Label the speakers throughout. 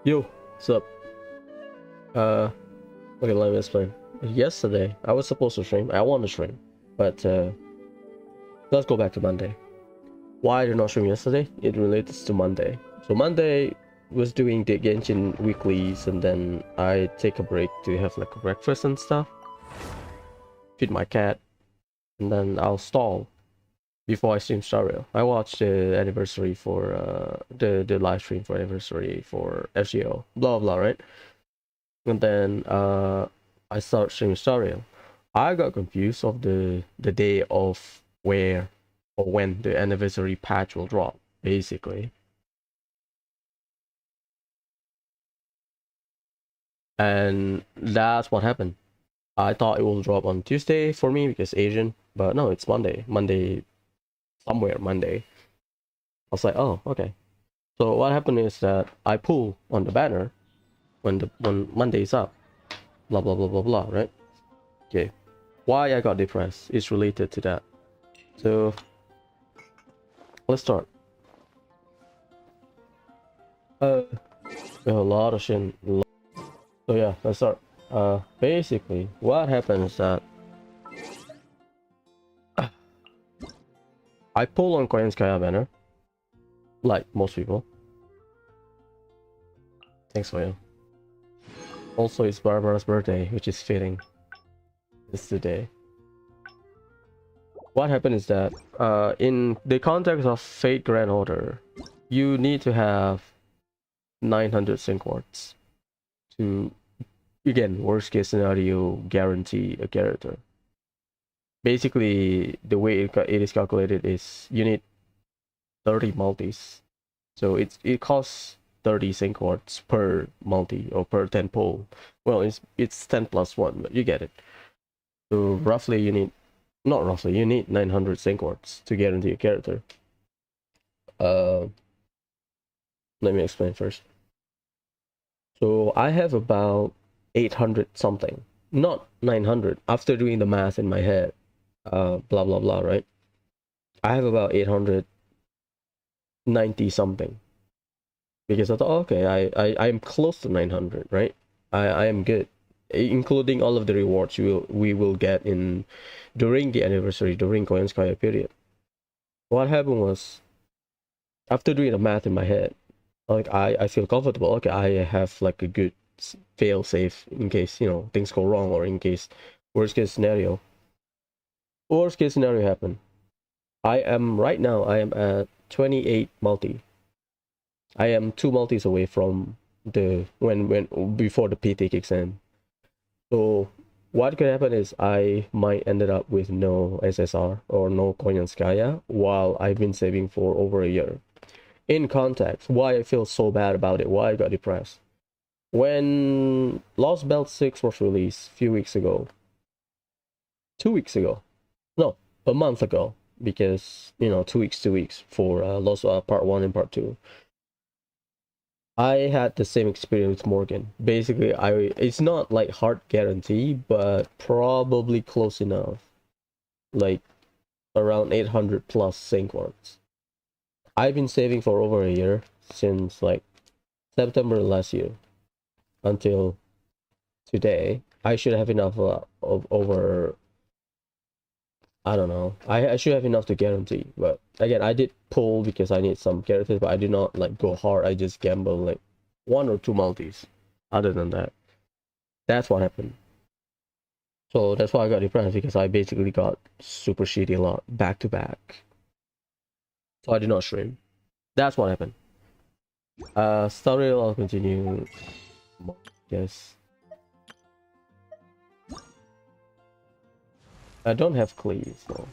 Speaker 1: Yo, what's up? Uh, okay, let me explain. Yesterday, I was supposed to stream. I want to stream, but let's go back to Monday. Why I did not stream yesterday? It relates to Monday. So Monday was doing the Genshin weeklies, and then I take a break to have like a breakfast and stuff, feed my cat, and then I'll stall before I stream Star Rail. I watched the anniversary for the live stream for anniversary for FGO, blah blah, right? And then I start streaming Star Rail. I got confused of the day of where or when the anniversary patch will drop, basically. And that's what happened. I thought it will drop on Tuesday for me because Asian, but no, it's Monday. Monday, somewhere Monday. I was like, oh, okay. So what happened is that I pull on the banner when Monday is up. Blah blah blah blah blah, right? Okay. Why I got depressed is related to that. So let's start. We have a lot of shit. So yeah, let's start. Basically, what happened is that I pull on Korean Sky banner, like most people. Thanks for you. Also, it's Barbara's birthday, which is fitting. It's today. What happened is that, in the context of Fate Grand Order, you need to have 900 sync wards to, again, worst case scenario, guarantee a character. Basically, the way it is calculated is you need 30 multis. So it costs 30 sync wards per multi or per 10 pull. Well, it's 10 plus 1, but you get it. So roughly you need, not roughly, you need 900 sync wards to guarantee a character. Let me explain first. So I have about 800 something, not 900. After doing the math in my head, blah blah blah, right? I have about 890 something because I thought, okay, I'm close to 900, right? I am good, including all of the rewards we will get in during the anniversary, during Koyanskaya period. What happened was, after doing the math in my head, like I feel comfortable. Okay, I have like a good fail safe in case, you know, things go wrong, or in case worst case scenario. Worst case scenario happen. I am right now. I am at 28 multi. I am 2 multis away from the when before the PT kicks in. So what could happen is I might ended up with no SSR or no Koyanskaya while I've been saving for over a year. In context, why I feel so bad about it, why I got depressed. When Lost Belt 6 was released a few weeks ago, 2 weeks ago, no, a month ago, because, you know, 2 weeks for Lost Part 1 and Part 2. I had the same experience with Morgan. Basically, it's not like hard guarantee, but probably close enough. Like around 800 plus sync wards. I've been saving for over a year, since like September last year until today. I should have enough of over, I don't know. I should have enough to guarantee. But again, I did pull because I need some characters, but I did not like go hard. I just gamble like 1 or 2 multis. Other than that, that's what happened. So that's why I got depressed, because I basically got super shitty a lot back to back. So I did not stream. That's what happened. Story I'll continue. Yes. I don't have cleave, so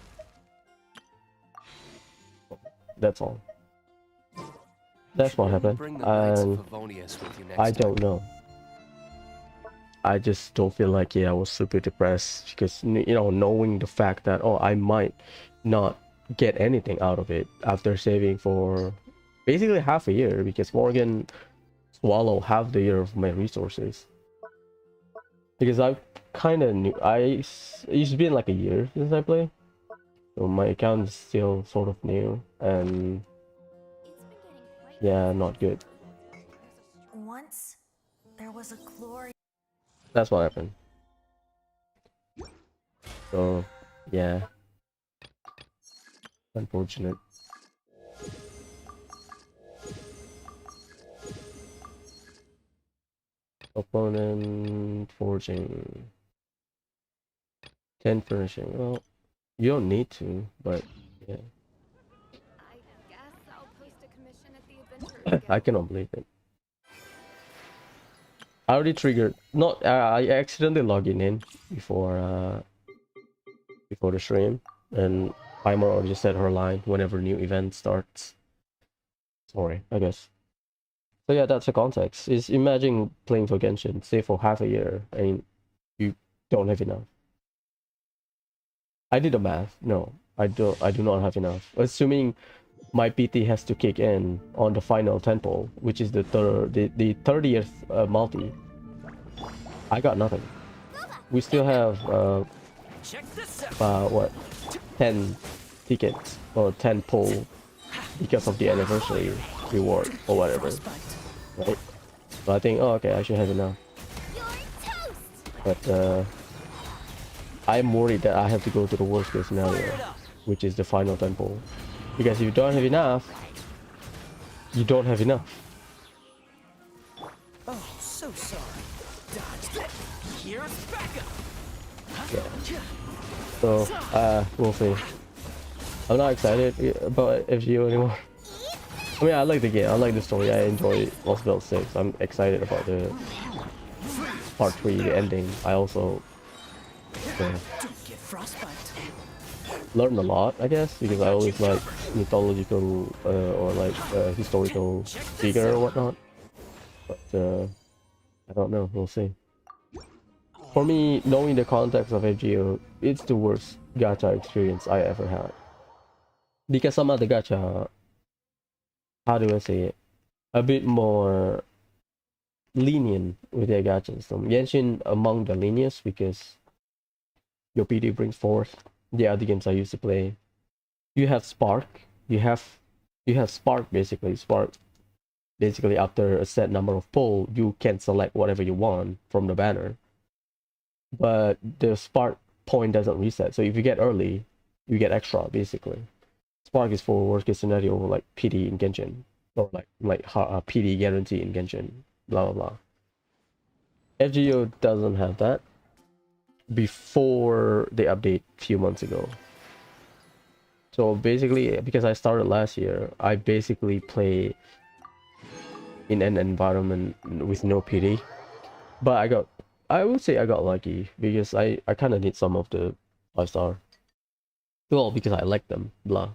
Speaker 1: that's all. That's what happened. And I don't know. I just don't feel like, yeah, I was super depressed because, you know, knowing the fact that, oh, I might not get anything out of it after saving for basically half a year, because Morgan swallowed half the year of my resources. Because I kind of knew, it's been like a year since I play, so my account is still sort of new, and yeah, not good.
Speaker 2: Once was a glory.
Speaker 1: That's what happened. So, yeah. Unfortunate. Opponent forging. 10 furnishing. Well, you don't need to, but yeah.
Speaker 2: I guess I'll post a commission at the Adventurers
Speaker 1: I
Speaker 2: Guild.
Speaker 1: cannot believe it. I already triggered. Not. I accidentally logged in before the stream, and Timer already set her line whenever new event starts. Sorry, I guess. So yeah, that's the context. Is imagine playing for Genshin, say for half a year, and you don't have enough. I did the math. No, I don't. I do not have enough. Assuming my PT has to kick in on the final temple, which is the 30th multi. I got nothing. We still have what 10 tickets or 10 pull because of the anniversary reward or whatever, right? So I think, oh, okay, I should have enough. But I'm worried that I have to go to the worst case scenario, which is the final temple, because if you don't have enough, you don't have enough.
Speaker 3: Oh, so sorry. Dodged it. Here's backup.
Speaker 1: Yeah. So we'll see. I'm not excited about FGO anymore. I mean, I like the game. I like the story. I enjoy Lost Belt 6. I'm excited about the part 3, the ending. I also learned a lot, I guess, because I always like mythological or like historical figure or whatnot. But I don't know. We'll see. For me, knowing the context of FGO, it's the worst gacha experience I ever had. Because some other gacha, how do I say it, a bit more lenient with their gacha system. Genshin among the lenient because your PD brings forth the other games I used to play. You have Spark. You have Spark basically. Spark basically after a set number of pull, you can select whatever you want from the banner. But the Spark point doesn't reset. So if you get early, you get extra basically. Spark is for worst case scenario like PD in Genshin, or like PD guarantee in Genshin. Blah blah blah. FGO doesn't have that. Before the update a few months ago. So basically, because I started last year, I basically play in an environment with no PD. But I would say I got lucky because I kind of need some of the 5-star. Well, because I like them, blah.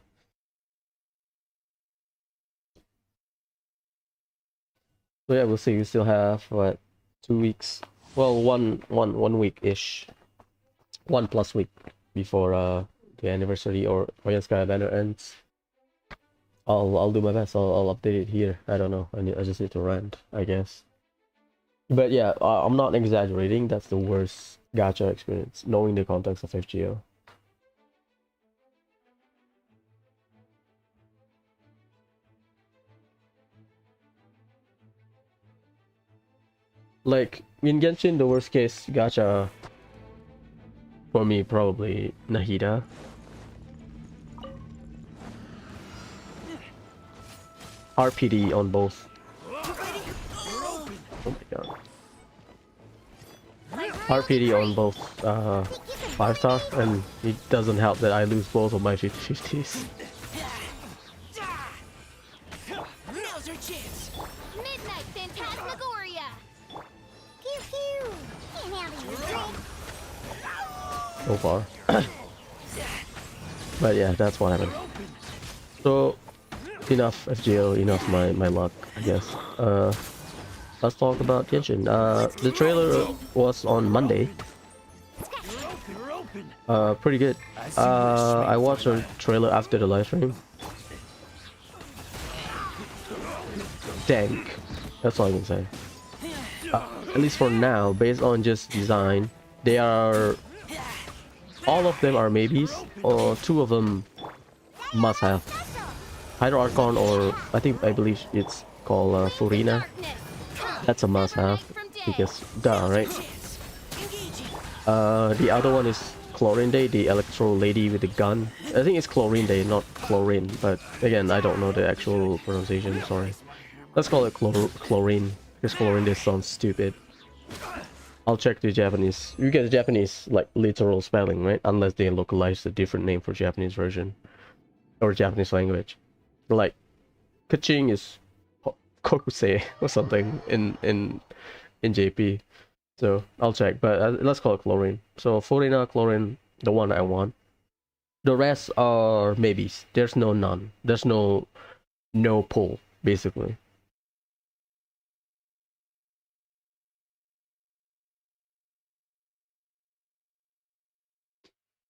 Speaker 1: So yeah, we'll see. We still have what 2 weeks. Well, one week-ish. 1+ week before the anniversary or Royal Sky banner ends. I'll do my best. I'll update it here. I don't know. I just need to rant, I guess. But yeah, I'm not exaggerating. That's the worst gacha experience, knowing the context of FGO. Like in Genshin, the worst case gacha for me probably Nahida. RPD on both. Oh my god. RPD on both 5-star, and it doesn't help that I lose both of my 50/50s.
Speaker 2: Now's your chance. Midnight Phantasmagoria. Pew pew. Can't have your drink.
Speaker 1: So far. But yeah, that's what happened. So enough FGO, enough my luck, I guess. Let's talk about Genshin. The trailer was on Monday. Pretty good. I watched the trailer after the live stream. Dank. That's all I can say. At least for now, based on just design, they are... all of them are maybes, or 2 of them must have. Hydro Archon, or I believe it's called Furina. That's a must have. because duh, right?
Speaker 3: Chance. Engaging.
Speaker 1: The other one is Chlorinde, the electro lady with the gun. I think it's Chlorinde, not chlorine, but again, I don't know the actual pronunciation, sorry. Let's call it chlorine, because Chlorinde sounds stupid. I'll check the Japanese. You get the Japanese, like, literal spelling, right? Unless they localize a different name for Japanese version. Or Japanese language. Like, Kaching is Kokuse or something in JP. So I'll check, but let's call it chlorine. So Furina, chlorine, the one I want. The rest are maybes. There's no none. There's no pull, basically.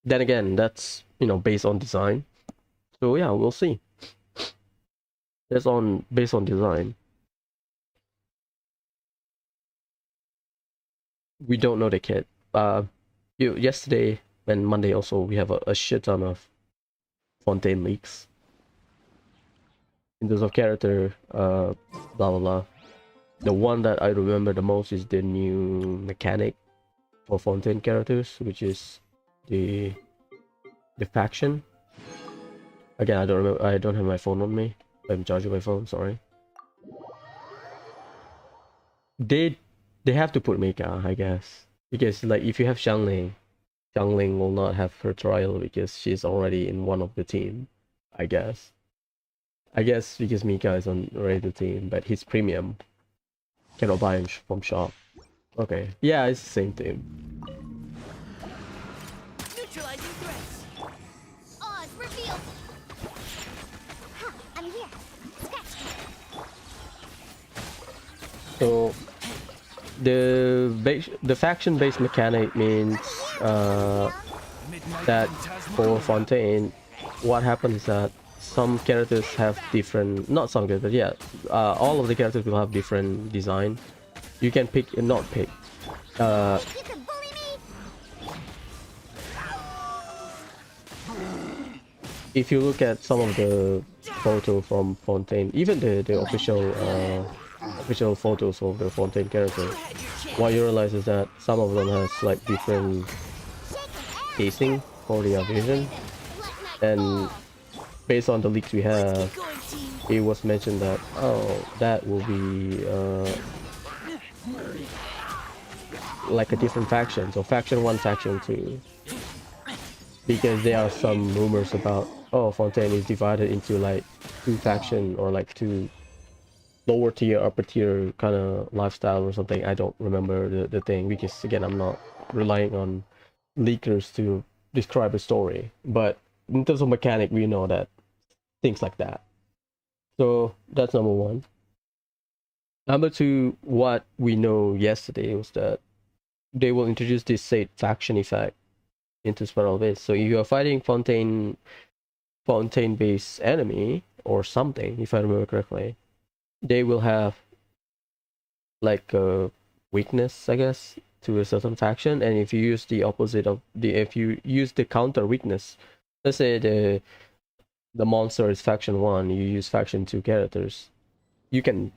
Speaker 1: Then again, that's, you know, based on design. So yeah, we'll see. That's on based on design. We don't know the kit. Yesterday and Monday also we have a shit ton of Fontaine leaks. In terms of character, blah blah blah. The one that I remember the most is the new mechanic for Fontaine characters, which is the faction. Again, I don't remember. I don't have my phone on me. I'm charging my phone. Sorry. They have to put Meika, I guess, because like if you have Xiangling will not have her trial because she's already in one of the team. I guess because Mika is on already the team, but his premium cannot buy him from shop. Okay, yeah, it's the same team.
Speaker 3: Neutralizing threats.
Speaker 2: Oz revealed. Huh, I'm here. Scratch me.
Speaker 1: So the faction based mechanic means that for Fontaine, what happens is that some characters have different, not some characters, yeah, all of the characters will have different design. You can pick and not pick.
Speaker 2: You can bully me.
Speaker 1: If you look at some of the photo from Fontaine, even the official photos of the Fontaine character, what you realize is that some of them has like different casing for the vision, and based on the leaks we have, it was mentioned that that will be like a different faction, so faction 1, faction 2, because there are some rumors about Fontaine is divided into like 2 faction or like 2 lower tier upper tier kind of lifestyle or something. I don't remember the thing because again I'm not relying on leakers to describe a story, but in terms of mechanic we know that things like that. So that's number 1. Number 2, what we know yesterday was that they will introduce this said faction effect into Spiral Base. So if you are fighting Fontaine based enemy or something, if I remember correctly, they will have like a weakness, I guess, to a certain faction, and if you use the opposite of if you use the counter weakness, let's say the monster is faction 1, you use faction 2 characters, you can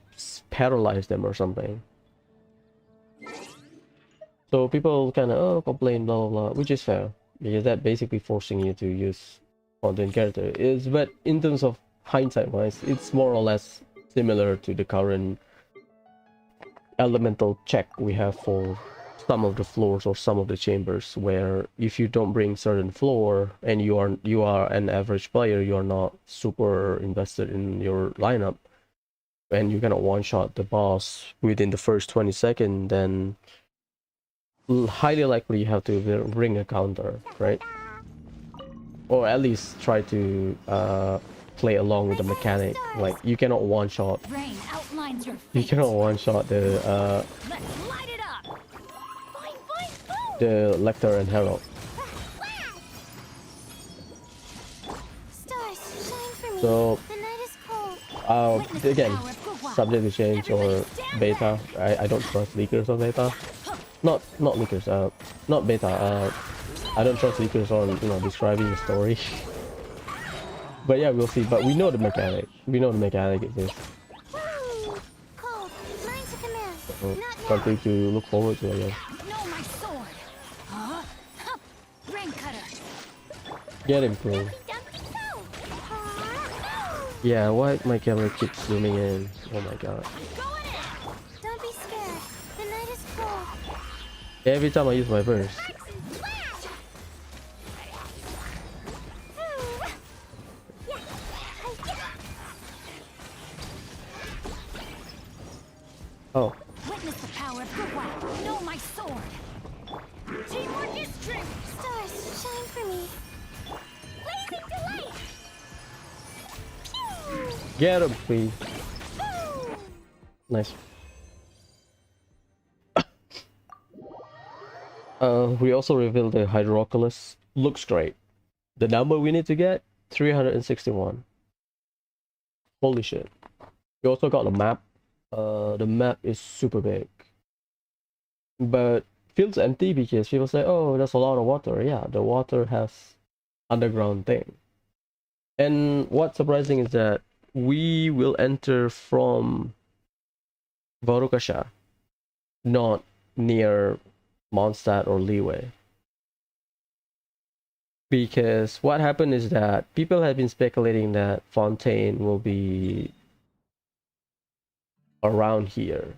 Speaker 1: paralyze them or something. So people kind of complain blah blah blah, which is fair because that basically forcing you to use Fontaine character is, but in terms of hindsight wise, it's more or less similar to the current elemental check we have for some of the floors or some of the chambers, where if you don't bring certain floor and you are an average player, you are not super invested in your lineup, and you cannot one shot the boss within the first 20 seconds, then highly likely you have to bring a counter, right? Or at least try to play along with the mechanic. Like you cannot one shot.
Speaker 2: Rain outlines your
Speaker 1: You
Speaker 2: fate.
Speaker 1: cannot one shot the
Speaker 2: Let's light it up. Boing, boing, boom.
Speaker 1: the Lecter and Herald.
Speaker 2: Stars, shine for me.
Speaker 1: So
Speaker 2: The night is cold.
Speaker 1: again, subject to change or beta. I don't trust leakers on beta. Not leakers. Not beta. I don't trust leakers on describing the story. But yeah, we'll see. But we know the mechanic. We know the mechanic is this.
Speaker 2: Woo! Cold. Mine to command.
Speaker 1: So
Speaker 2: Not
Speaker 1: something
Speaker 2: now.
Speaker 1: to look forward to, I guess.
Speaker 2: No, my sword. Huh? Hup. Rain cutter.
Speaker 1: Get him, bro.
Speaker 2: Dumpy dumpy go.
Speaker 1: Yeah, why my camera keeps zooming in? Oh my god.
Speaker 2: Going in. Don't be scared. The night is cold.
Speaker 1: Every time I use my burst. Oh,
Speaker 2: Witness the power of good one. Know my sword. Teamwork is strength. Stars, shine for me. Blazing delight. Pew!
Speaker 1: get him, please.
Speaker 2: Pew!
Speaker 1: Nice. We also revealed the Hydroculus. Looks great. The number we need to get 361. Holy shit. We also got the map. The map is super big, but feels empty because people say, "Oh, there's a lot of water." Yeah, the water has underground thing. And what's surprising is that we will enter from Varukasha, not near Mondstadt or Liyue. Because what happened is that people have been speculating that Fontaine will be around here.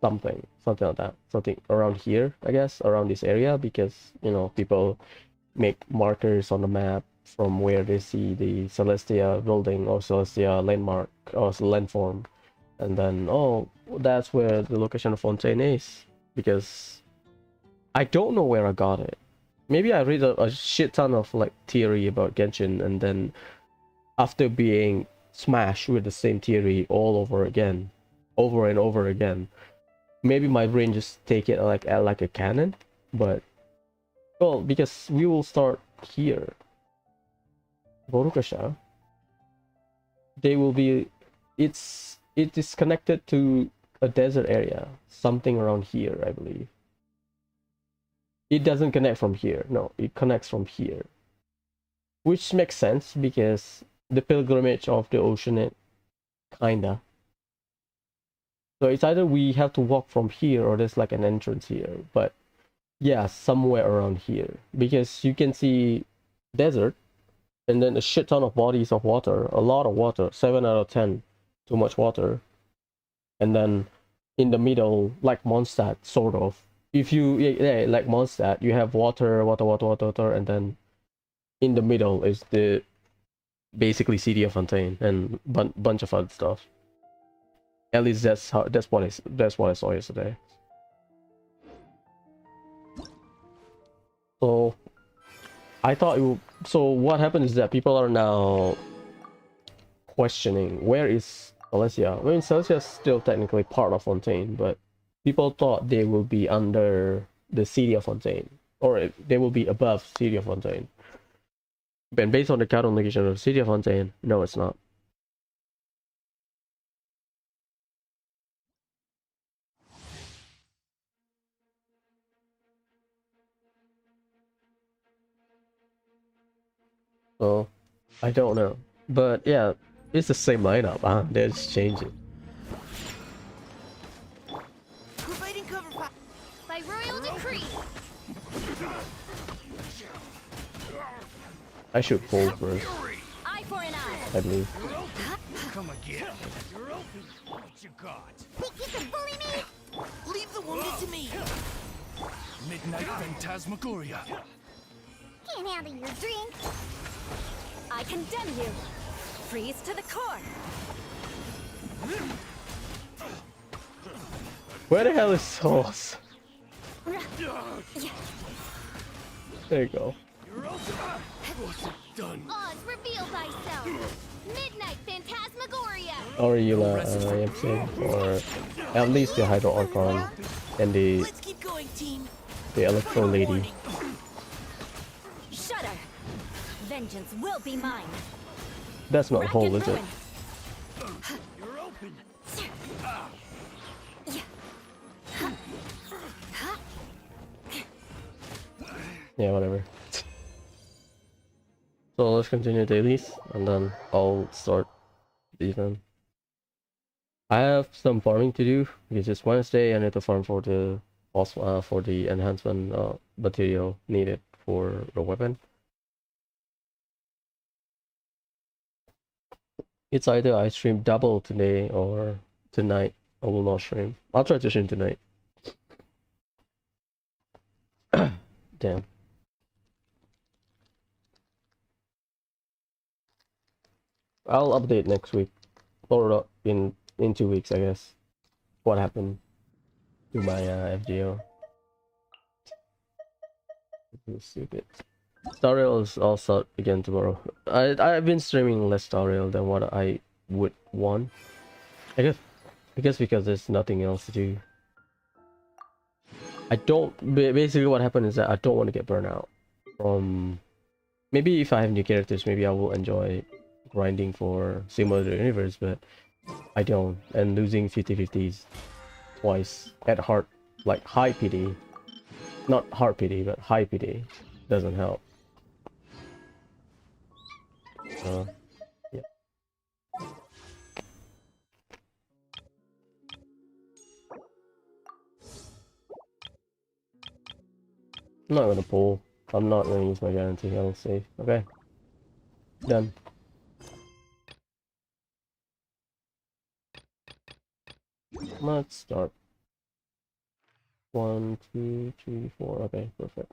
Speaker 1: Something like that. Something around here, I guess, around this area, because, you know, people make markers on the map from where they see the Celestia building or Celestia landmark or landform. And then, oh, that's where the location of Fontaine is. Because I don't know where I got it. Maybe I read a shit ton of like theory about Genshin, and then after being smashed with the same theory all over again, over and over again, maybe my brain just take it like a canon. But well, because we will start here, Borukasha, they will be, it is connected to a desert area, something around here, I believe. It doesn't connect from here. No, it connects from here, which makes sense because the pilgrimage of the Oceanate, kinda. So it's either we have to walk from here or there's like an entrance here. But yeah, somewhere around here, because you can see desert and then a shit ton of bodies of water, a lot of water, 7 out of 10, too much water. And then in the middle, like Mondstadt, sort of. If you, yeah, like Mondstadt, you have water, water, water, water, water, and then in the middle is the basically city of Fontaine and bunch of other stuff. At least that's what I saw yesterday. So I thought it would, so what happened is that people are now questioning where is Celestia. I mean, Celestia is still technically part of Fontaine, but people thought they will be under the city of Fontaine, or they will be above city of Fontaine. But based on the current location of city of Fontaine, no, it's not. So I don't know, but yeah, it's the same lineup. They just change it.
Speaker 3: Providing cover fire.
Speaker 2: By royal decree.
Speaker 1: I should pull first,
Speaker 2: Eye for an eye.
Speaker 1: I believe.
Speaker 3: Come again. You're open. What you got?
Speaker 2: Think you can bully me?
Speaker 3: Leave the wounded to me. Midnight Phantasmagoria.
Speaker 2: Can't handle your drink. I condemn you. Freeze to the core.
Speaker 1: Where the hell is Sauce? There you go.
Speaker 3: You're open. Wasn't done.
Speaker 2: Oz, reveal thyself. Midnight Phantasmagoria.
Speaker 1: Or Eula, I am saying, or at least the Hydro Archon and
Speaker 3: Let's keep going, team.
Speaker 1: the Electro Lady.
Speaker 2: Shudder. Vengeance will be mine.
Speaker 1: That's not
Speaker 2: Rack
Speaker 1: whole,
Speaker 2: and
Speaker 1: is it?
Speaker 2: ruin.
Speaker 3: You're open.
Speaker 1: Yeah, whatever. So let's continue dailies, and then I'll start season. I have some farming to do because it's Wednesday. I need to farm for the also for the enhancement material needed for the weapon. It's either I stream double today or tonight I will not stream. I'll try to stream tonight. Damn. I'll update next week or in 2 weeks, I guess. What happened to my FGO? Stupid. Star Rail is also again tomorrow. I've been streaming less Star Rail than what I would want. I guess because there's nothing else to do. I don't. Basically, what happened is that I don't want to get burned out. Maybe if I have new characters, maybe I will enjoy grinding for Simulator Universe, but I don't. And losing 50/50s twice at heart, like high PD, not hard PD, but high PD, doesn't help. Yeah. I'm not gonna pull. I'm not gonna use my guarantee. I'll save. Okay. Done. Let's start. 1, 2, 3, 4. Okay, perfect.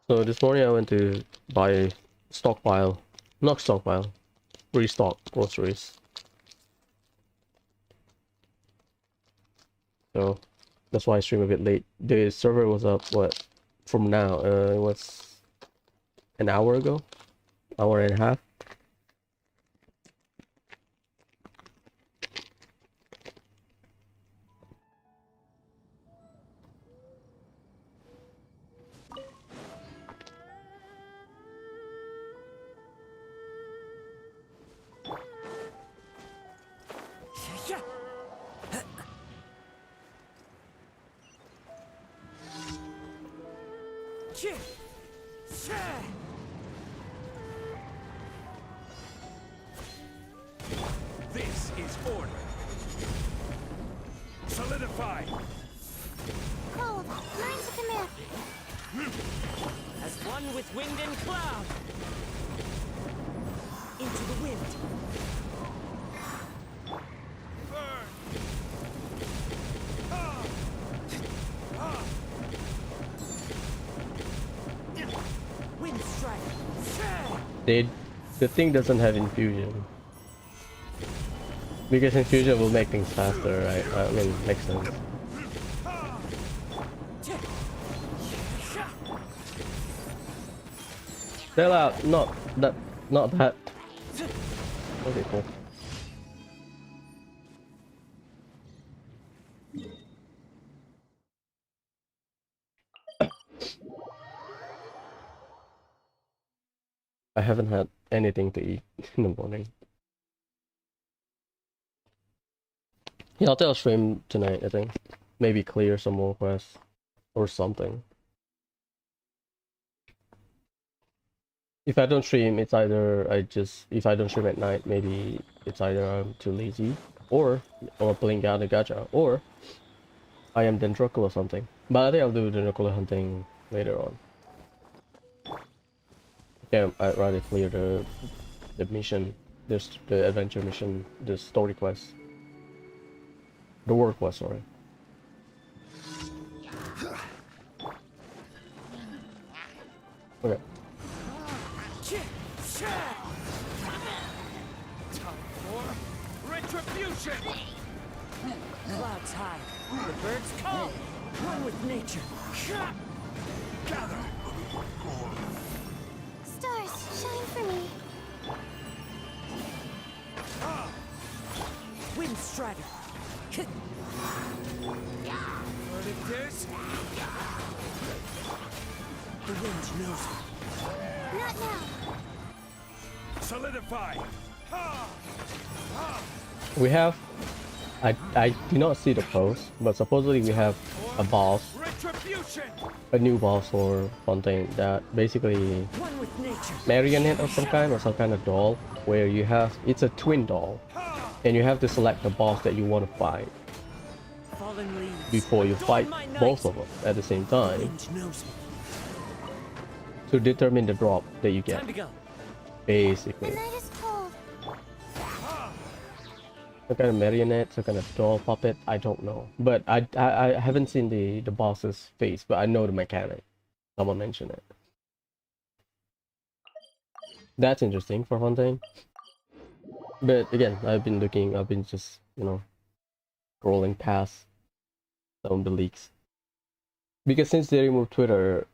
Speaker 1: So this morning I went to buy stockpile, not stockpile, restock groceries. So that's why I stream a bit late. The server was up, what, from now? It was an hour ago, hour and a half.
Speaker 3: This is order. Solidify.
Speaker 2: Cold, learn to command.
Speaker 4: As one with wind and cloud. Into the wind.
Speaker 3: Burn.
Speaker 4: Wind strike.
Speaker 1: The thing doesn't have infusion. Because infusion will make things faster, right? I mean, makes sense. Sail out, not that. Okay, cool. I haven't had anything to eat in the morning. Yeah, I'll tell stream tonight, I think. Maybe clear some more quests or something. If I don't stream, it's either if I don't stream at night, maybe it's either I'm too lazy or I'm playing out a gacha, or I am Dendrocle or something. But I think I'll do Dendrocle hunting later on. Yeah, I'd rather clear the mission, the adventure mission, the story quest. The work quest, sorry. Okay.
Speaker 3: Time for retribution.
Speaker 4: Clouds high. The birds call. One with nature.
Speaker 3: Gather.
Speaker 2: Stars, shine for me.
Speaker 4: Wind strider.
Speaker 3: What it is?
Speaker 4: The wind knows it.
Speaker 2: Not now.
Speaker 3: Solidify.
Speaker 1: We have I do not see the post, but supposedly we have a boss
Speaker 3: Retribution.
Speaker 1: a new boss or something that basically
Speaker 4: One with nature.
Speaker 1: marionette of some kind or some kind of doll where you have it's a twin doll and you have to select the boss that you want to fight
Speaker 4: Fallen leaves.
Speaker 1: before you
Speaker 4: Adorn
Speaker 1: fight
Speaker 4: my night.
Speaker 1: both of them at the same
Speaker 4: The
Speaker 1: time
Speaker 4: wind knows me.
Speaker 1: to determine the drop that you get
Speaker 4: Time to go.
Speaker 2: The
Speaker 1: basically.
Speaker 2: night is cold.
Speaker 1: Some kind of marionette, some kind of doll puppet, I don't know. But I haven't seen the boss's face, but I know the mechanic. Someone mentioned it. That's interesting for one thing. But again, I've been just, scrolling past some of the leaks. Because since they removed Twitter,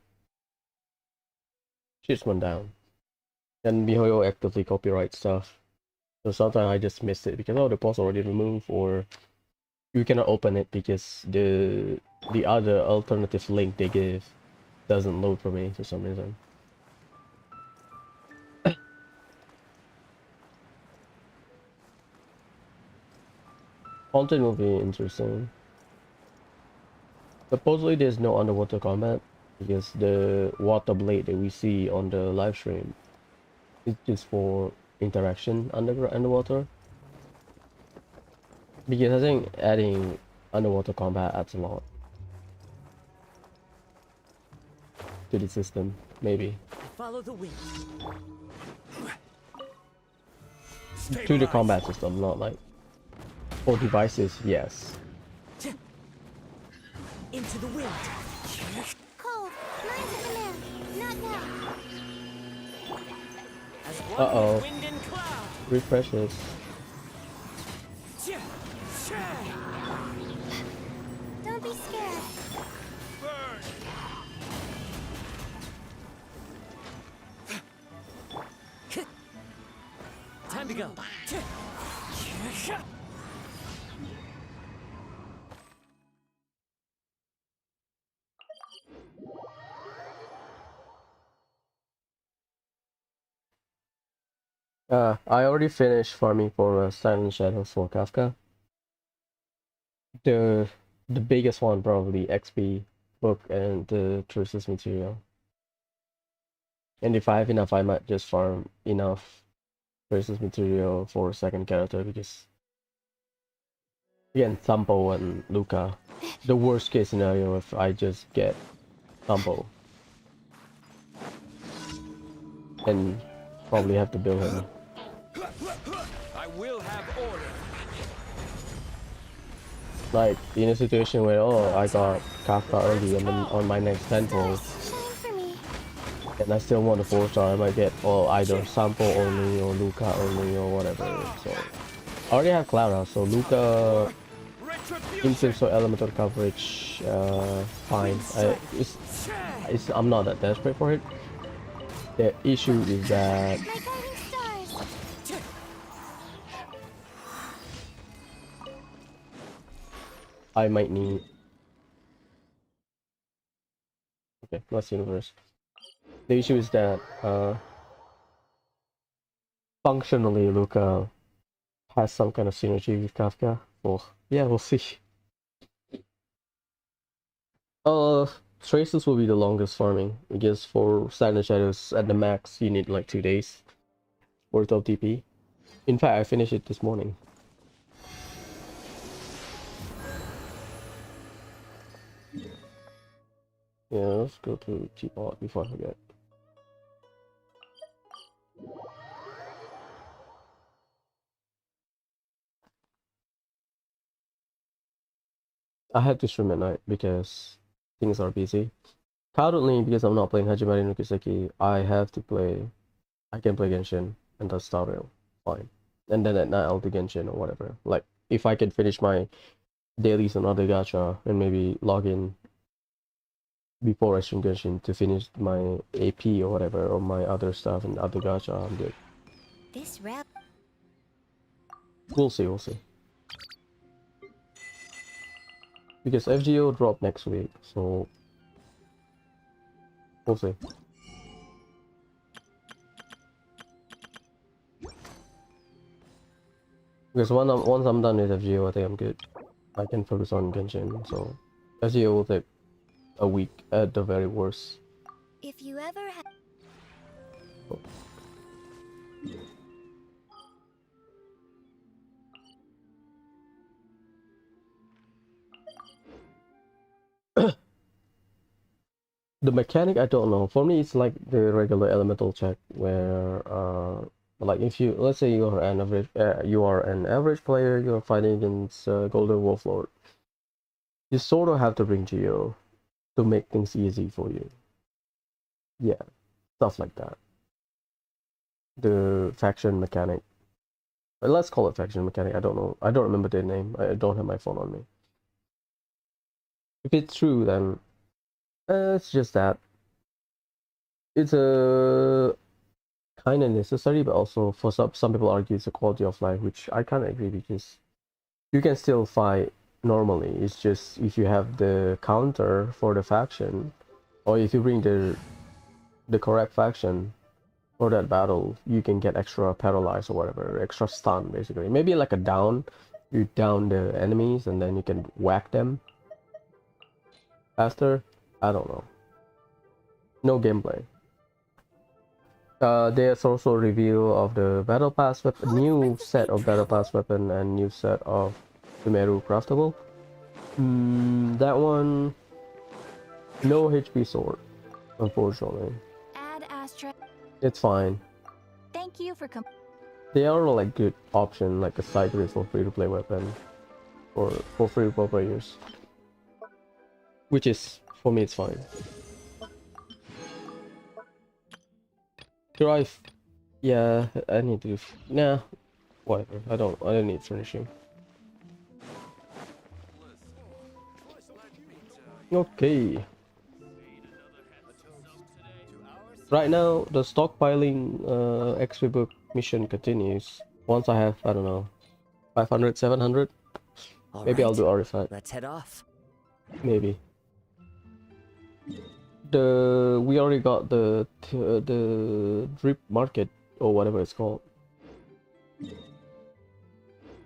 Speaker 1: shit's went down. And MiHoYo actively copyright stuff. So sometimes I just miss it because the post already removed, or you cannot open it because the other alternative link they give doesn't load for me for some reason. Content will be interesting. Supposedly there's no underwater combat because the water blade that we see on the live stream is just for interaction underwater. Because I think adding underwater combat adds a lot to the system, maybe.
Speaker 4: Follow the wind.
Speaker 1: To the combat system, not like for devices, yes.
Speaker 4: Into the wind.
Speaker 2: Cold. Mine's a command. Not now.
Speaker 4: As one
Speaker 1: Uh-oh.
Speaker 4: with wind and cloud.
Speaker 1: Refreshes.
Speaker 2: Don't be scared.
Speaker 4: Time to go.
Speaker 1: I already finished farming for Silent Shadows for Kafka. The biggest one probably XP book and the choices material. And if I have enough, I might just farm enough choices material for second character because again, Sampo and Luca. The worst case scenario if I just get Sampo and probably have to build him.
Speaker 3: I will have order.
Speaker 1: Like in a situation where I got Kafka early and then on my next temple
Speaker 2: Stars, shine for me.
Speaker 1: and I still want a 4-star, I might get either Sampo only or Luca only or whatever. So I already have Clara, so Luca instant or elemental coverage, fine. I'm not that desperate for it. The issue is that
Speaker 2: My guiding stars.
Speaker 1: I might need. Okay, Lost Universe. The issue is that functionally Luca has some kind of synergy with Kafka. Oh, yeah, we'll see. Traces will be the longest farming because for Silent Shadows at the max you need like 2 days worth of TP. In fact, I finished it this morning. Yeah, let's go to Teapot before I forget. I have to stream at night because things are busy. Currently, because I'm not playing Hajimari no Kiseki, I can play Genshin and that's Star Rail. Fine. And then at night I'll do Genshin or whatever. Like, if I can finish my dailies and other gacha and maybe log in before I stream Genshin to finish my AP or whatever, or my other stuff and other gacha, I'm good.
Speaker 2: This route.
Speaker 1: We'll see. Because FGO drop next week, so we'll see. Because once I'm done with FGO, I think I'm good. I can focus on Genshin, so FGO will take a week at the very worst.
Speaker 2: If you ever have.
Speaker 1: The mechanic, I don't know. For me, it's like the regular elemental check, where like if you, let's say you are an average player, you're fighting against Golden Wolf Lord. You sort of have to bring Geo to make things easy for you. Yeah, stuff like that. The faction mechanic. Let's call it faction mechanic. I don't know. I don't remember their name. I don't have my phone on me. If it's true, then it's just that. It's a kind of necessary, but also for some people argue it's a quality of life, which I kind of agree, because you can still fight normally. It's just if you have the counter for the faction, or if you bring the correct faction for that battle, you can get extra paralyzed or whatever, extra stun basically. Maybe like a down, you down the enemies and then you can whack them faster. I don't know. No gameplay. There's also a review of the battle pass weapon, new set of battle pass weapon and new set of Sumeru craftable. That one, no HP sword, unfortunately.
Speaker 2: Add Astra.
Speaker 1: It's fine.
Speaker 2: Thank you for
Speaker 1: They are like good option, like a side race for free to play weapon, for free for players. Which is, for me, it's fine. Drive, yeah, I need to. Nah, whatever. I don't need finishing. Okay. Right now, the stockpiling XP book mission continues. Once I have, I don't know, 500, 700, maybe I'll do artifact.
Speaker 4: Let's head off.
Speaker 1: Maybe. We already got the drip market or whatever it's called.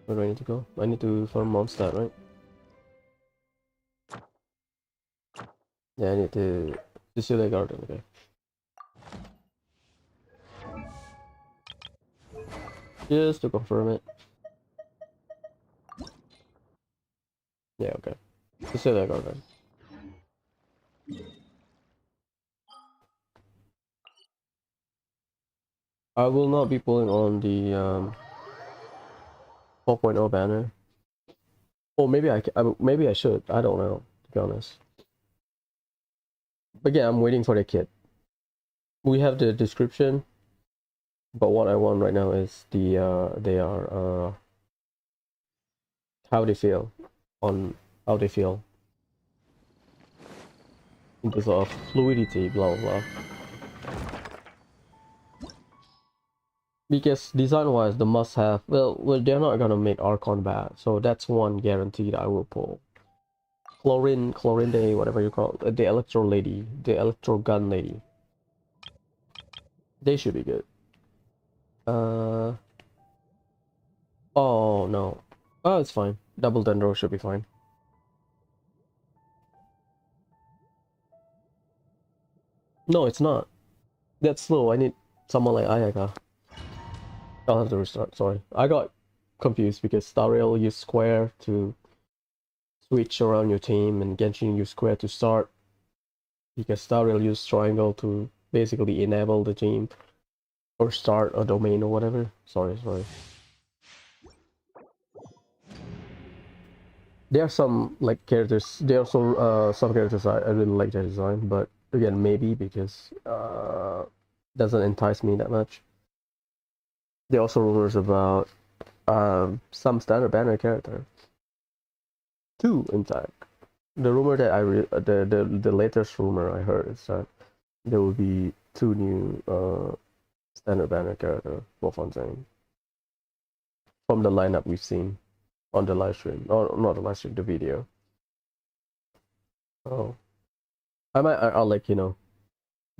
Speaker 1: Where do I need to go? I need to farm Mondstadt, right? Yeah, I need to Cecilia Garden. Okay. Just to confirm it. Yeah, okay. Cecilia Garden. I will not be pulling on the 4.0 banner. Or maybe maybe I should. I don't know, to be honest. But yeah, I'm waiting for the kit. We have the description, but what I want right now is how they feel on how they feel in terms of fluidity, blah blah blah. Because design-wise, the must-have, well, they're not gonna make Archon bad, so that's one guarantee that I will pull. Chlorinde, whatever you call it, the Electro Lady, the Electro Gun Lady. They should be good. Oh no. Oh, it's fine. Double Dendro should be fine. No, it's not. That's slow. I need someone like Ayaka. I'll have to restart, sorry. I got confused because Stariel used square to switch around your team and Genshin used square to start. Because Stariel used triangle to basically enable the team or start a domain or whatever. Sorry. There are some like characters. There are also some characters I really like their design, but again, maybe because doesn't entice me that much. There are also rumors about some standard banner character. Two, in fact. The rumor that the latest rumor I heard is that there will be two new standard banner character for Fontaine from the lineup we've seen on the live stream, or not the live stream, the video. Oh, I'll like, you know,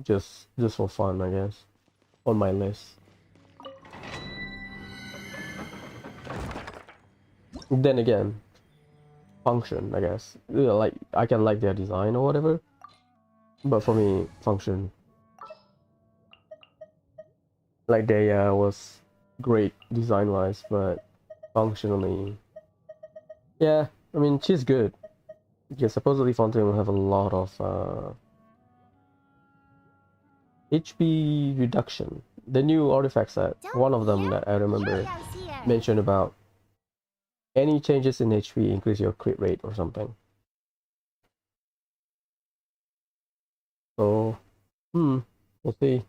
Speaker 1: just for fun, I guess, on my list. Then again, function, I guess. You know, like I can like their design or whatever, But for me, function. Like Daya was great design-wise, but functionally, yeah. I mean, she's good. Yeah, supposedly Fontaine will have a lot of HP reduction. The new artifact set,
Speaker 2: Don't
Speaker 1: one of them
Speaker 2: you?
Speaker 1: that I remember
Speaker 2: Curios here.
Speaker 1: mentioned about any changes in HP increase your crit rate or something. So, we'll see.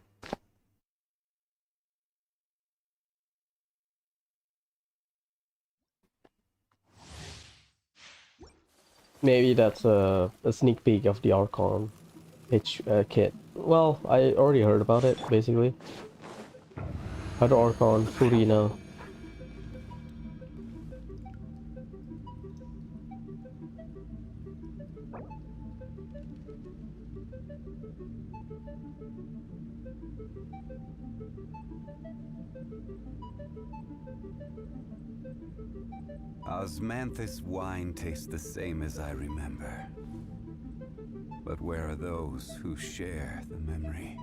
Speaker 1: Maybe that's a sneak peek of the Archon kit. Well, I already heard about it, basically. Other Archon, Furina.
Speaker 5: Osmanthus wine tastes the same as I remember. But where are those who share the memory?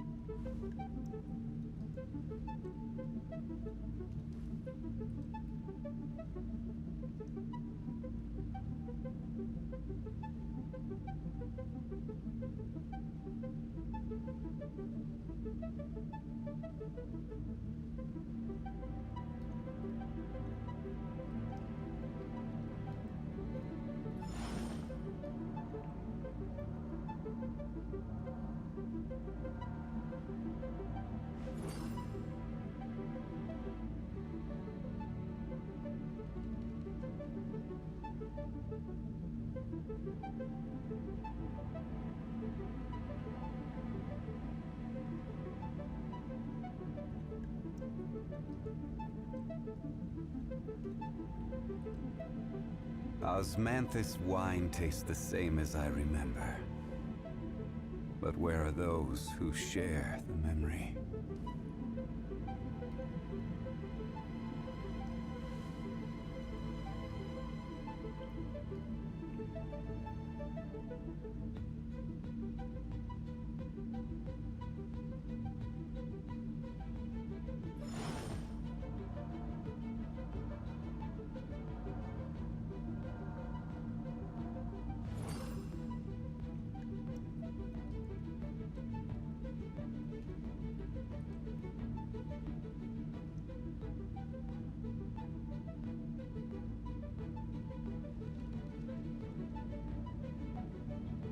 Speaker 5: Osmanthus wine tastes the same as I remember. But where are those who share the memory?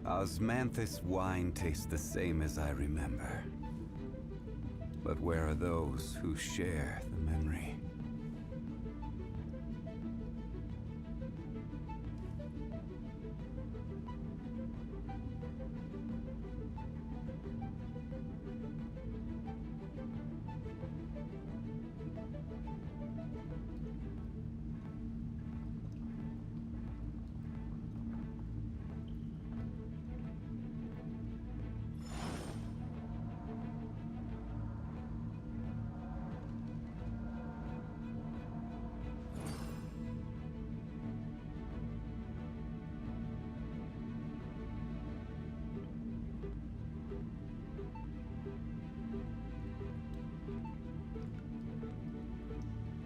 Speaker 5: Osmanthus wine tastes the same as I remember. But where are those who share the memory?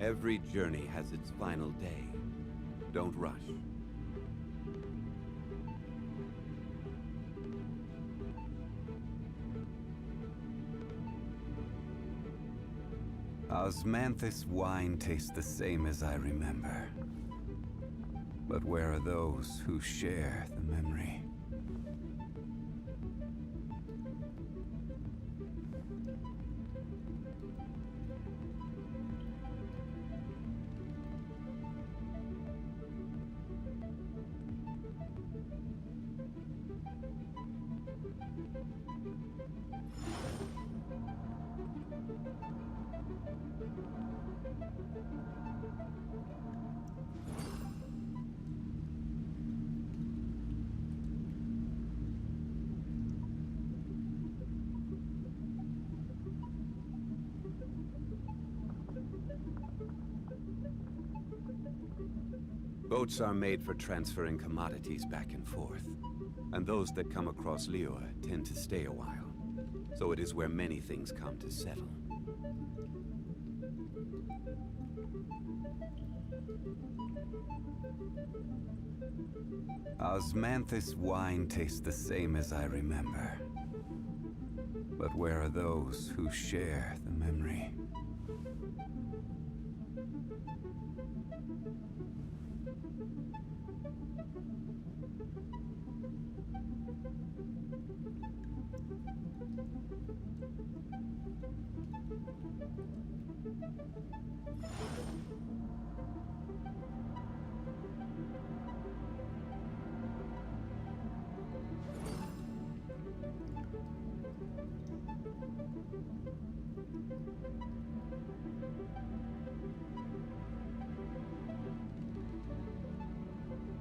Speaker 5: Every journey has its final day. Don't rush. Osmanthus wine tastes the same as I remember. But where are those who share the memory? Boats are made for transferring commodities back and forth. and those that come across Liyue tend to stay a while. So it is where many things come to settle. Osmanthus wine tastes the same as I remember. But where are those who share the memory?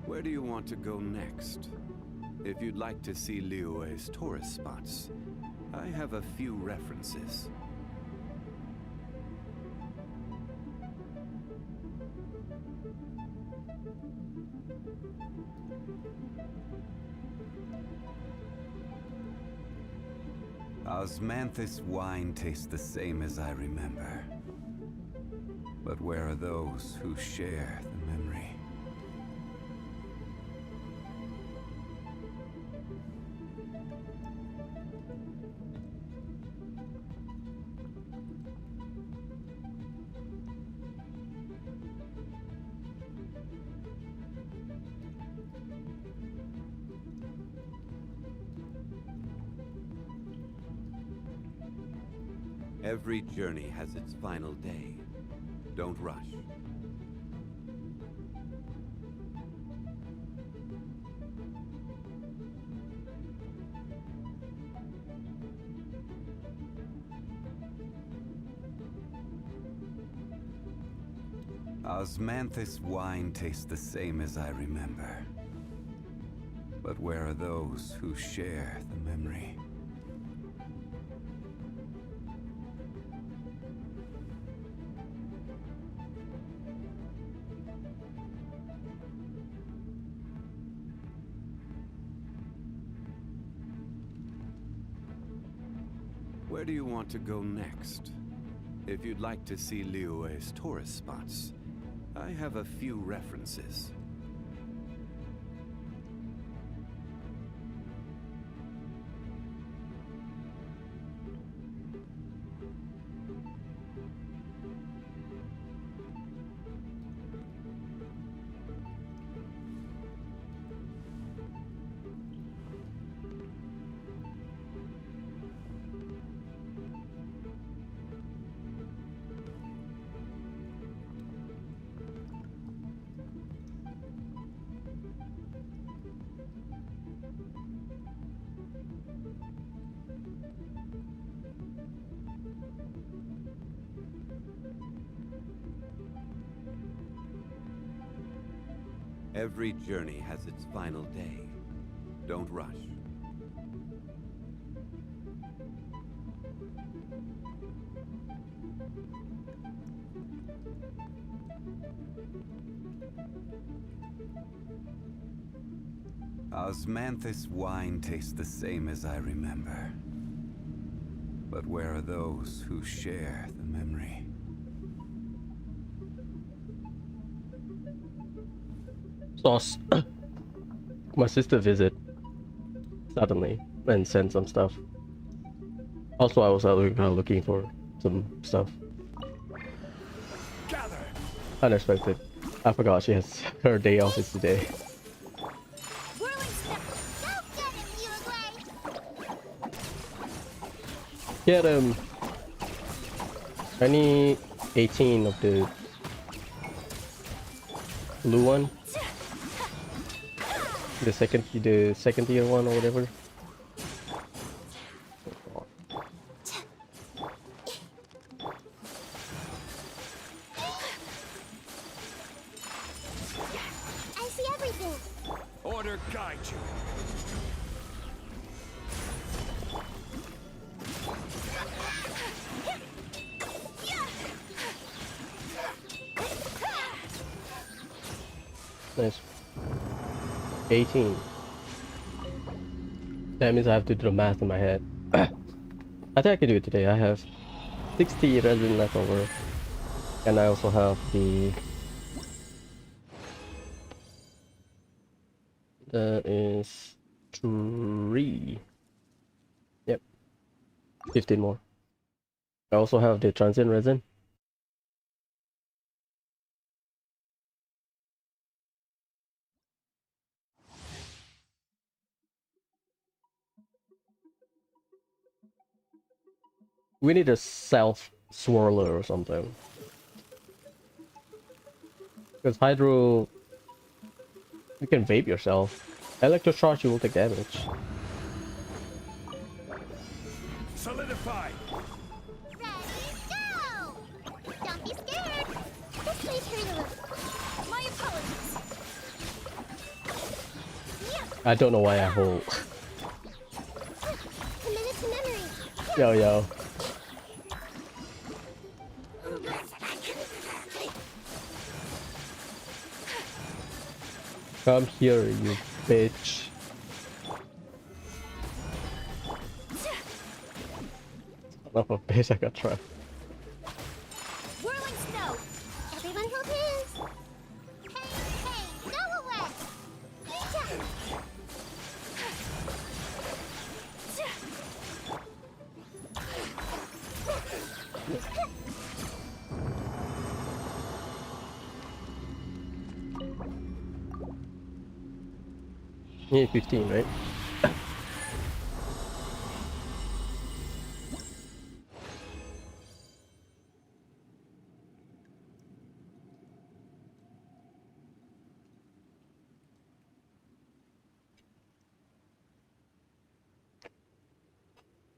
Speaker 5: Where do you want to go next? If you'd like to see Liyue's tourist spots, I have a few references. Osmanthus wine tastes the same as I remember. But where are those who share the memory? Every journey has its final day. Don't rush. Osmanthus wine tastes the same as I remember. But where are those who share the memory? Where do you want to go next? If you'd like to see Liyue's tourist spots, I have a few references. Every journey has its final day. Don't rush. Osmanthus wine tastes the same as I remember. But where are those who share the memory?
Speaker 1: Saw my sister visit suddenly and sent some stuff. Also, I was out looking for some stuff.
Speaker 3: Gather.
Speaker 1: Unexpected. I forgot she has her day off is today.
Speaker 2: Whirling step. Go get him, Uruguay.
Speaker 1: Get him. I need 18 of the blue one. The second tier one or whatever.
Speaker 2: I see everything.
Speaker 3: Order guide you.
Speaker 1: Nice. 18. That means I have to do the math in my head. I think I can do it today. I have 60 resin left over. And I also have the... That is 3. Yep. 15 more. I also have the transient resin. We need a self swirler or something. Because hydro, you can vape yourself. Electrocharge, you will take damage.
Speaker 3: Solidify.
Speaker 2: Ready, go! Don't be scared. This place hurt a little. My apologies. Yeah,
Speaker 1: I don't know why I hold.
Speaker 2: commit to memory.
Speaker 1: Yo, yo. Come here, you bitch. Son of a bitch, I got trapped.
Speaker 2: Whirling snow. Everyone hold hands. Hey, hey, go away. Yeecha.
Speaker 1: You need 15, right?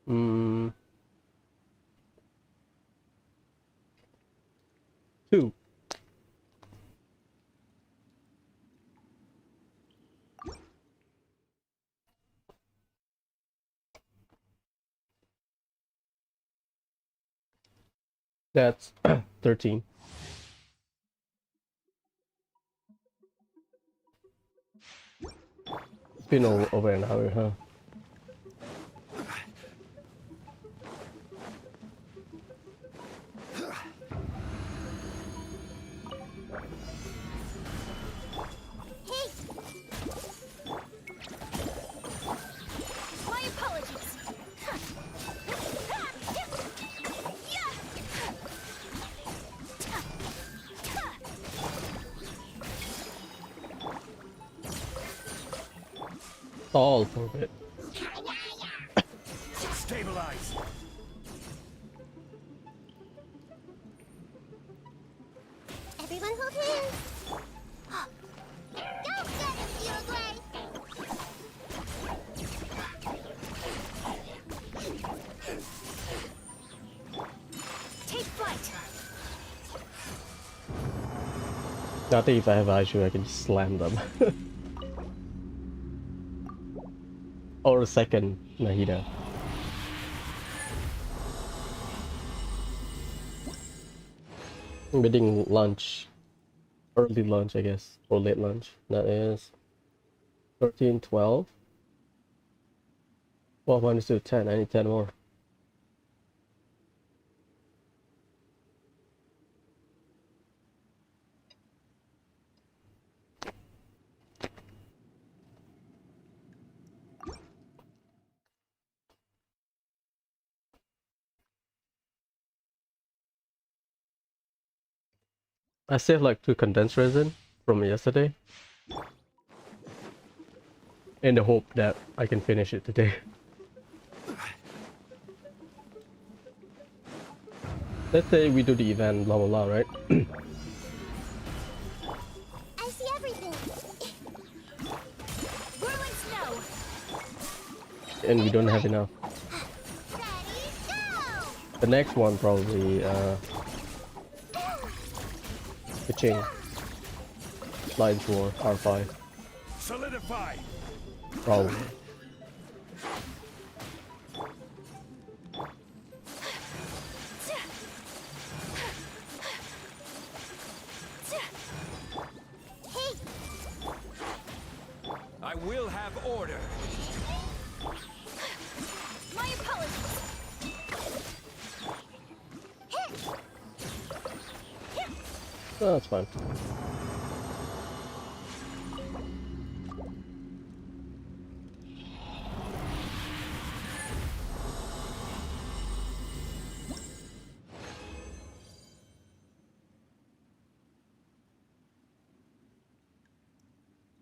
Speaker 1: Hmm. 2. That's 13. It's been over an hour, huh?
Speaker 2: Hey. My apologies.
Speaker 1: All for a bit.
Speaker 3: Stabilize.
Speaker 2: Everyone hold hands. Don't let him feel great. Take flight.
Speaker 1: I think if I have Aishu, I can just slam them. Or a second Nahida. I'm getting lunch. Early lunch, I guess. Or late lunch. That is 13, 12. 12 minus 2, 10. I need 10 more. I saved like 2 condensed resin from yesterday. In the hope that I can finish it today. Let's say we do the event, blah blah blah, right?
Speaker 2: I see everything. Whirling snow.
Speaker 1: And we don't have enough.
Speaker 2: Ready, go!
Speaker 1: The next one probably pitching Lines War R5.
Speaker 3: Solidify.
Speaker 1: Probably.
Speaker 3: I will have order.
Speaker 2: apologies.
Speaker 1: Oh, that's fine.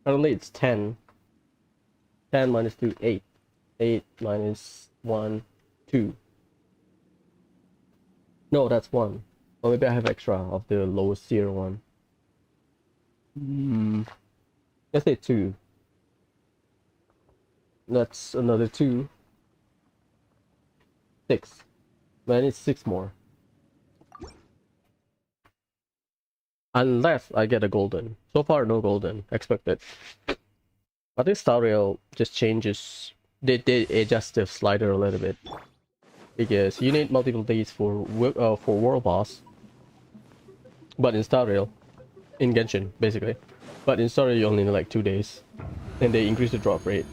Speaker 1: Currently it's 10. 10 minus 2, 8. 8 minus 1, 2. No, that's 1. Or maybe I have extra of the lowest tier one. Let's say 2. That's another 2. 6. Then it's 6 more. Unless I get a golden. So far, no golden. Expected. I think Star Rail just changes. They adjust the slider a little bit. Because you need multiple days for world boss. But in Star Rail, in Genshin, basically. But in Star Rail, you only need like 2 days. And they increase the drop rate.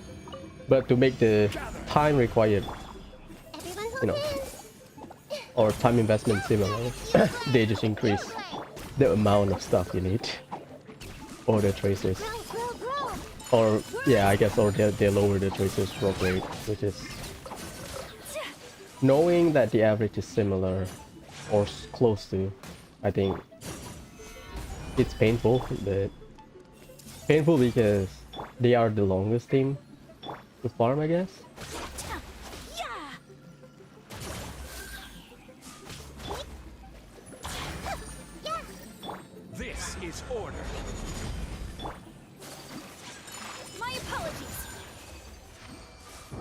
Speaker 1: But to make the time required,
Speaker 2: Everyone
Speaker 1: you know,
Speaker 2: hold hands.
Speaker 1: or time investment similar, they just increase the amount of stuff you need. Or the traces.
Speaker 2: Grow.
Speaker 1: Or, yeah, I guess, or they lower the traces drop rate, which is... Knowing that the average is similar, or close to, I think it's painful, but... Painful because they are the longest team to farm, I guess.
Speaker 2: Yeah.
Speaker 3: This is order.
Speaker 2: My apologies.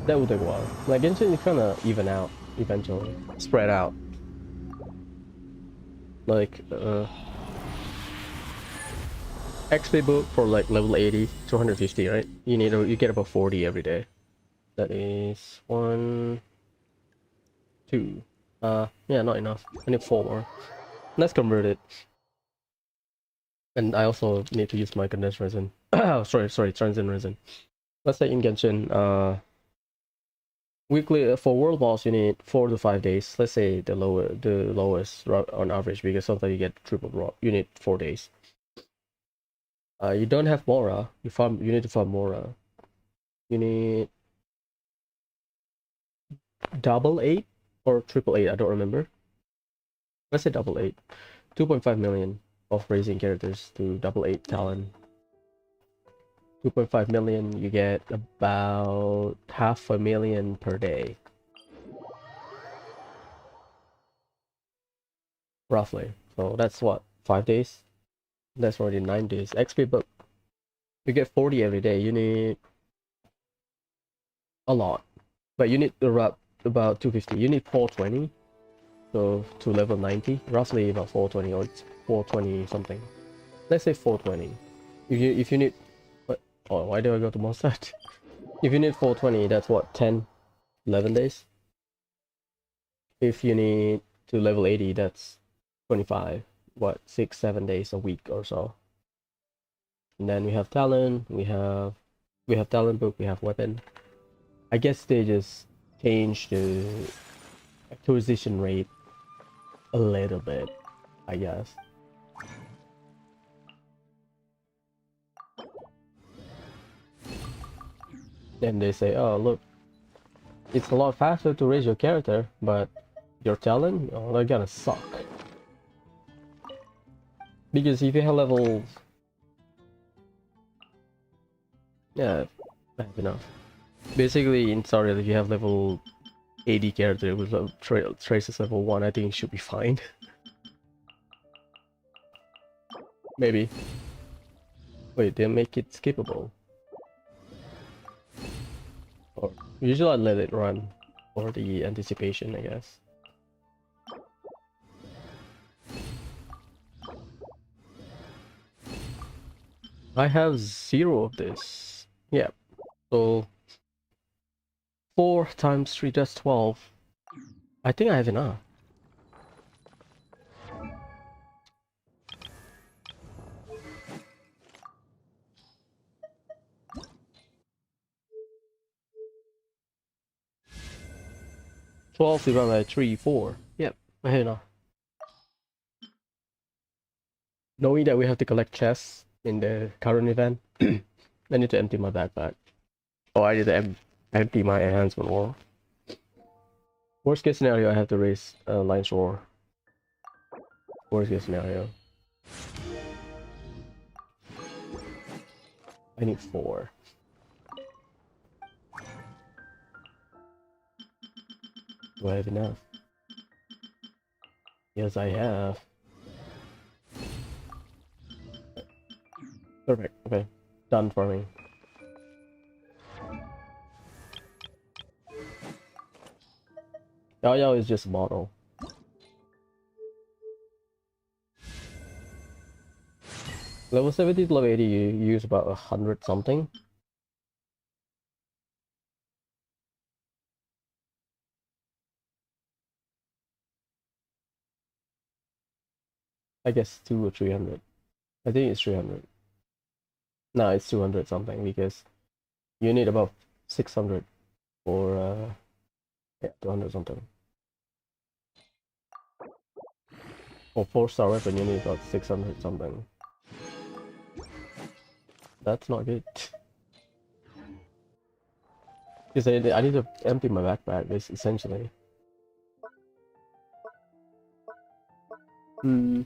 Speaker 1: That would take a while. Like Genshin is kinda even out eventually. Spread out. Like XP book for like level 80, 250, right? You get about 40 every day. That is 1, 2. Yeah, not enough. I need 4 more. Let's convert it. And I also need to use my condensed resin. sorry, transient resin. Let's say in Genshin, weekly for world boss you need 4 to 5 days. Let's say the lowest on average, because sometimes you get triple drop. You need 4 days. You don't have Mora. You need to farm Mora. You need double 8 or triple 8. I don't remember. Let's say double 8. 2.5 million of raising characters to double 8 talent. 2.5 million. You get about 500,000 per day. Roughly. So that's what, 5 days? That's already 9 days. XP book. You get 40 every day. You need a lot. But you need about 250. You need 420. So to level 90. Roughly about 420 or it's 420 something. Let's say 420. If you need what, oh, why do I go to Mosat? If you need 420, that's what, 10, 11 days? If you need to level 80, that's 25. What, 6, 7 days a week or so. And then we have talent, we have talent book, we have weapon. I guess they just changed the acquisition rate a little bit, I guess. Then they say, oh look, it's a lot faster to raise your character, but your talent, oh, they're gonna suck. Because if you have level... Yeah, I have enough. Basically, in Star Rail, if you have level 80 character with traces level 1, I think it should be fine. Maybe. Wait, they make it skippable. Or usually I let it run for the anticipation, I guess. I have 0 of this. Yeah. So 4 times 3, that's 12. I think I have enough. 12 divided by 3, 4. Yep, I hit now. Knowing that we have to collect chests in the current event, I need to empty my backpack. Oh, I need to empty my enhancement wall. Worst case scenario, I have to raise Lion's Roar. Worst case scenario. I need 4. Do I have enough? Yes, I have. Perfect. Okay. Done for me. Yao Yao is just a model. Level 70 to level 80, you use about 100 something. I guess 2 or 300. I think it's 300. No, it's 200 something because you need about 600 for yeah, 200 something. For 4-star weapon, you need about 600 something. That's not good. Because I need to empty my backpack, essentially. Hmm.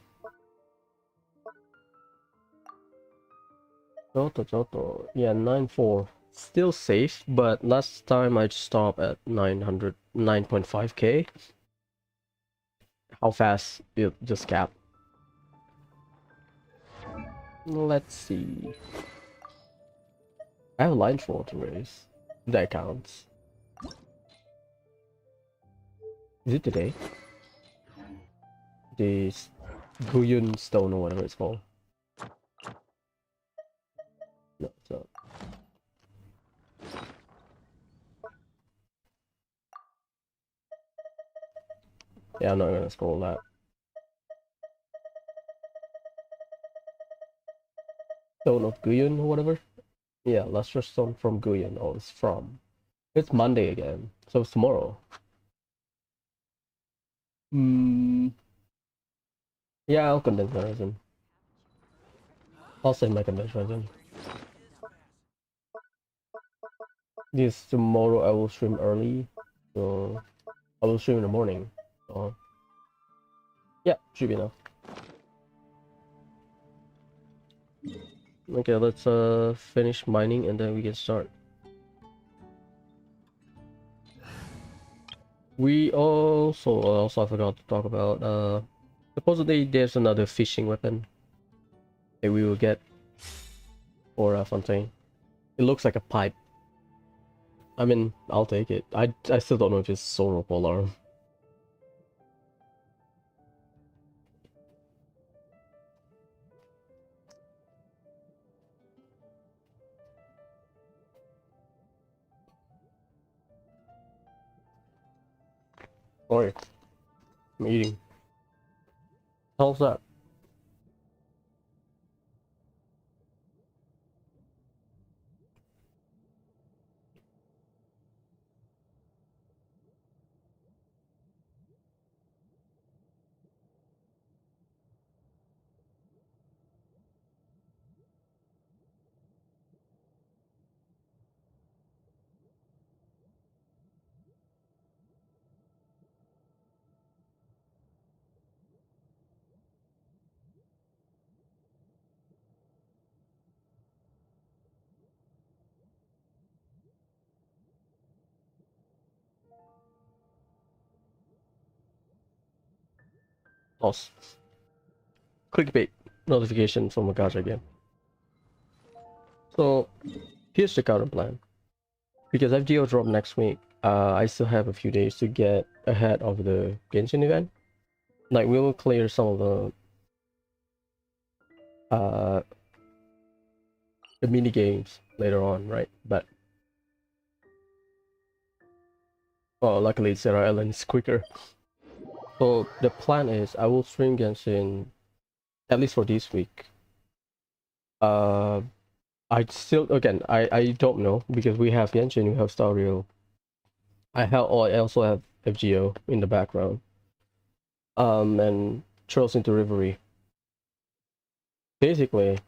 Speaker 1: Johto. Yeah, 9.4. Still safe, but last time I stopped at 900, 9.5k. How fast it just capped. Let's see. I have a line 4 to raise. That counts. Is it today? The Guyun Stone or whatever it's called. No, it's not. Yeah, I'm not gonna scroll that. Stone of Guyun or whatever? Yeah, Luster Stone from Guyun. Oh, it's from. It's Monday again, so it's tomorrow. Hmm. Yeah, I'll condense my resin. I'll send my condensed resin. This tomorrow I will stream early, so I will stream in the morning. So yeah, should be enough. Okay, let's finish mining and then we can start. We also I forgot to talk about supposedly there's another fishing weapon that we will get for Fontaine. It looks like a pipe. I mean, I'll take it. I still don't know if it's sword or polearm. Sorry, I'm eating. How's that? Pause. Clickbait notification from Magaja again. So here's the current plan. Because FGO drop next week, I still have a few days to get ahead of the Genshin event. Like we will clear some of the mini games later on, right? But well, luckily Sarah Ellen is quicker. So the plan is I will stream Genshin at least for this week. I still I don't know because we have Genshin, we have Stario. I also have FGO in the background. And Trails into Reverie. Basically,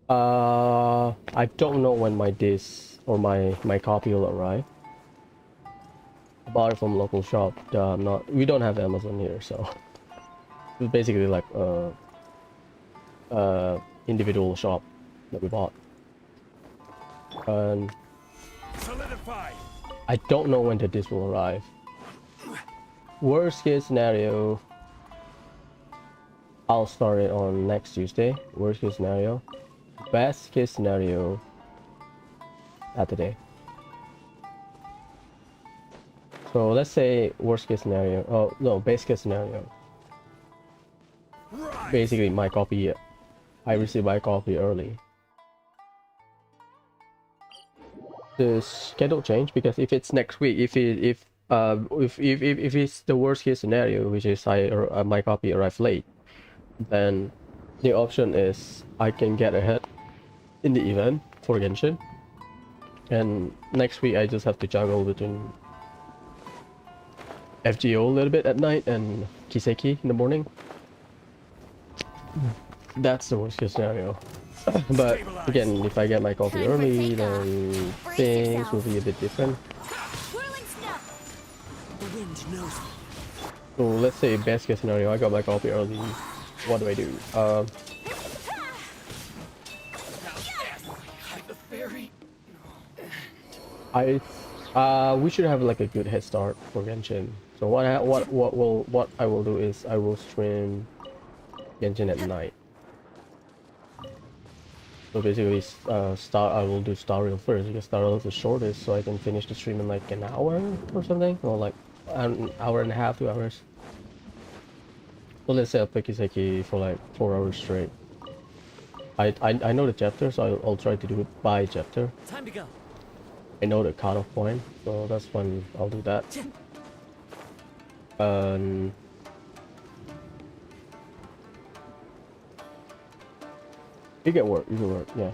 Speaker 1: I don't know when my disc or my copy will arrive. I bought it from local shop. We don't have Amazon here, so it's basically like individual shop that we bought. And
Speaker 3: Solidify.
Speaker 1: I don't know when the disc will arrive. Worst case scenario, I'll start it on next Tuesday. Worst case scenario. Best case scenario, Saturday. So let's say worst case scenario. Oh no, best case scenario.
Speaker 3: Right.
Speaker 1: Basically, my copy. I received my copy early. The schedule change because if it's next week, if it's the worst case scenario, which is my copy arrived late, then the option is I can get ahead in the event for Genshin, and next week I just have to juggle between FGO a little bit at night and Kiseki in the morning. That's the worst case scenario. But again, if I get my coffee
Speaker 2: Time for
Speaker 1: early,
Speaker 2: takeoff.
Speaker 1: then
Speaker 2: Brace
Speaker 1: things
Speaker 2: yourself.
Speaker 1: will be a bit different.
Speaker 2: Whirling snuff.
Speaker 4: The wind knows me.
Speaker 1: So let's say best case scenario, I got my coffee early. What do I do?
Speaker 3: The fairy.
Speaker 1: We should have like a good head start for Genshin. So what I will do is I will stream Genshin at night. So basically, I will do Star Rail first because Star Rail is the shortest, so I can finish the stream in like an hour or something, or like an hour and a half, 2 hours. So let's say I'll pick Kiseki for like 4 hours straight. I know the chapter, so I'll try to do it by chapter.
Speaker 4: Time to go.
Speaker 1: I know the cutoff point, so that's when I'll do that. You can work, yeah.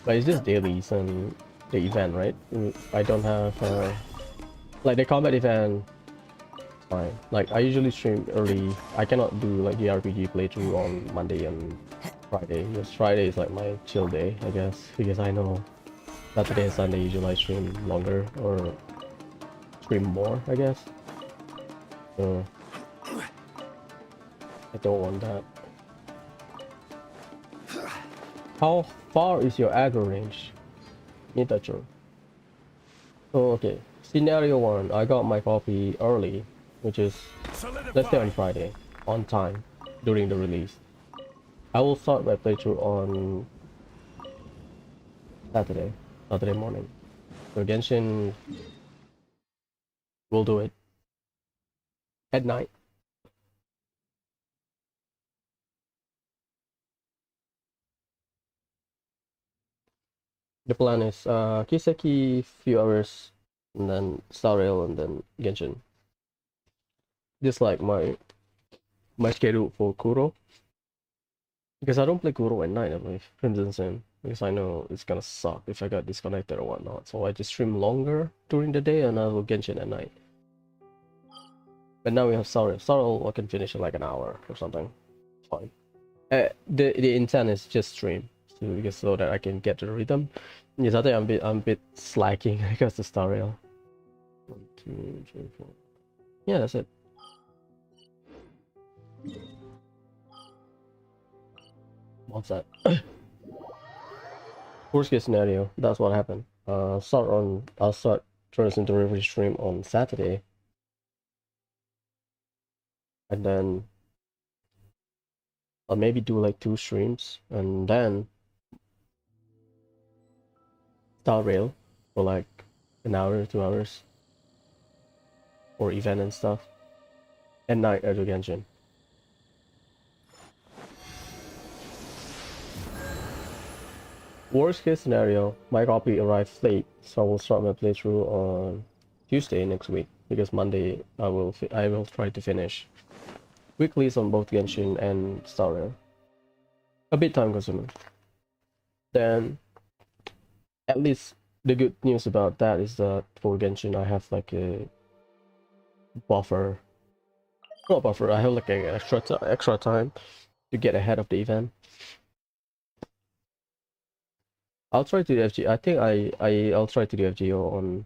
Speaker 1: But it's just dailies and the event, right? I don't have like the combat event. Fine. Like I usually stream early. I cannot do like the RPG playthrough on Monday and Friday. Because Friday is like my chill day, I guess. Because I know Saturday and Sunday usually I stream longer or stream more, I guess. So I don't want that. How far is your aggro range? Mitacho. Oh, okay. Scenario 1, I got my copy early, which is, let's say on Friday, on time, during the release. I will start my playthrough on Saturday morning. So Genshin will do it at night. The plan is Kiseki few hours, and then Star Rail, and then Genshin. Just like my schedule for Kuro. Because I don't play Kuro at night, I believe. Crimson Sin. Because I know it's gonna suck if I got disconnected or whatnot. So I just stream longer during the day and I will Genshin at night. But now we have Star Rail. Star Rail I can finish in like an hour or something. It's fine. The intent is just stream. So that I can get the rhythm. Yes, I think I'm a bit slacking because the Star Rail. 1, 2, 3, 4. Yeah, that's it. What's that? Worst case scenario, that's what happened. I'll start Trails into Reverie stream on Saturday. And then I'll maybe do like 2 streams and then Star Rail for like an hour, 2 hours. Or event and stuff. At night I do Genshin. Worst case scenario, my copy arrives late, so I will start my playthrough on Tuesday next week because Monday I will try to finish weeklies on both Genshin and Star Rail. A bit time consuming. Then at least The good news about that is that for Genshin, I have like a buffer. Not buffer. I have like an extra time to get ahead of the event. I'll try to do FG. I think I'll try to do FGO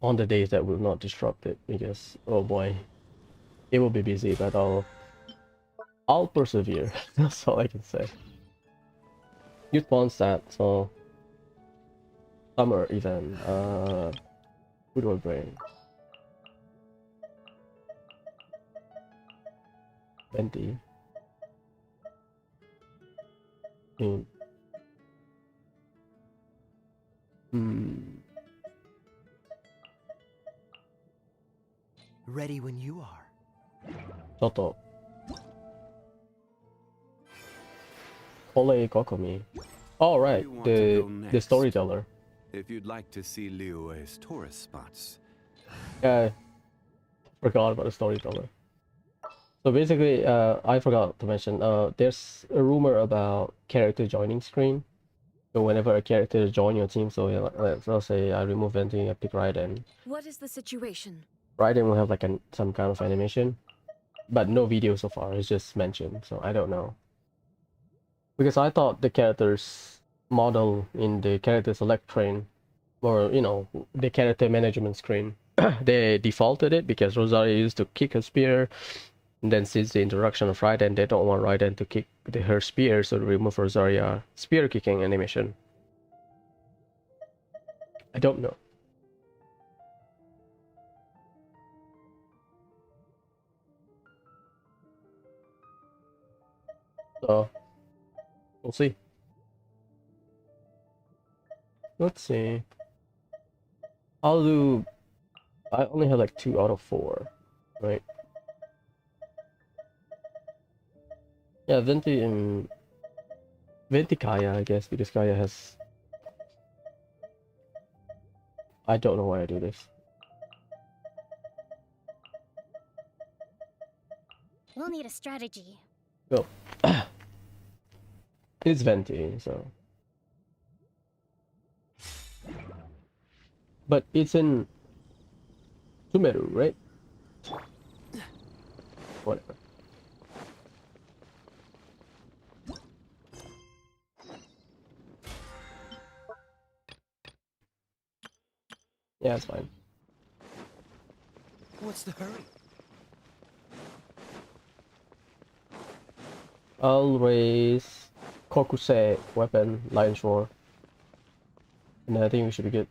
Speaker 1: on the days that will not disrupt it, because oh boy, it will be busy, but I'll persevere. That's all I can say. Youth Mondstadt, so summer event. Good old brain. Venti. Hmm.
Speaker 6: Ready when you are.
Speaker 1: Shoto. Ole Kokomi. All
Speaker 5: Where
Speaker 1: right,
Speaker 5: do you want to go
Speaker 1: the
Speaker 5: next?
Speaker 1: storyteller.
Speaker 5: If you'd like to see Liyue's tourist spots.
Speaker 1: Yeah, forgot about the storyteller. So basically, I forgot to mention. There's a rumor about character joining screen. So whenever a character join your team, so yeah, let's say I remove Venti, I pick Raiden.
Speaker 4: What is the situation?
Speaker 1: Raiden will have like some kind of animation, but no video so far. It's just mentioned, so I don't know. Because I thought the characters model in the character select screen, or the character management screen, they defaulted it because Rosario used to kick her spear, and then since the introduction of Raiden, they don't want Raiden to kick her spear, so they remove Rosario spear kicking animation. I don't know. So we'll see. Let's see. I'll do. I only have like 2 out of 4, right? Yeah, Venti and Venti Kaya, I guess, because Kaya has. I don't know why I do this.
Speaker 2: We'll need a strategy.
Speaker 1: Well, it's Venti, so. But it's in Sumeru, right? Whatever. Yeah, it's fine.
Speaker 6: What's the hurry?
Speaker 1: I'll raise Kokusei weapon, Lion's Roar. And I think we should be good.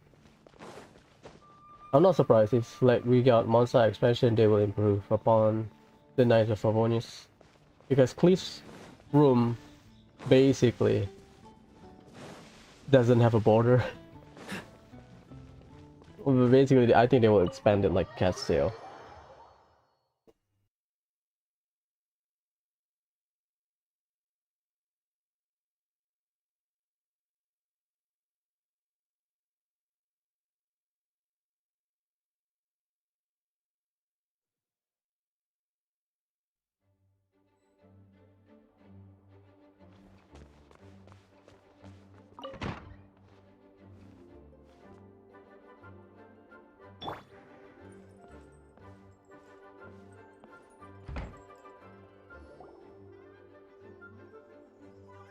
Speaker 1: I'm not surprised if like we got monster expansion, they will improve upon the Knights of Favonius. Because Cliff's room basically doesn't have a border. Basically, I think they will expand it like Cat's Tail.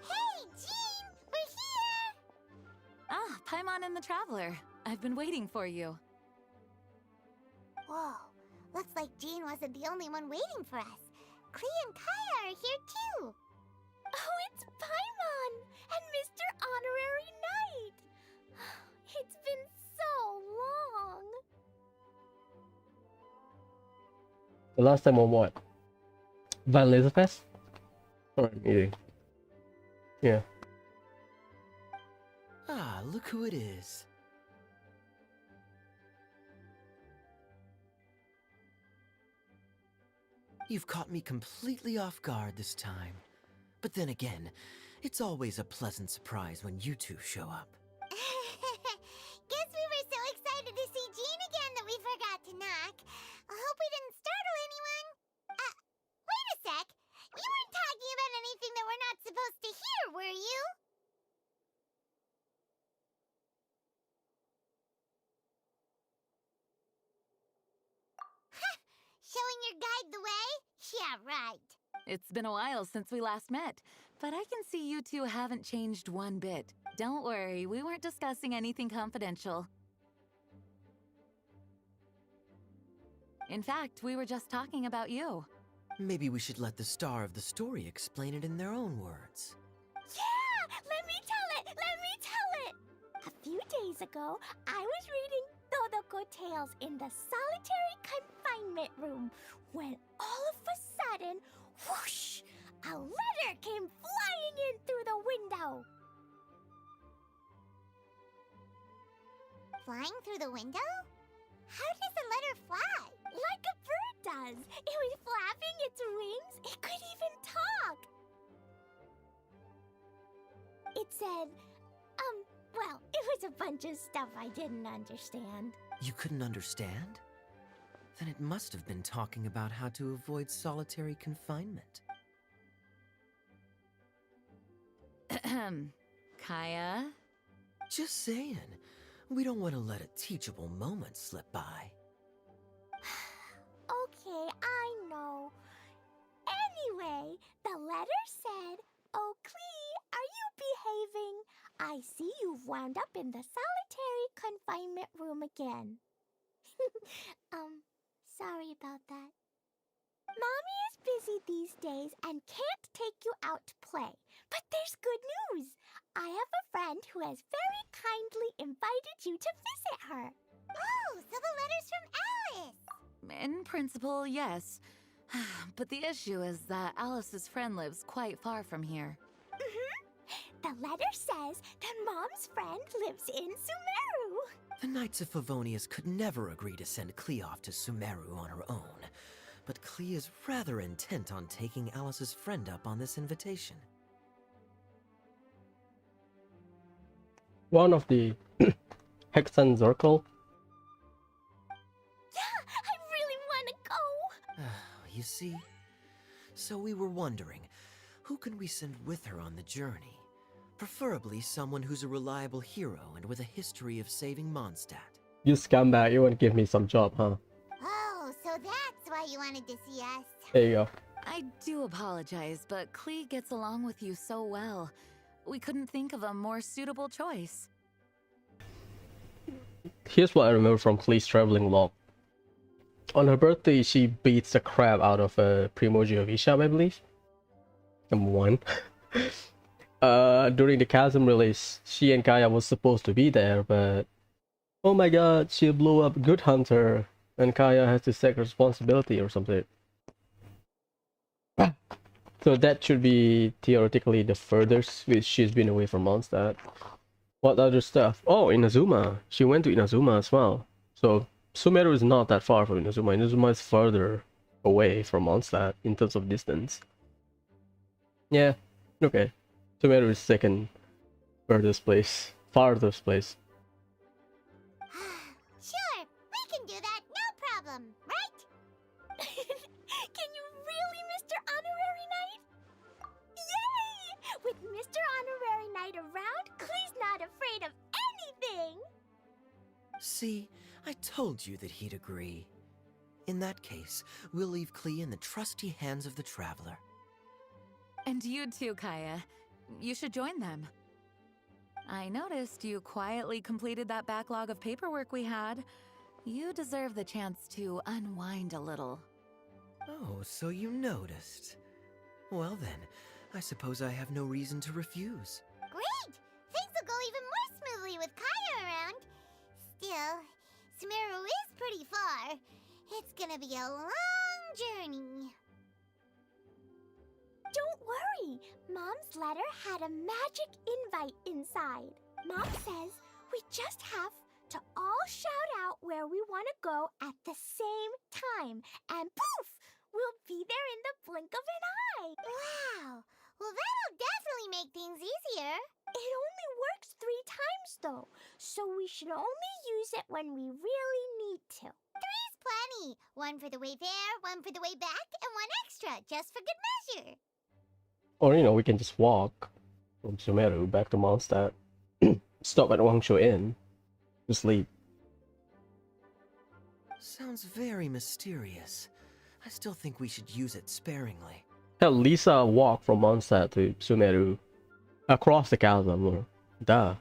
Speaker 2: Hey, Jean! We're here!
Speaker 4: Ah, Paimon and the Traveler. I've been waiting for you.
Speaker 2: Whoa, looks like Jean wasn't the only one waiting for us. Klee and Kaya are here too. Oh, it's Paimon and Mr. Honorary Knight. It's been so long.
Speaker 1: The last time on what? Van Laserfest? Or meeting. Yeah.
Speaker 6: Ah, look who it is. You've caught me completely off guard this time. But then again, it's always a pleasant surprise when you two show up.
Speaker 2: Guess we were so excited to see Jean again that we forgot to knock. I hope we didn't startle anyone. Wait a sec. You weren't talking about anything that we're not supposed to hear, were you? guide the way? Yeah, right.
Speaker 4: It's been a while since we last met, but I can see you two haven't changed one bit. Don't worry, we weren't discussing anything confidential. In fact, we were just talking about you.
Speaker 6: Maybe we should let the star of the story explain it in their own words.
Speaker 2: Yeah! Let me tell it! Let me tell it! A few days ago, I was reading Todoko Tales in the solitary confinement room when all of a sudden, whoosh! A letter came flying in through the window. Flying through the window? How does a letter fly? Like a bird does. It was flapping its wings. It could even talk. It said, well, it was a bunch of stuff I didn't understand.
Speaker 6: You couldn't understand? Then it must have been talking about how to avoid solitary confinement.
Speaker 4: Kaya?
Speaker 6: Just saying. We don't want to let a teachable moment slip by.
Speaker 2: Okay, I know. Anyway, the letter said, "Oh, Klee, are you behaving? I see you've wound up in the solitary confinement room again." Sorry about that. Mommy is busy these days and can't take you out to play. But there's good news. I have a friend who has very kindly invited you to visit her. Oh, so the letter's from Alice.
Speaker 4: In principle, yes. But the issue is that Alice's friend lives quite far from here.
Speaker 2: The letter says that Mom's friend lives in Sumeru.
Speaker 6: The Knights of Favonius could never agree to send Klee off to Sumeru on her own. But Klee is rather intent on taking Alice's friend up on this invitation.
Speaker 1: One of the Hexen Circle.
Speaker 2: Yeah, I really want to go.
Speaker 6: You see? So we were wondering, who can we send with her on the journey? Preferably someone who's a reliable hero and with a history of saving Mondstadt.
Speaker 1: You scumbag, you want to give me some job, huh?
Speaker 2: Oh, so that's why you wanted to see us.
Speaker 1: There you go.
Speaker 4: I do apologize, but Klee gets along with you so well. We couldn't think of a more suitable choice.
Speaker 1: Here's what I remember from Klee's traveling log. On her birthday, she beats the crap out of Primoji of Isham, I believe. Number one. During the Chasm release, she and Kaya was supposed to be there, but oh my god, she blew up Good Hunter, and Kaya has to take responsibility or something. So that should be theoretically the furthest which she's been away from Mondstadt. What other stuff? Oh, Inazuma. She went to Inazuma as well. So Sumeru is not that far from Inazuma. Inazuma is further away from Mondstadt in terms of distance. Yeah, okay. Sumeru is second farthest place.
Speaker 2: Sure, we can do that, no problem, right? Can you really, Mr. Honorary Knight? Yay! With Mr. Honorary Knight around, Klee's not afraid of anything!
Speaker 6: See, I told you that he'd agree. In that case, we'll leave Klee in the trusty hands of the Traveler.
Speaker 4: And you too, Kaya. You should join them. I noticed you quietly completed that backlog of paperwork we had. You deserve the chance to unwind a little.
Speaker 6: Oh, so you noticed. Well then, I suppose I have no reason to refuse.
Speaker 2: Great! Things will go even more smoothly with Kaya around. Still, Sumeru is pretty far. It's gonna be a long journey. Don't worry, Mom's letter had a magic invite inside. Mom says we just have to all shout out where we want to go at the same time, and poof, we'll be there in the blink of an eye. Wow, well that'll definitely make things easier. It only works 3 times though, so we should only use it when we really need to. 3's plenty. 1 for the way there, 1 for the way back, and 1 extra, just for good measure.
Speaker 1: Or, you know, we can just walk from Sumeru back to Mondstadt. Stop at Wangshu Inn. To sleep.
Speaker 6: Sounds very mysterious. I still think we should use it sparingly.
Speaker 1: Hell, Lisa walked from Mondstadt to Sumeru across the chasm. Duh.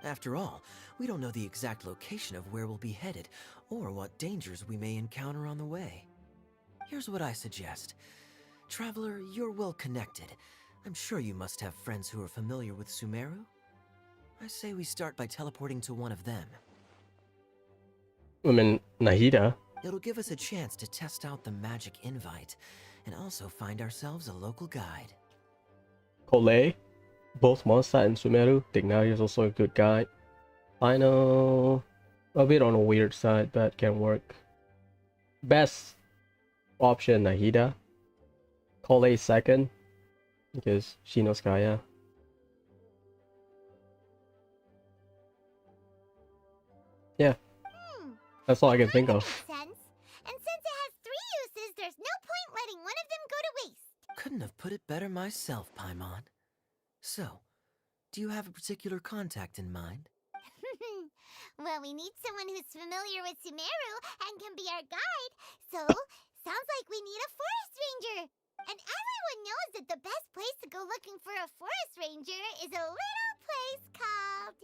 Speaker 6: After all, we don't know the exact location of where we'll be headed, or what dangers we may encounter on the way. Here's what I suggest. Traveler, you're well connected. I'm sure you must have friends who are familiar with Sumeru. I say we start by teleporting to one of them.
Speaker 1: I mean, Nahida.
Speaker 6: It'll give us a chance to test out the magic invite, and also find ourselves a local guide.
Speaker 1: Kole, both Mondstadt and Sumeru. Tignari is also a good guide. I know, a bit on a weird side, but can work. Best option, Nahida. Kole second, because she knows Kaya. Yeah, that's all I can think of.
Speaker 2: Makes sense. And since it has 3 uses, there's no point letting one of them go to waste.
Speaker 6: Couldn't have put it better myself, Paimon. So, do you have a particular contact in mind?
Speaker 2: Well, we need someone who's familiar with Sumeru and can be our guide. So, sounds like we need a forest ranger. And everyone knows that the best place to go looking for a forest ranger is a little place called...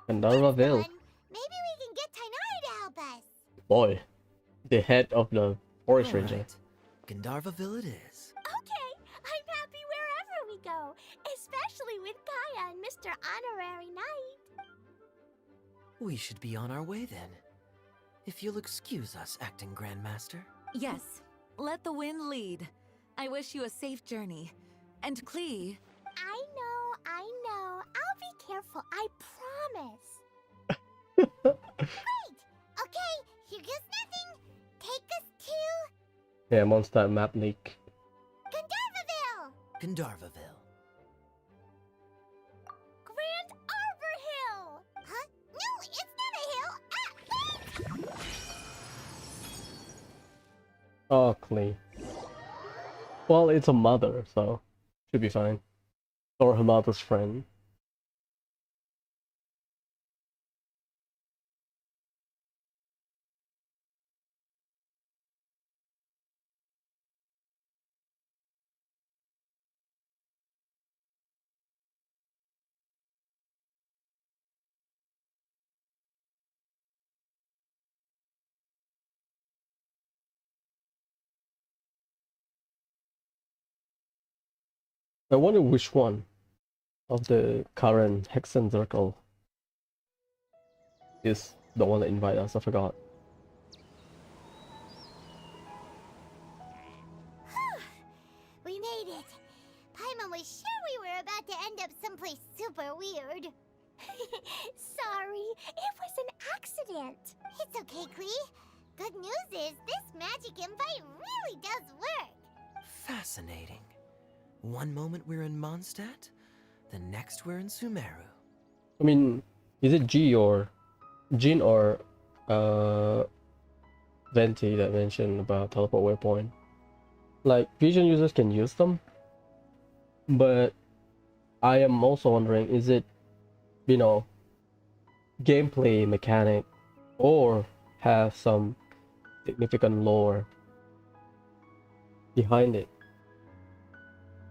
Speaker 1: Gandharvaville.
Speaker 2: Maybe we can get Tainari to help us.
Speaker 1: Boy, the head of the forest ranger.
Speaker 6: Alright, Gandharvaville it is.
Speaker 2: Okay, I'm happy wherever we go, especially with Kaya and Mr. Honorary Knight.
Speaker 6: We should be on our way then. If you'll excuse us, Acting Grandmaster.
Speaker 4: Yes, let the wind lead. I wish you a safe journey. And Klee,
Speaker 2: I know. I'll be careful, I promise. Great! Okay, here goes nothing. Take us to...
Speaker 1: Yeah, Mondstadt map leak.
Speaker 2: Gandharvaville!
Speaker 6: Gandharvaville.
Speaker 2: Grand Arbor Hill! Huh? No, it's not a hill!
Speaker 1: Oh, Klee. Well, it's a mother, so should be fine. Or her mother's friend. I wonder which one of the current Hexen Circle is the one that invited us. I forgot.
Speaker 2: We made it. Paimon was sure we were about to end up someplace super weird. Sorry, it was an accident. It's okay, Klee. Good news is this magic invite really does work.
Speaker 6: Fascinating. One moment we're in Mondstadt, the next we're in Sumeru.
Speaker 1: I mean, is it Jin or Venti that mentioned about teleport waypoint? Like, vision users can use them, but I am also wondering, is it, you know, gameplay mechanic or have some significant lore behind it?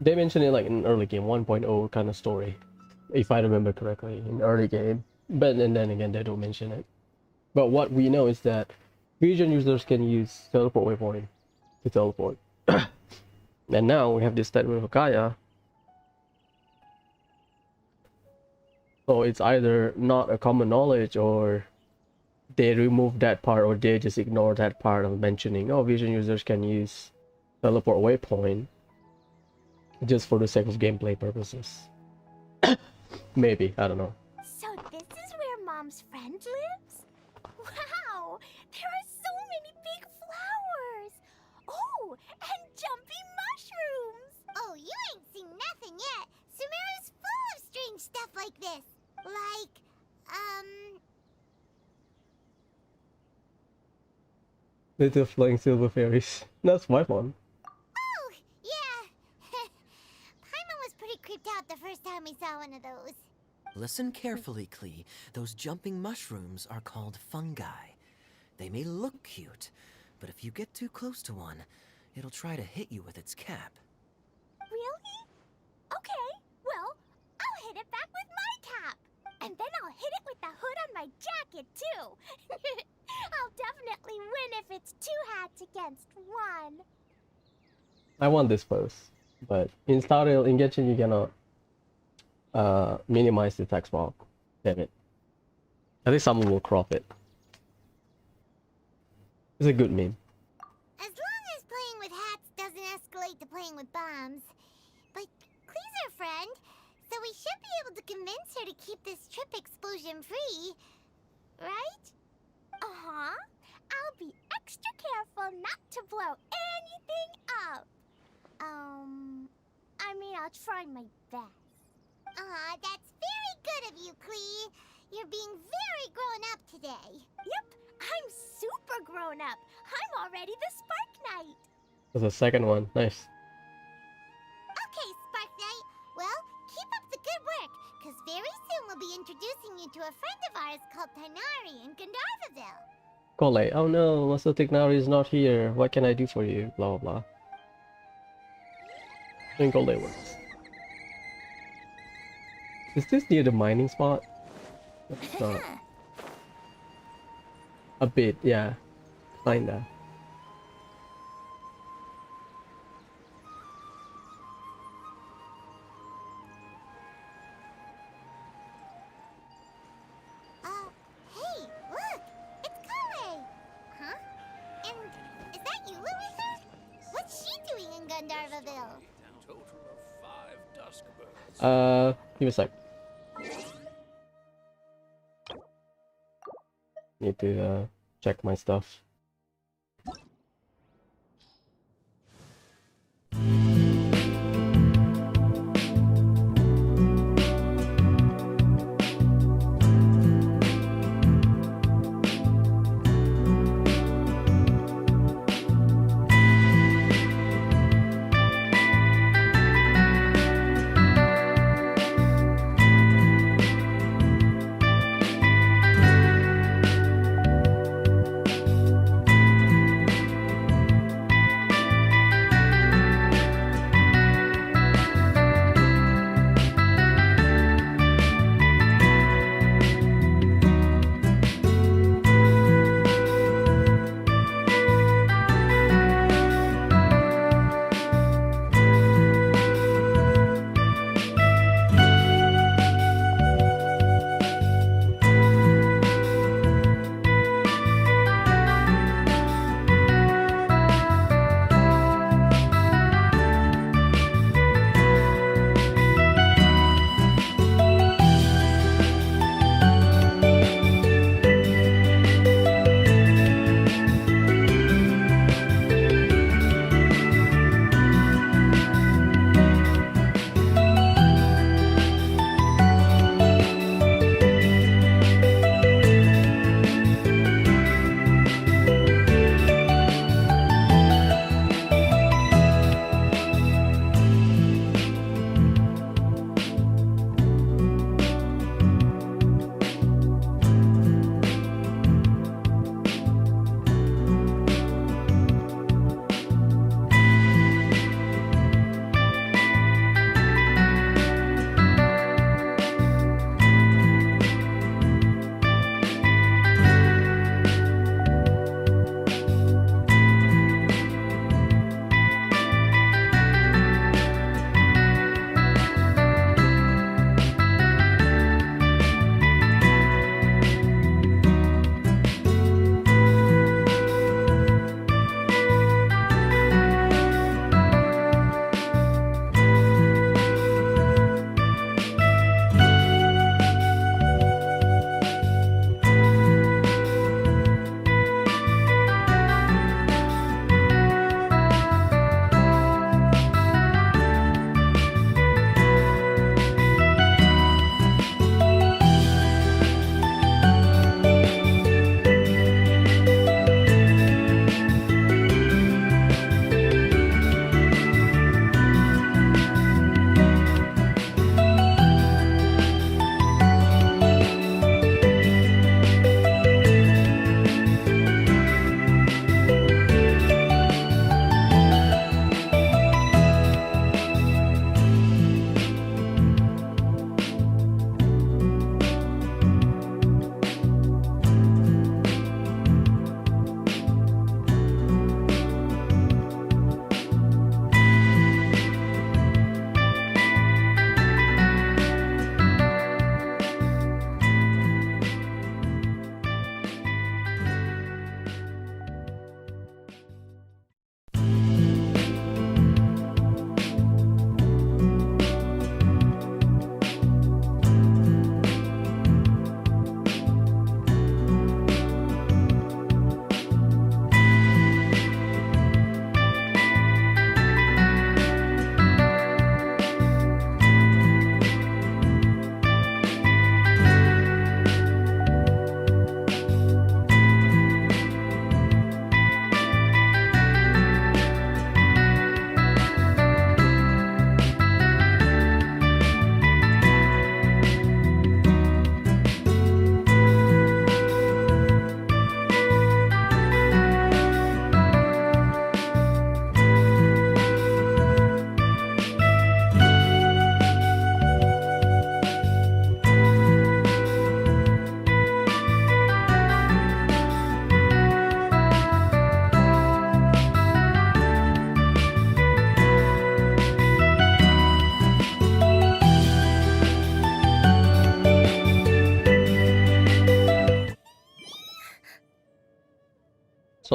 Speaker 1: They mentioned it like in early game 1.0 kind of story, if I remember correctly, in early game. But and then again, they don't mention it. But what we know is that vision users can use teleport waypoint to teleport. And now we have this statement of Kaya. So it's either not a common knowledge, or they remove that part, or they just ignore that part of mentioning, oh, vision users can use teleport waypoint just for the sake of gameplay purposes. Maybe, I don't know.
Speaker 2: So this is where Mom's friend lives? Wow! There are so many big flowers! Oh, and jumpy mushrooms! Oh, you ain't seen nothing yet! Sumeru's full of strange stuff like this! Like,
Speaker 1: Little flying silver fairies. That's my one.
Speaker 2: Oh, yeah! Paimon was pretty creeped out the first time we saw one of those.
Speaker 6: Listen carefully, Klee. Those jumping mushrooms are called fungi. They may look cute, but if you get too close to one, it'll try to hit you with its cap.
Speaker 2: Really? Okay, well, I'll hit it back with my cap. And then I'll hit it with the hood on my jacket, too. I'll definitely win if it's 2 hats against 1.
Speaker 1: I want this pose, but in Stardew, in Genshin, you cannot minimize the text box. Damn it. I think someone will crop it. It's a good meme.
Speaker 2: As long as playing with hats doesn't escalate to playing with bombs. But Klee's our friend, so we should be able to convince her to keep this trip explosion-free. Right? Uh-huh. I'll be extra careful not to blow anything up. I mean, I'll try my best. That's very good of you, Klee. You're being very grown up today. Yep, I'm super grown up. I'm already the Spark Knight.
Speaker 1: There's a second one. Nice.
Speaker 2: Okay, Spark Knight. Well, keep up the good work, because very soon we'll be introducing you to a friend of ours called Tanari in Gandharvaville.
Speaker 1: Kole, oh no, Master Tignari is not here. What can I do for you? Blah blah blah. I think Kole works. Is this near the mining spot? It's not. A bit, yeah. Kinda.
Speaker 2: Hey, look! It's Kale! Huh? And is that you, Louisa? What's she doing in Gandharvaville?
Speaker 3: Total of 5 dusk birds.
Speaker 1: Give me a sec. Need to check my stuff.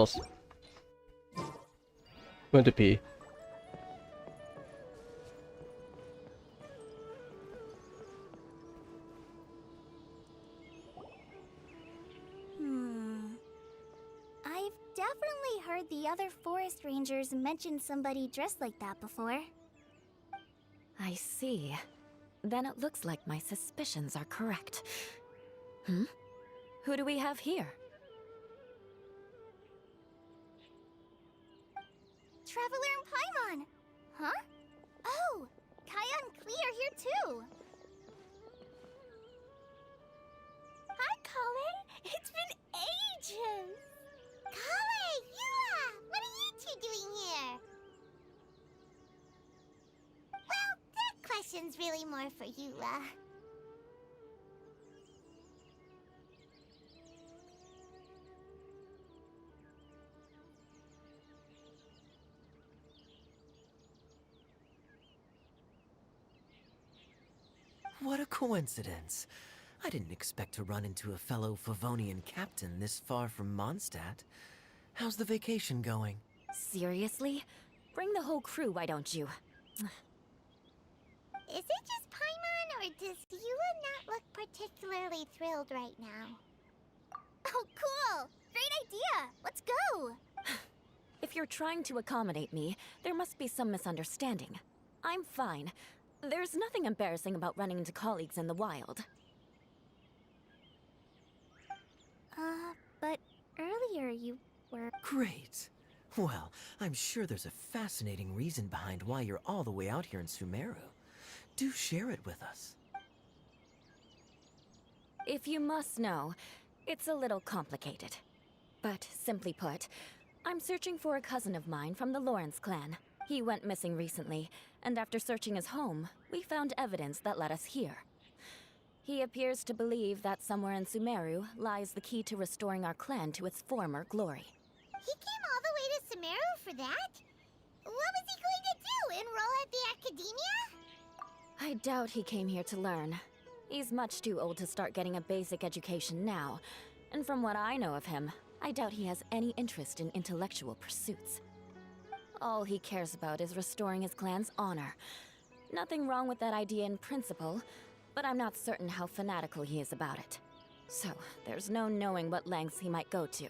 Speaker 1: Sauce. Went to pee.
Speaker 2: I've definitely heard the other forest rangers mention somebody dressed like that before.
Speaker 4: I see. Then it looks like my suspicions are correct. Who do we have here?
Speaker 2: Traveler and Paimon! Huh? Oh! Kaya and Klee are here too! Hi, Kale! It's been ages! Kale! Yua! What are you two doing here? Well, that question's really more for Yua.
Speaker 6: What a coincidence. I didn't expect to run into a fellow Favonian captain this far from Mondstadt. How's the vacation going?
Speaker 4: Seriously? Bring the whole crew, why don't you?
Speaker 2: Is it just Paimon, or does Yua not look particularly thrilled right now? Oh, cool! Great idea! Let's go!
Speaker 4: If you're trying to accommodate me, there must be some misunderstanding. I'm fine. There's nothing embarrassing about running into colleagues in the wild.
Speaker 2: But earlier you were...
Speaker 6: Great. Well, I'm sure there's a fascinating reason behind why you're all the way out here in Sumeru. Do share it with us.
Speaker 4: If you must know, it's a little complicated. But simply put, I'm searching for a cousin of mine from the Lawrence clan. He went missing recently, and after searching his home, we found evidence that led us here. He appears to believe that somewhere in Sumeru lies the key to restoring our clan to its former glory.
Speaker 2: He came all the way to Sumeru for that? What was he going to do, enroll at the academia?
Speaker 4: I doubt he came here to learn. He's much too old to start getting a basic education now, and from what I know of him, I doubt he has any interest in intellectual pursuits. All he cares about is restoring his clan's honor. Nothing wrong with that idea in principle, but I'm not certain how fanatical he is about it. So, there's no knowing what lengths he might go to.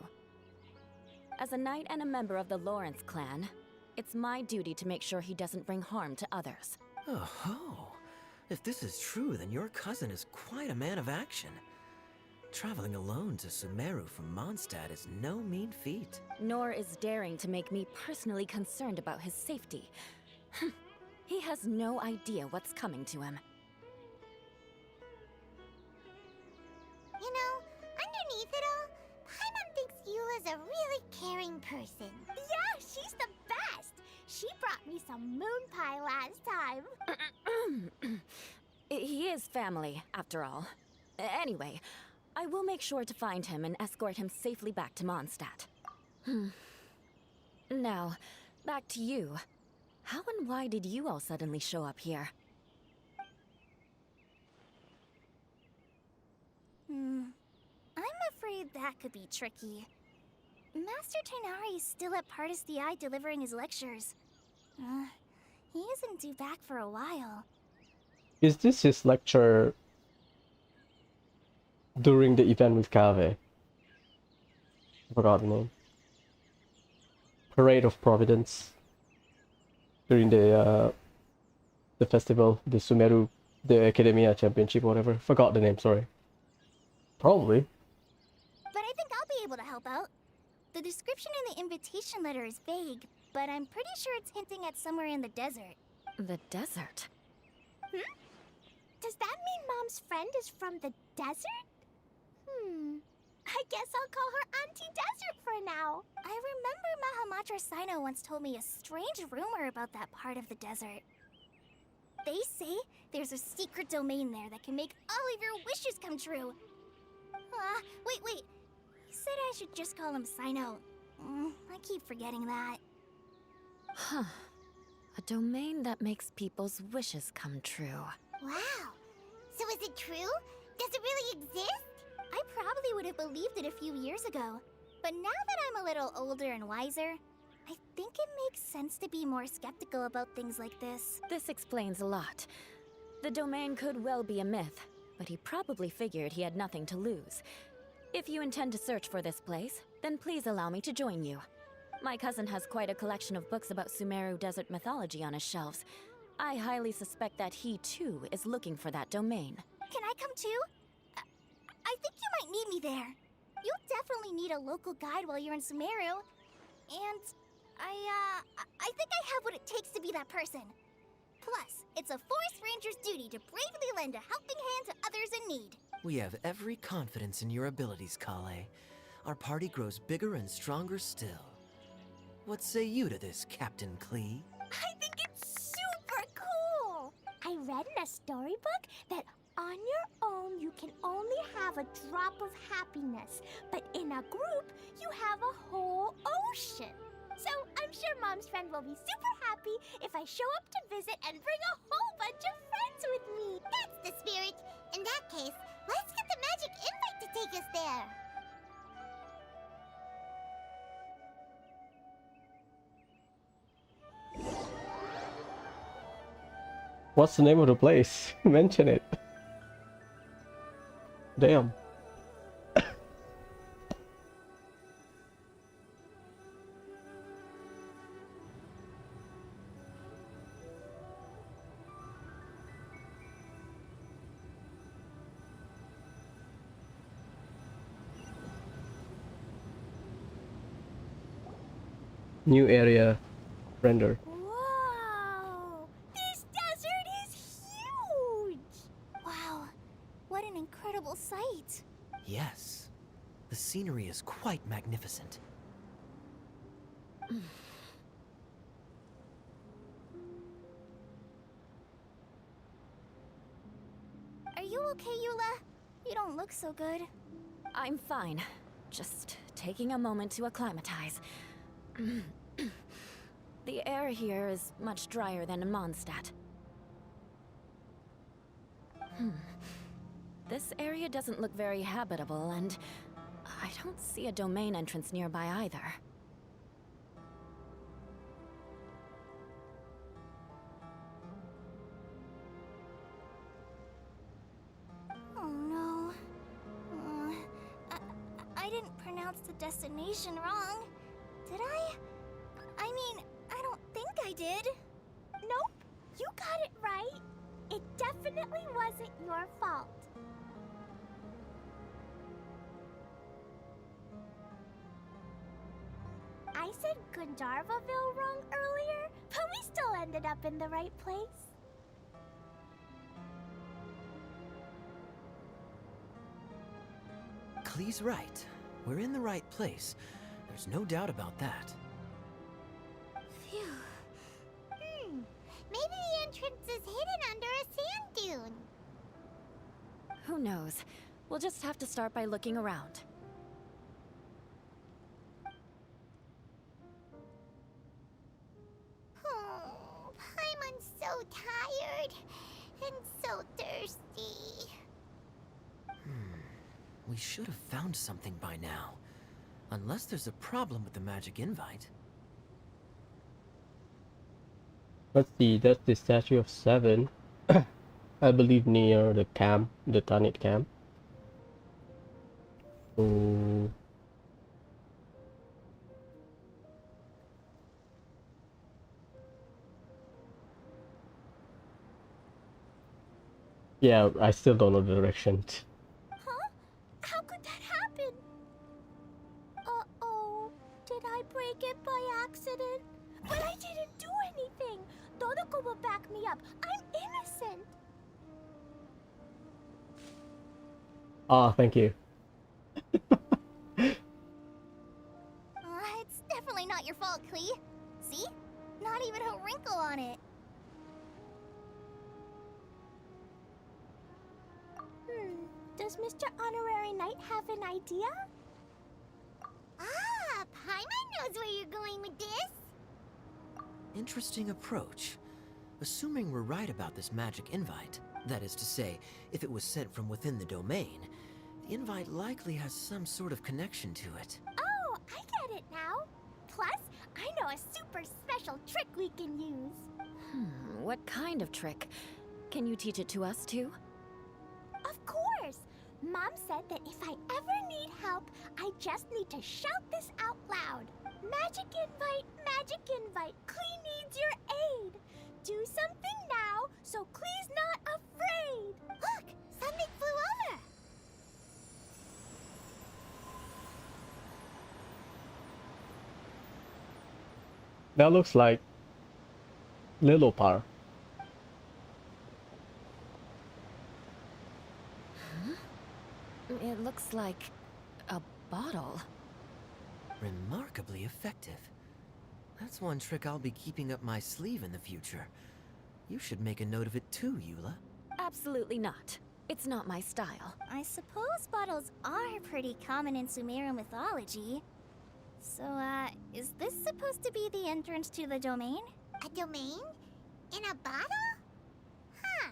Speaker 4: As a knight and a member of the Lawrence clan, it's my duty to make sure he doesn't bring harm to others.
Speaker 6: Oh-ho. If this is true, then your cousin is quite a man of action. Traveling alone to Sumeru from Mondstadt is no mean feat.
Speaker 4: Nor is daring to make me personally concerned about his safety. He has no idea what's coming to him.
Speaker 2: You know, underneath it all, Paimon thinks Yula's a really caring person. Yeah, she's the best! She brought me some moon pie last time.
Speaker 4: He is family, after all. Anyway, I will make sure to find him and escort him safely back to Mondstadt. Now, back to you. How and why did you all suddenly show up here?
Speaker 2: I'm afraid that could be tricky. Master Tighnari is still at Partis the Eye delivering his lectures. He isn't due back for a while.
Speaker 1: Is this his lecture during the event with Kave? I forgot the name. Parade of Providence. During the festival, the Sumeru, the Academia Championship, whatever. Forgot the name, sorry. Probably.
Speaker 2: But I think I'll be able to help out. The description in the invitation letter is vague, but I'm pretty sure it's hinting at somewhere in the desert.
Speaker 4: The desert?
Speaker 2: Does that mean Mom's friend is from the desert? I guess I'll call her Auntie Desert for now. I remember Mahamatra Sino once told me a strange rumor about that part of the desert. They say there's a secret domain there that can make all of your wishes come true. Wait. He said I should just call him Sino. I keep forgetting that.
Speaker 4: Huh. A domain that makes people's wishes come true.
Speaker 2: Wow. So is it true? Does it really exist? I probably would have believed it a few years ago. But now that I'm a little older and wiser, I think it makes sense to be more skeptical about things like this.
Speaker 7: This explains a lot. The domain could well be a myth, but he probably figured he had nothing to lose. If you intend to search for this place, then please allow me to join you. My cousin has quite a collection of books about Sumeru desert mythology on his shelves. I highly suspect that he, too, is looking for that domain.
Speaker 2: Can I come too? I think you might need me there. You'll definitely need a local guide while you're in Sumeru. And I think I have what it takes to be that person. Plus, it's a forest ranger's duty to bravely lend a helping hand to others in need.
Speaker 6: We have every confidence in your abilities, Kale. Our party grows bigger and stronger still. What say you to this, Captain Klee?
Speaker 2: I think it's super cool! I read in a storybook that on your own you can only have a drop of happiness, but in a group you have a whole ocean. So I'm sure Mom's friend will be super happy if I show up to visit and bring a whole bunch of friends with me. That's the spirit. In that case, let's get the magic invite to take us there.
Speaker 1: What's the name of the place? Mention it. Damn. New area render.
Speaker 2: Whoa! This desert is huge! Wow, what an incredible sight.
Speaker 6: Yes. The scenery is quite magnificent.
Speaker 2: Are you okay, Eula? You don't look so good.
Speaker 7: I'm fine. Just taking a moment to acclimatize. The air here is much drier than in Mondstadt. This area doesn't look very habitable, and I don't see a domain entrance nearby either.
Speaker 2: Oh no. I didn't pronounce the destination wrong. Did I? I mean, I don't think I did. Nope, you got it right. It definitely wasn't your fault. I said Gundarvaville wrong earlier, but we still ended up in the right place.
Speaker 6: Klee's right. We're in the right place. There's no doubt about that.
Speaker 2: Phew. Maybe the entrance is hidden under a sand dune.
Speaker 7: Who knows? We'll just have to start by looking around.
Speaker 2: Oh, Paimon's so tired and so thirsty.
Speaker 6: We should have found something by now. Unless there's a problem with the magic invite.
Speaker 1: Let's see, that's the statue of 7. I believe near the camp, the Tanit camp. So... yeah, I still don't know the direction.
Speaker 2: Huh? How could that happen? Uh-oh. Did I break it by accident? But I didn't do anything. Todoko will back me up. I'm innocent.
Speaker 1: Ah, thank you.
Speaker 2: It's definitely not your fault, Klee. See? Not even a wrinkle on it. Does Mr. Honorary Knight have an idea? Ah, Paimon knows where you're going with this.
Speaker 6: Interesting approach. Assuming we're right about this magic invite, that is to say, if it was sent from within the domain, the invite likely has some sort of connection to it.
Speaker 2: Oh, now. Plus, I know a super special trick we can use.
Speaker 7: What kind of trick? Can you teach it to us too?
Speaker 2: Of course! Mom said that if I ever need help, I just need to shout this out loud. Magic invite, Klee needs your aid. Do something now, so Klee's not afraid. Look, something flew over.
Speaker 1: That looks like little par.
Speaker 7: It looks like a bottle.
Speaker 6: Remarkably effective. That's one trick I'll be keeping up my sleeve in the future. You should make a note of it too, Eula.
Speaker 7: Absolutely not. It's not my style.
Speaker 2: I suppose bottles are pretty common in Sumerian mythology. So, is this supposed to be the entrance to the domain? A domain? In a bottle? Huh.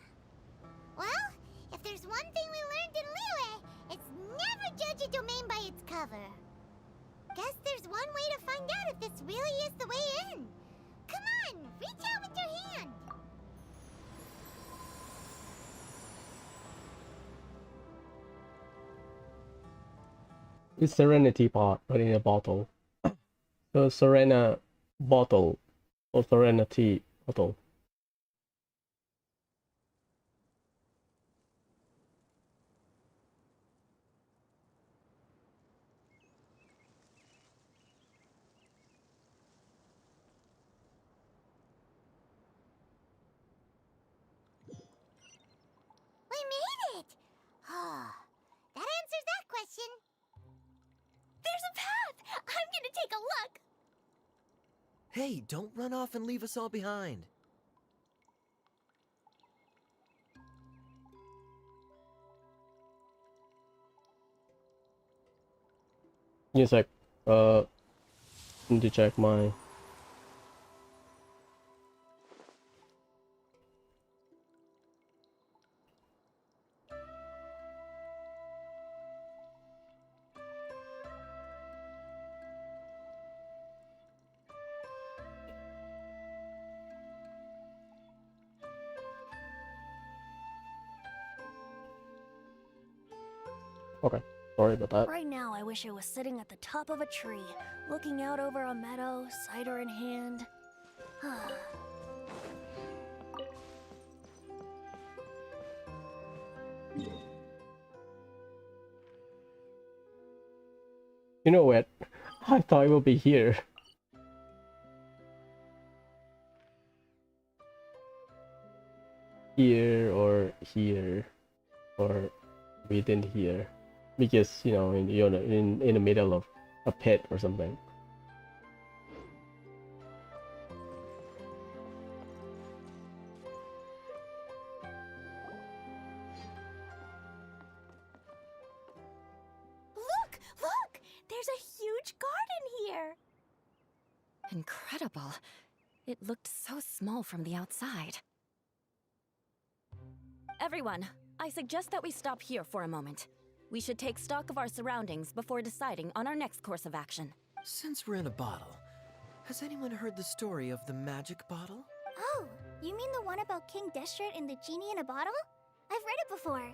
Speaker 2: Well, if there's one thing we learned in Liyue, it's never judge a domain by its cover. Guess there's one way to find out if this really is the way in. Come on, reach out with your hand.
Speaker 1: It's Serenity pot, but in a bottle. So Serena bottle or Serenity bottle.
Speaker 2: We made it! Oh, that answers that question. There's a path! I'm gonna take a look!
Speaker 6: Hey, don't run off and leave us all behind.
Speaker 1: Yes, like need to check my. Okay, sorry about that.
Speaker 2: Right now, I wish I was sitting at the top of a tree, looking out over a meadow, cider in hand.
Speaker 1: You know what? I thought it would be here. Here or here or within here, because you know, in the middle of a pit or something.
Speaker 2: Look! Look! There's a huge garden here!
Speaker 7: Incredible. It looked so small from the outside. Everyone, I suggest that we stop here for a moment. We should take stock of our surroundings before deciding on our next course of action.
Speaker 6: Since we're in a bottle, has anyone heard the story of the magic bottle?
Speaker 2: Oh, you mean the one about King Deshret and the genie in a bottle? I've read it before,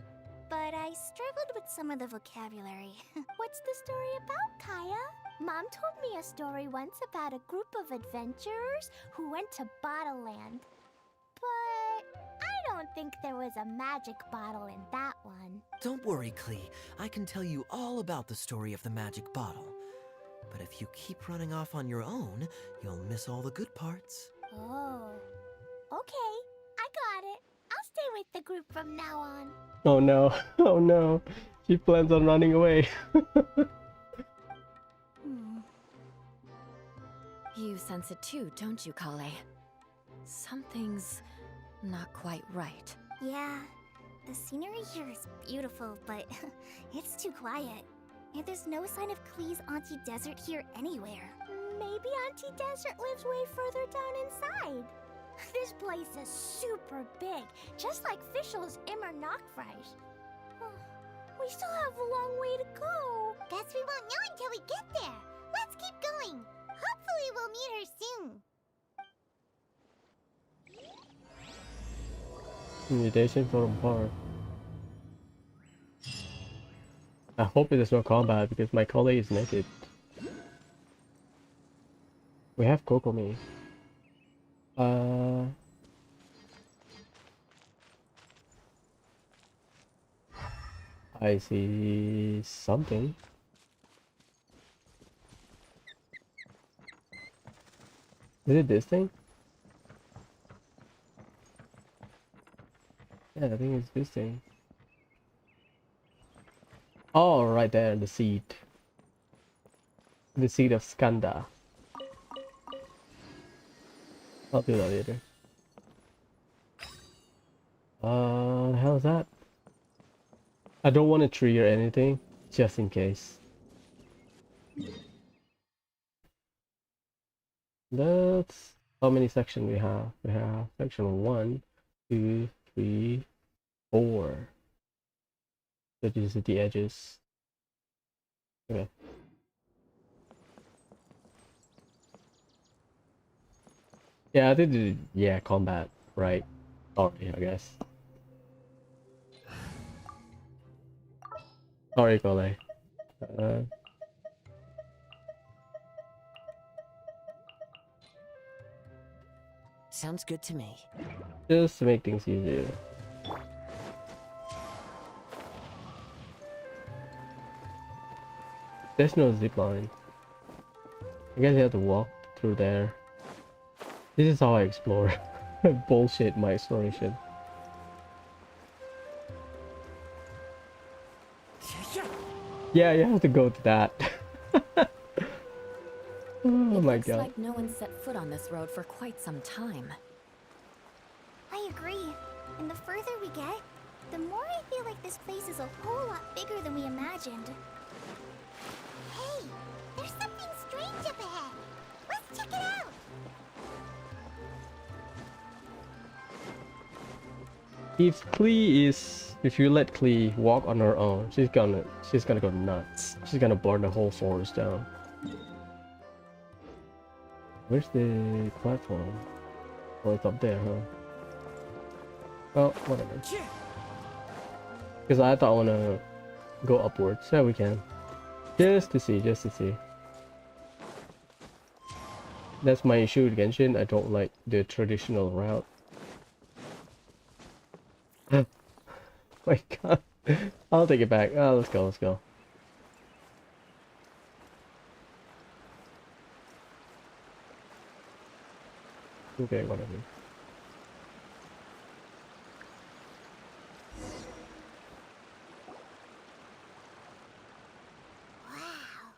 Speaker 2: but I struggled with some of the vocabulary. What's the story about, Kaya? Mom told me a story once about a group of adventurers who went to Bottle Land. But I don't think there was a magic bottle in that one.
Speaker 6: Don't worry, Klee. I can tell you all about the story of the magic bottle. But if you keep running off on your own, you'll miss all the good parts.
Speaker 2: Oh. Okay, I got it. I'll stay with the group from now on.
Speaker 1: Oh no! Oh no! She plans on running away.
Speaker 7: You sense it too, don't you, Kale? Something's not quite right.
Speaker 2: Yeah, the scenery here is beautiful, but it's too quiet. And there's no sign of Klee's Auntie Desert here anywhere. Maybe Auntie Desert lives way further down inside. This place is super big, just like Fischl's Immer Nachtreich. We still have a long way to go. Guess we won't know until we get there. Let's keep going. going. Hopefully we'll meet her soon.
Speaker 1: Invitation from park. I hope there's no combat because my colleague is naked. We have Kokomi. I see something. Is it this thing? Yeah, I think it's this thing. Oh, right there, the seed. The seed of Skanda. I'll do that later. The hell is that? I don't want to trigger anything, just in case. That's how many sections we have. We have section 1, 2, 3, 4. That is at the edges. Okay. Yeah, I did. Yeah, combat. Right. Sorry, I guess. Sorry, Cole.
Speaker 6: Sounds good to me.
Speaker 1: Just to make things easier. There's no zip line. I guess you have to walk through there. This is how I explore. Bullshit my exploration. Yeah, you have to go to that. Oh my
Speaker 7: Looks
Speaker 1: god.
Speaker 7: like no one set foot on this road for quite some time.
Speaker 2: I agree. And the further we get, the more I feel like this place is a whole lot bigger than we imagined. Hey, there's something strange up ahead. Let's check it out.
Speaker 1: If you let Klee walk on her own, she's gonna go nuts. She's gonna burn the whole forest down. Where's the platform? Oh, it's up there, huh? Oh, whatever. Because I thought I wanna go upwards. Yeah, we can. Just to see. That's my issue with Genshin. I don't like the traditional route. My god. I'll take it back. Oh, let's go. Okay, whatever.
Speaker 2: Wow,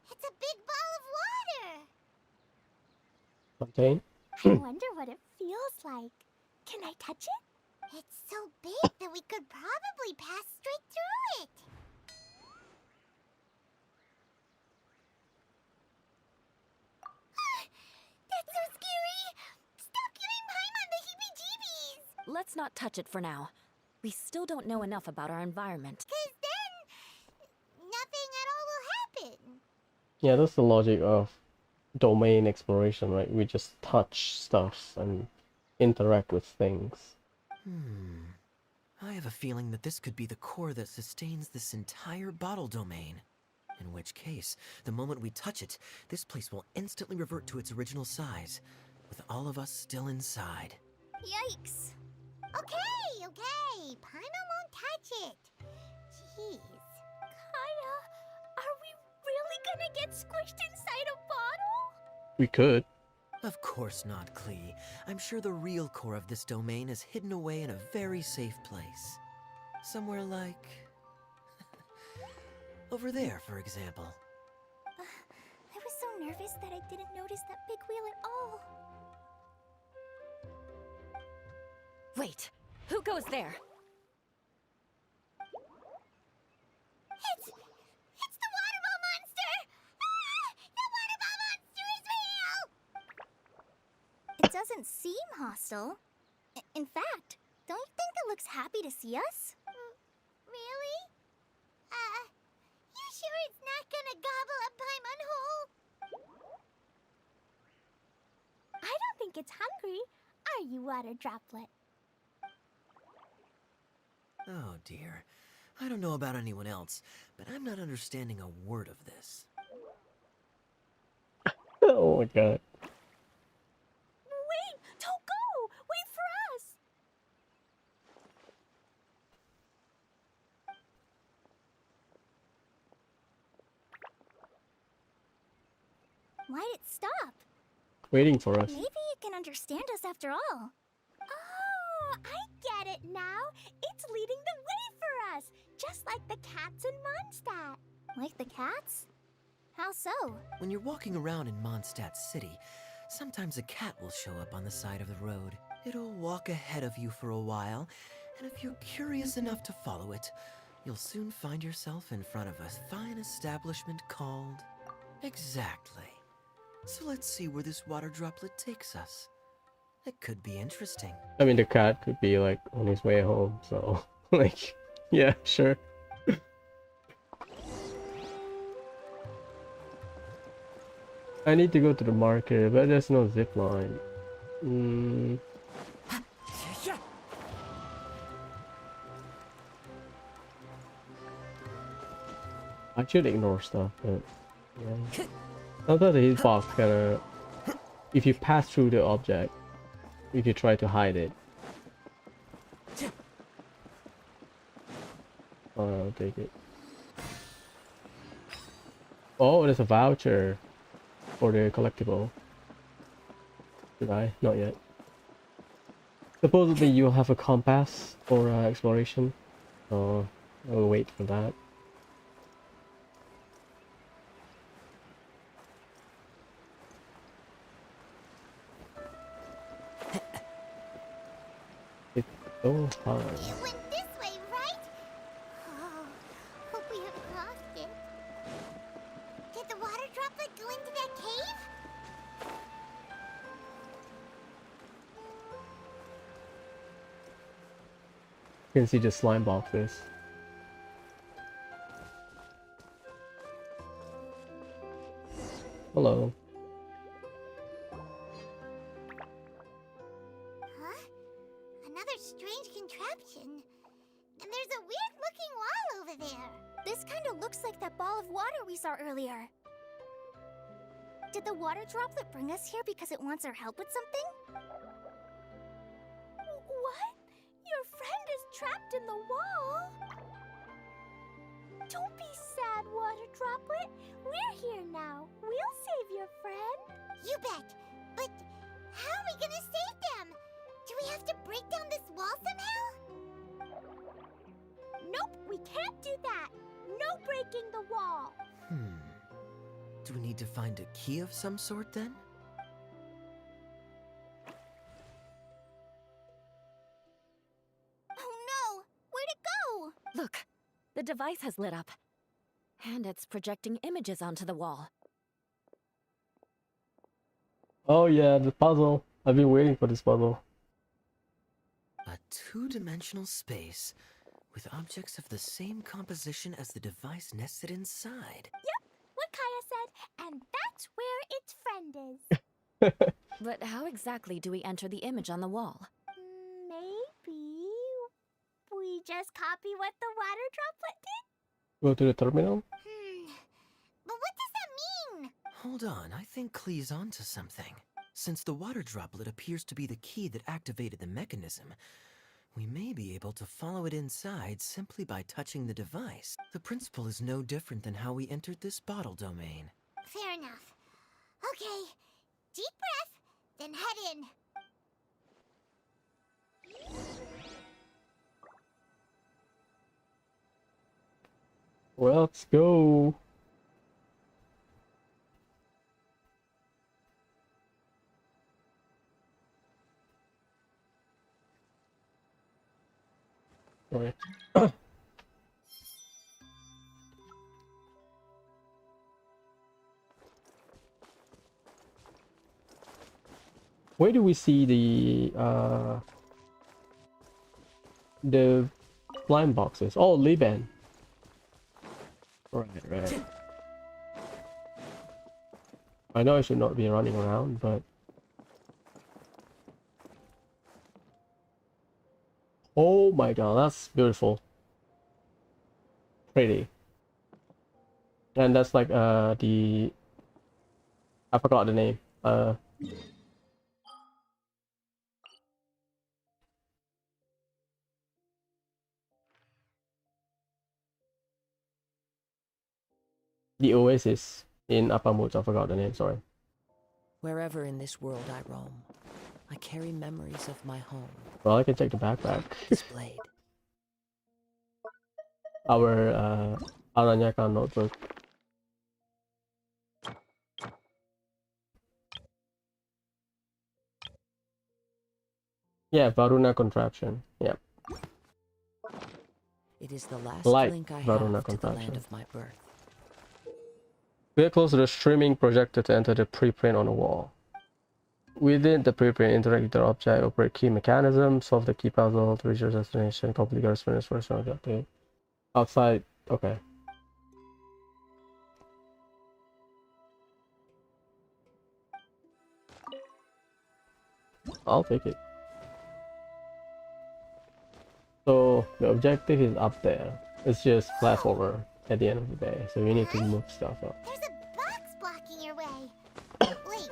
Speaker 2: it's a big ball of water.
Speaker 1: Fontaine?
Speaker 2: I wonder what it feels like. Can I touch it? It's so big that we could probably pass straight through it. That's so scary! Stop giving Paimon the heebie-jeebies!
Speaker 7: Let's not touch it for now. We still don't know enough about our environment.
Speaker 2: 'Cause then, nothing at all will happen.
Speaker 1: Yeah, that's the logic of domain exploration, right? We just touch stuff and interact with things.
Speaker 6: I have a feeling that this could be the core that sustains this entire bottle domain. In which case, the moment we touch it, this place will instantly revert to its original size, with all of us still inside.
Speaker 2: Yikes. Okay. Paimon won't touch it. Jeez.
Speaker 7: Kaya, are we really gonna get squished inside a bottle?
Speaker 1: We could.
Speaker 6: Of course not, Klee. I'm sure the real core of this domain is hidden away in a very safe place. Somewhere like... over there, for example.
Speaker 2: I was so nervous that I didn't notice that big wheel at all.
Speaker 7: Wait, who goes there?
Speaker 2: It's the water ball monster! Ah! The water ball monster is real! It doesn't seem hostile. In fact, don't you think it looks happy to see us? Really? You sure it's not gonna gobble up Paimon whole? think it's hungry, are you, Water Droplet?
Speaker 6: Oh dear. I don't know about anyone else, but I'm not understanding a word of this.
Speaker 1: Oh my god.
Speaker 2: Wait! Don't go! Wait for us! Why'd it stop?
Speaker 1: Waiting for us.
Speaker 2: Maybe it can understand us after all. Oh, I get it now. It's leading the way for us, just like the cats in Mondstadt. Like the cats? How so?
Speaker 6: When you're walking around in Mondstadt City, sometimes a cat will show up on the side of the road. It'll walk ahead of you for a while, and if you're curious enough to follow it, you'll soon find yourself in front of a fine establishment called... Exactly. So let's see where this water droplet takes us. It could be interesting.
Speaker 1: I mean, the cat could be like on his way home, so like, yeah, sure. I need to go to the market, but there's no zip line. I should ignore stuff, but yeah. I thought the hitbox kinda, if you pass through the object, if you try to hide it. I'll take it. Oh, there's a voucher for the collectible. Did I? Not yet. Supposedly you'll have a compass for exploration, so I'll wait for that. It's so hard.
Speaker 2: It went this way, right? Oh, hope we haven't lost it. Did the water droplet go into that cave?
Speaker 1: You can see the slime boxes. Hello.
Speaker 2: Huh? Another strange contraption. And there's a weird-looking wall over there. This kind of looks like that ball of water we saw earlier. Did the water droplet bring us here because it wants our help with something? What? Your friend is trapped in the wall? Don't be sad, water droplet. We're here now. We'll save your friend. You bet. But how are we gonna save them? Do we have to break down this wall somehow? Nope, we can't do that. No breaking the wall.
Speaker 6: Do we need to find a key of some sort then?
Speaker 2: Oh no! Where'd it go?
Speaker 7: Look, the device has lit up. And it's projecting images onto the wall.
Speaker 1: Oh yeah, the puzzle. I've been waiting for this puzzle.
Speaker 6: A two-dimensional space with objects of the same composition as the device nested inside.
Speaker 2: Yep, what Kaya said, and that's where its friend is.
Speaker 7: But how exactly do we enter the image on the wall?
Speaker 2: Maybe we just copy what the water droplet did?
Speaker 1: Go to the terminal.
Speaker 2: But what does that mean?
Speaker 6: Hold on, I think Klee's onto something. Since the water droplet appears to be the key that activated the mechanism, we may be able to follow it inside simply by touching the device. The principle is no different than how we entered this bottle domain.
Speaker 2: Fair enough. Okay, deep breath, then head in.
Speaker 1: Well, let's go. Right. Where do we see the blind boxes? Oh, Liban. Right. I know I should not be running around, but Oh my god, that's beautiful. Pretty. And that's like the I forgot the name. The Oasis in Apamuch. I forgot the name, sorry.
Speaker 8: Wherever in this world I roam, I carry memories of my home
Speaker 1: Well, I can check the backpack.
Speaker 8: displayed.
Speaker 1: Our Aranyaka notebook. Yeah, Varuna contraption. Yeah.
Speaker 8: It is the last
Speaker 1: Light
Speaker 8: link I
Speaker 1: Varuna
Speaker 8: have to the land
Speaker 1: contraption.
Speaker 8: of my birth.
Speaker 1: Get close to the streaming projector to enter the preprint on the wall. Within the preprint, interact with the object, operate key mechanism, solve the key puzzle to reach your destination, complete correspondence first objective. Outside, okay. I'll take it. So the objective is up there. It's just platformer at the end of the day, so we need to move stuff up.
Speaker 2: There's a box blocking your way. Wait,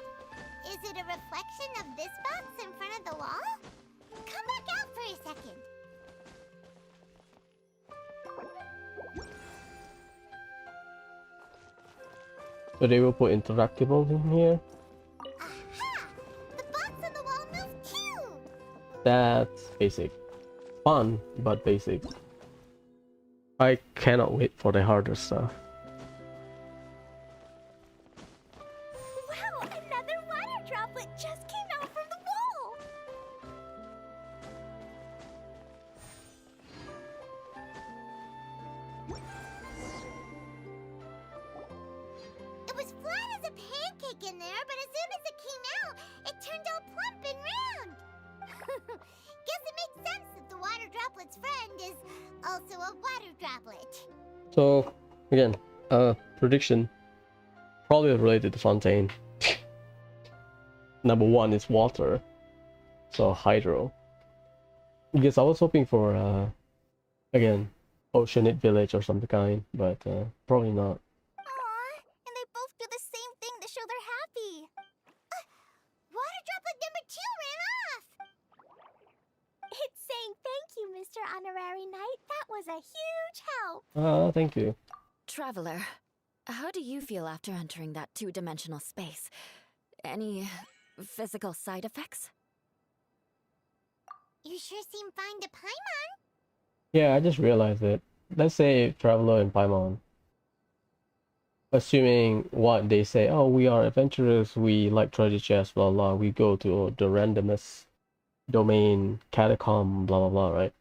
Speaker 2: is it a reflection of this box in front of the wall? Come back out for a second.
Speaker 1: So they will put interactables in here.
Speaker 2: Aha! The box on the wall moved too!
Speaker 1: That's basic. Fun, but basic. I cannot wait for the harder stuff.
Speaker 2: Wow, another water droplet just came out from the wall! It was flat as a pancake in there, but as soon as it came out, it turned all plump and round. Guess it makes sense that the water droplet's friend is also a water droplet.
Speaker 1: So again, prediction probably related to Fontaine. Number one is water, so hydro. Because I was hoping for again Oceanid Village or some kind, but probably not.
Speaker 2: Aww, and they both do the same thing to show they're happy. Water droplet number 2 ran off! It's saying thank you, Mr. Honorary Knight. That was a huge help.
Speaker 1: Thank you.
Speaker 7: Traveler, how do you feel after entering that two-dimensional space? Any physical side effects?
Speaker 2: You sure seem fine to Paimon.
Speaker 1: Yeah, I just realized it. Let's say Traveler and Paimon. Assuming what they say, oh, we are adventurers, we like treasure chests, blah blah, we go to the randomest domain, catacomb, blah blah blah, right?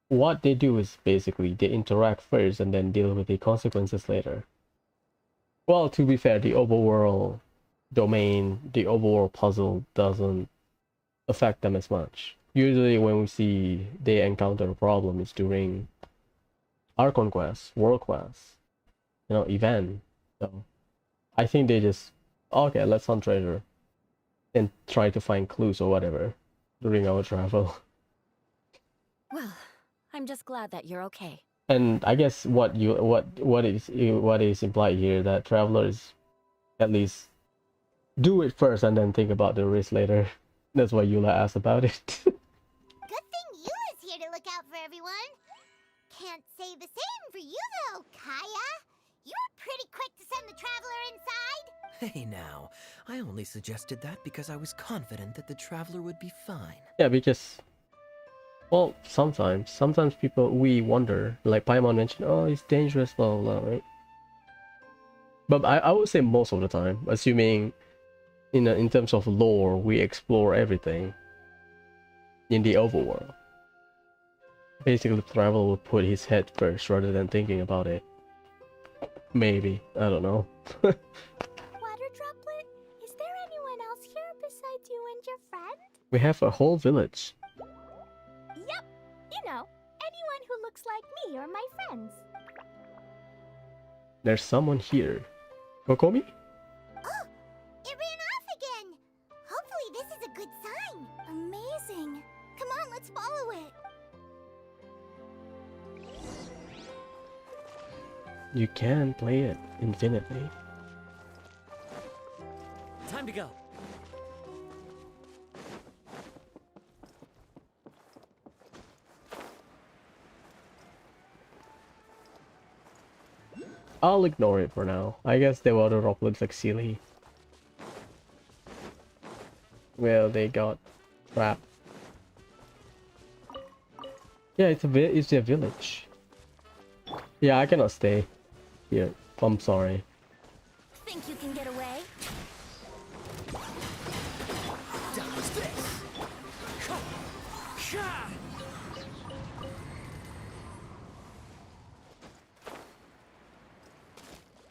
Speaker 1: What they do is basically they interact first and then deal with the consequences later. Well, to be fair, the overworld domain, the overworld puzzle doesn't affect them as much. Usually when we see they encounter a problem, it's during Archon quest, world quest, event. So I think they just, okay, let's hunt treasure and try to find clues or whatever during our travel.
Speaker 7: Well, I'm just glad that you're okay.
Speaker 1: And I guess what is implied here, that travelers at least do it first and then think about the risk later. That's why Eula asked about it.
Speaker 2: Good thing Eula's here to look out for everyone. Can't say the same for you though, Kaya. You were pretty quick to send the traveler inside.
Speaker 6: Hey now, I only suggested that because I was confident that the traveler would be fine.
Speaker 1: Yeah, because, well, sometimes we wonder, like Paimon mentioned, oh, it's dangerous, blah blah blah, right? But I would say most of the time, assuming in terms of lore, we explore everything in the overworld. Basically, the traveler will put his head first rather than thinking about it. Maybe, I don't know.
Speaker 2: Water droplet, is there anyone else here besides you and your friend?
Speaker 1: We have a whole village.
Speaker 2: Yep, you know, anyone who looks like me or my friends.
Speaker 1: There's someone here. Kokomi?
Speaker 2: Oh, it ran off again. Hopefully this is a good sign. Amazing. Come on, let's follow it.
Speaker 1: You can play it infinitely.
Speaker 6: Time to go.
Speaker 1: I'll ignore it for now. I guess the water drop looks like silly. Well, they got trapped. Yeah, it's a village. Yeah, I cannot stay here. I'm sorry.
Speaker 2: Think you can get away?
Speaker 3: Dodge this! Ha!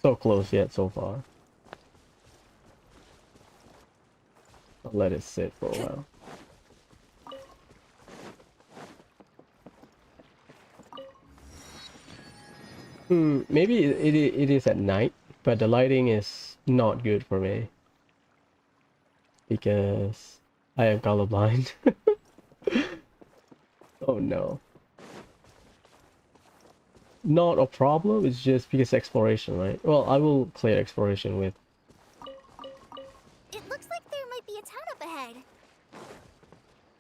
Speaker 1: So close yet so far. I'll let it sit for a while. Maybe it is at night, but the lighting is not good for me. Because I am colorblind. Oh no. Not a problem, it's just because exploration, right? Well, I will clear exploration with
Speaker 2: It looks like there might be a town up ahead.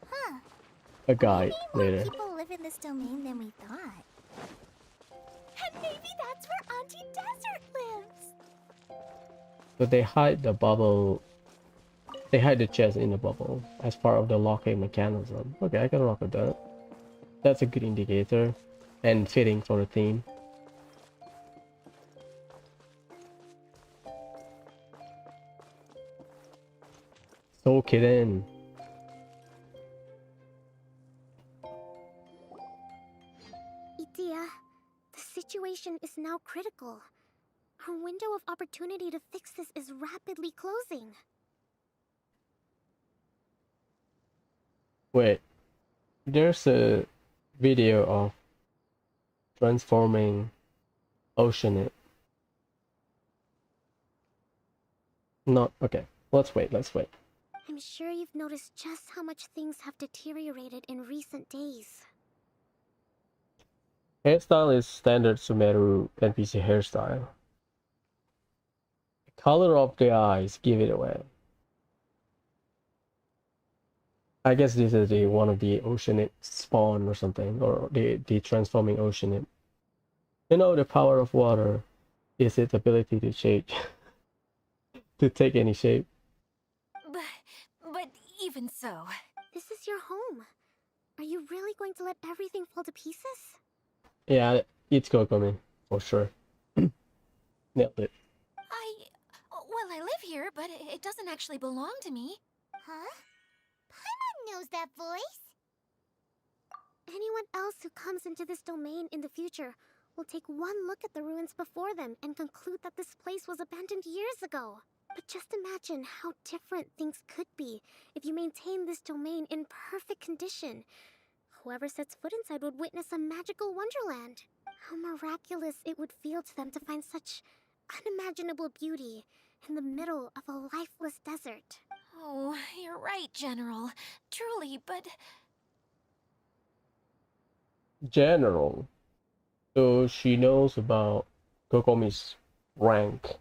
Speaker 2: Huh.
Speaker 1: a guide
Speaker 2: Maybe more
Speaker 1: later.
Speaker 2: people live in this domain than we thought. And maybe that's where Auntie Desert lives.
Speaker 1: But they hide the bubble. They hide the chest in the bubble as part of the locking mechanism. Okay, I can rock with that. That's a good indicator and fitting for the theme. Soak it in.
Speaker 2: Itia, the situation is now critical. Our window of opportunity to fix this is rapidly closing.
Speaker 1: Wait, there's a video of transforming Oceanit. Not okay. Let's wait. Let's wait.
Speaker 2: I'm sure you've noticed just how much things have deteriorated in recent days.
Speaker 1: Hairstyle is standard Sumeru NPC hairstyle. The color of the eyes give it away. I guess this is the one of the Oceanit spawn or something, or the transforming Oceanit. You know, the power of water is its ability to change, to take any shape.
Speaker 2: But even so... This is your home. Are you really going to let everything fall to pieces?
Speaker 1: Yeah, it's Kokomi, for sure. Nailed it.
Speaker 2: Well, I live here, but it doesn't actually belong to me. Huh? Paimon knows that voice. Anyone else who comes into this domain in the future will take one look at the ruins before them and conclude that this place was abandoned years ago. But just imagine how different things could be if you maintain this domain in perfect condition. Whoever sets foot inside would witness a magical wonderland. How miraculous it would feel to them to find such unimaginable beauty in the middle of a lifeless desert.
Speaker 9: Oh, you're right, General. Truly, but...
Speaker 1: General. So she knows about Kokomi's rank.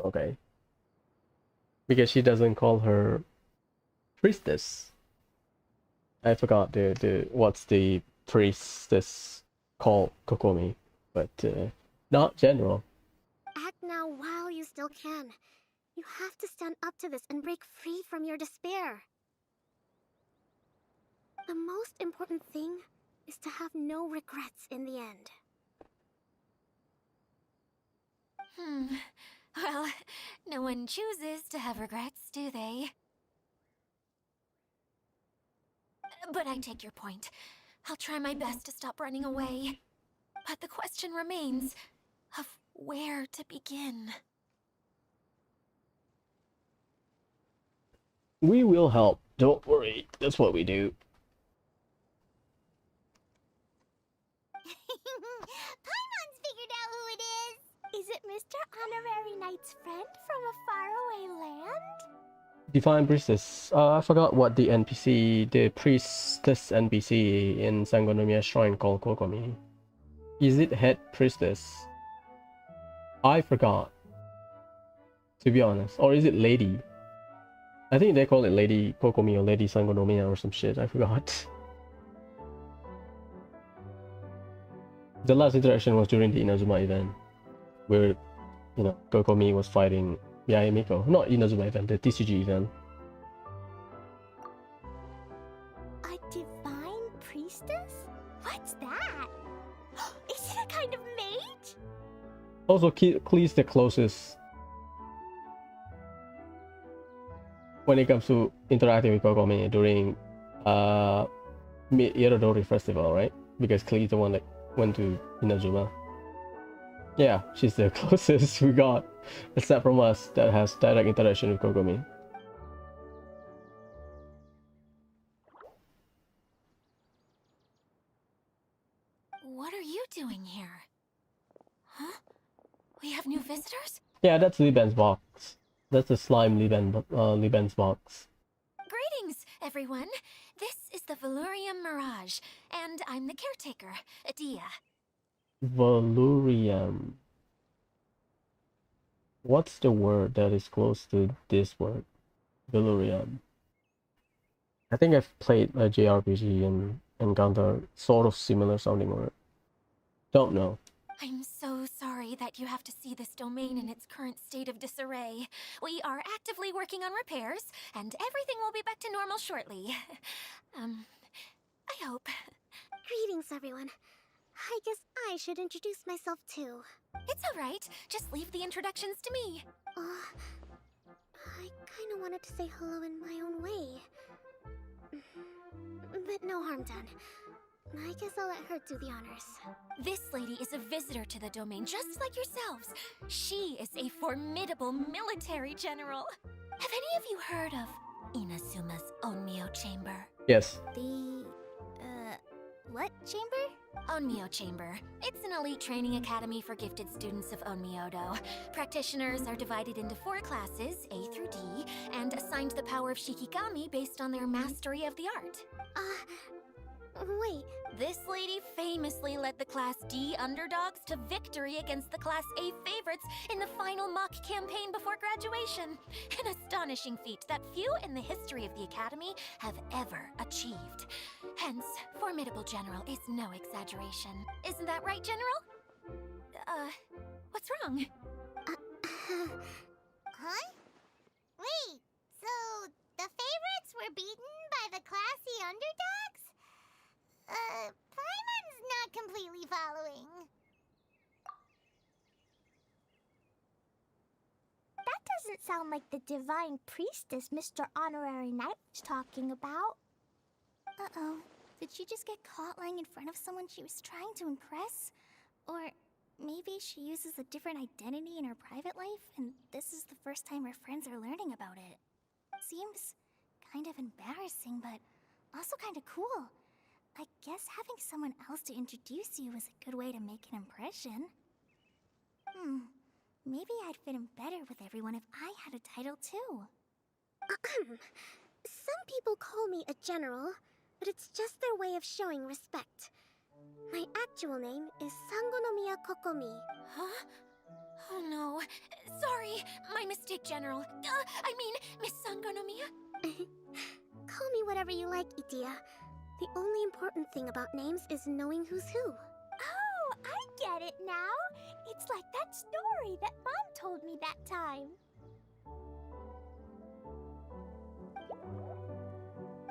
Speaker 1: Okay. Because she doesn't call her priestess. I forgot the what's the priestess called Kokomi, but not general.
Speaker 2: Act now while you still can. You have to stand up to this and break free from your despair. The most important thing is to have no regrets in the end.
Speaker 9: Well, no one chooses to have regrets, do they? But I take your point. I'll try my best to stop running away. But the question remains of where to begin.
Speaker 1: We will help. Don't worry. That's what we do.
Speaker 2: Paimon's figured out who it is! Is it Mr. Honorary Knight's friend from a faraway land?
Speaker 1: Divine priestess. I forgot what the NPC, the priestess NPC in Sangonomiya Shrine called Kokomi. Is it head priestess? I forgot, to be honest. Or is it lady? I think they call it Lady Kokomi or Lady Sangonomiya or some shit. I forgot. The last interaction was during the Inazuma event, where, you know, Kokomi was fighting Yaemiko. Not Inazuma event, the TCG event.
Speaker 2: A divine priestess? What's that? Is it a kind of mage?
Speaker 1: Also, Klee's the closest when it comes to interacting with Kokomi during Irodori Festival, right? Because Klee's the one that went to Inazuma. Yeah, she's the closest we got, except from us, that has direct interaction with Kokomi.
Speaker 9: What are you doing here? Huh? We have new visitors?
Speaker 1: Yeah, that's Liban's box. That's the slime Liban's box.
Speaker 9: Greetings, everyone. This is the Valurium Mirage, and I'm the caretaker, Adia.
Speaker 1: Valurium. What's the word that is close to this word? Valurium. I think I've played a JRPG and encountered sort of similar sounding word. Don't know.
Speaker 9: I'm so sorry that you have to see this domain in its current state of disarray. We are actively working on repairs, and everything will be back to normal shortly. I hope.
Speaker 2: Greetings, everyone. I guess I should introduce myself too.
Speaker 9: It's alright. Just leave the introductions to me.
Speaker 2: I kinda wanted to say hello in my own way. But no harm done. I guess I'll let her do the honors.
Speaker 9: This lady is a visitor to the domain, just like yourselves. She is a formidable military general. Have any of you heard of Inazuma's Onmyo Chamber?
Speaker 1: Yes.
Speaker 2: The, what chamber?
Speaker 9: Onmyo Chamber. It's an elite training academy for gifted students of Onmyodo. Practitioners are divided into 4 classes, A through D, and assigned the power of Shikigami based on their mastery of the art.
Speaker 2: Wait.
Speaker 9: This lady famously led the Class D underdogs to victory against the Class A favorites in the final mock campaign before graduation. An astonishing feat that few in the history of the Academy have ever achieved. Hence, formidable general is no exaggeration. Isn't that right, General? What's wrong?
Speaker 2: Huh? Wait, so the favorites were beaten by the classy underdogs? Paimon's not completely following. That doesn't sound like the divine priestess Mr. Honorary Knight was talking about. Uh-oh. Did she just get caught lying in front of someone she was trying to impress? Or maybe she uses a different identity in her private life, and this is the first time her friends are learning about it. Seems kind of embarrassing, but also kind of cool. I guess having someone else to introduce you is a good way to make an impression. Maybe I'd fit in better with everyone if I had a title too. Some people call me a general, but it's just their way of showing respect. My actual name is Sangonomiya Kokomi.
Speaker 9: Huh? Oh no. Sorry, my mistake, General. I mean, Miss Sangonomiya?
Speaker 2: Call me whatever you like, Itia. The only important thing about names is knowing who's who. Oh, I get it now. It's like that story that Mom told me that time.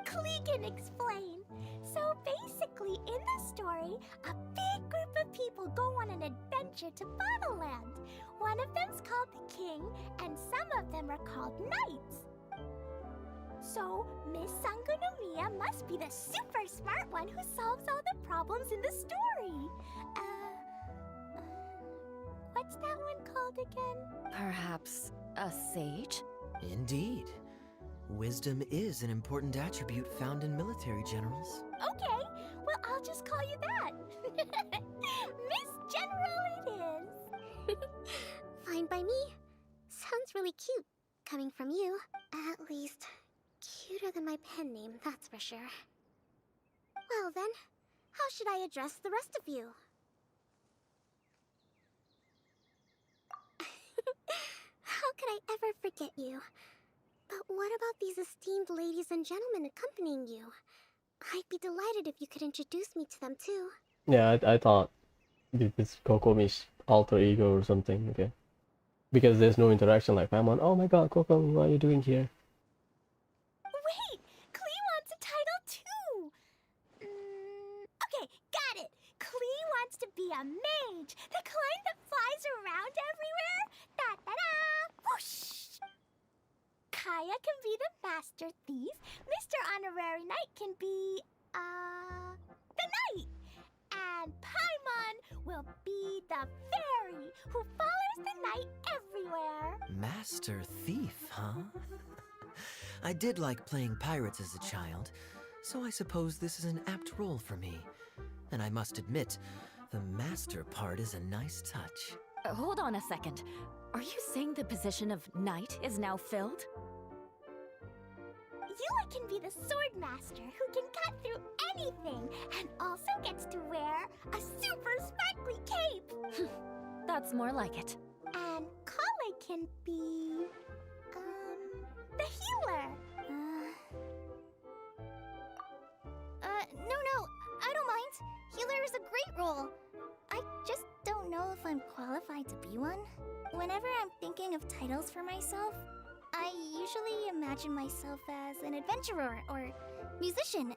Speaker 2: Klee can explain. So basically, in the story, a big group of people go on an adventure to Bottleland. One of them's called the King, and some of them are called Knights. So, Miss Sangonomiya must be the super smart one who solves all the problems in the story. What's that one called again?
Speaker 7: Perhaps a sage?
Speaker 6: Indeed. Wisdom is an important attribute found in military generals.
Speaker 2: Okay, well, I'll just call you that. Miss General it is. Fine by me. Sounds really cute, coming from you. At least, cuter than my pen name, that's for sure. Well then, how should I address the rest of you? could I ever forget you? But what about these esteemed ladies and gentlemen accompanying you? I'd be delighted if you could introduce me to them too.
Speaker 1: Yeah, I thought it's Kokomi's alter ego or something. Okay, because there's no interaction like Paimon. Oh my God, Kokomi, what are you doing here?
Speaker 2: Wait! Klee wants a title too! Okay, got it! Klee wants to be a mage! The kind that flies around everywhere! Da-da-da! Whoosh! Kaya can be the master thief. Mr. Honorary Knight can be, the knight! And Paimon will be the fairy who follows the knight everywhere!
Speaker 6: Master Thief, huh? I did like playing pirates as a child, so I suppose this is an apt role for me. And I must admit, the master part is a nice touch.
Speaker 7: Hold on a second. Are you saying the position of knight is now filled?
Speaker 2: Yula can be the sword master who can cut through anything and also gets to wear a super sparkly cape.
Speaker 7: That's more like it.
Speaker 2: And Kale can be, the healer. No, I don't mind. Healer is a great role. I just don't know if I'm qualified to be one. Whenever I'm thinking of titles for myself, I usually imagine myself as an adventurer or musician.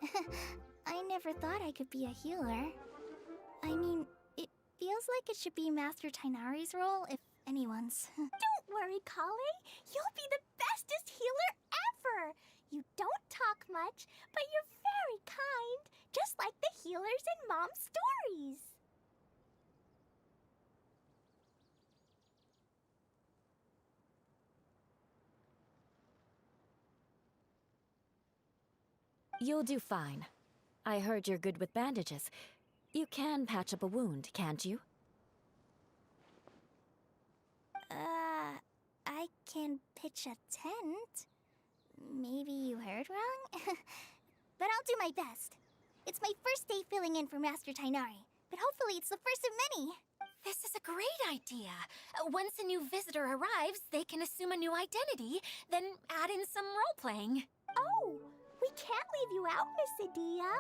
Speaker 2: I never thought I could be a healer. I mean, it feels like it should be Master Tainari's role, if anyone's. Don't worry, Kale. You'll be the bestest healer ever! You don't talk much, but you're very kind, just like the healers in Mom's stories.
Speaker 7: You'll do fine. I heard you're good with bandages. You can patch up a wound, can't you?
Speaker 2: I can pitch a tent. Maybe you heard wrong? But I'll do my best. It's my first day filling in for Master Tainari, but hopefully it's the first of many.
Speaker 9: This is a great idea. Once a new visitor arrives, they can assume a new identity, then add in some role-playing.
Speaker 2: Oh, we can't leave you out, Miss Adia.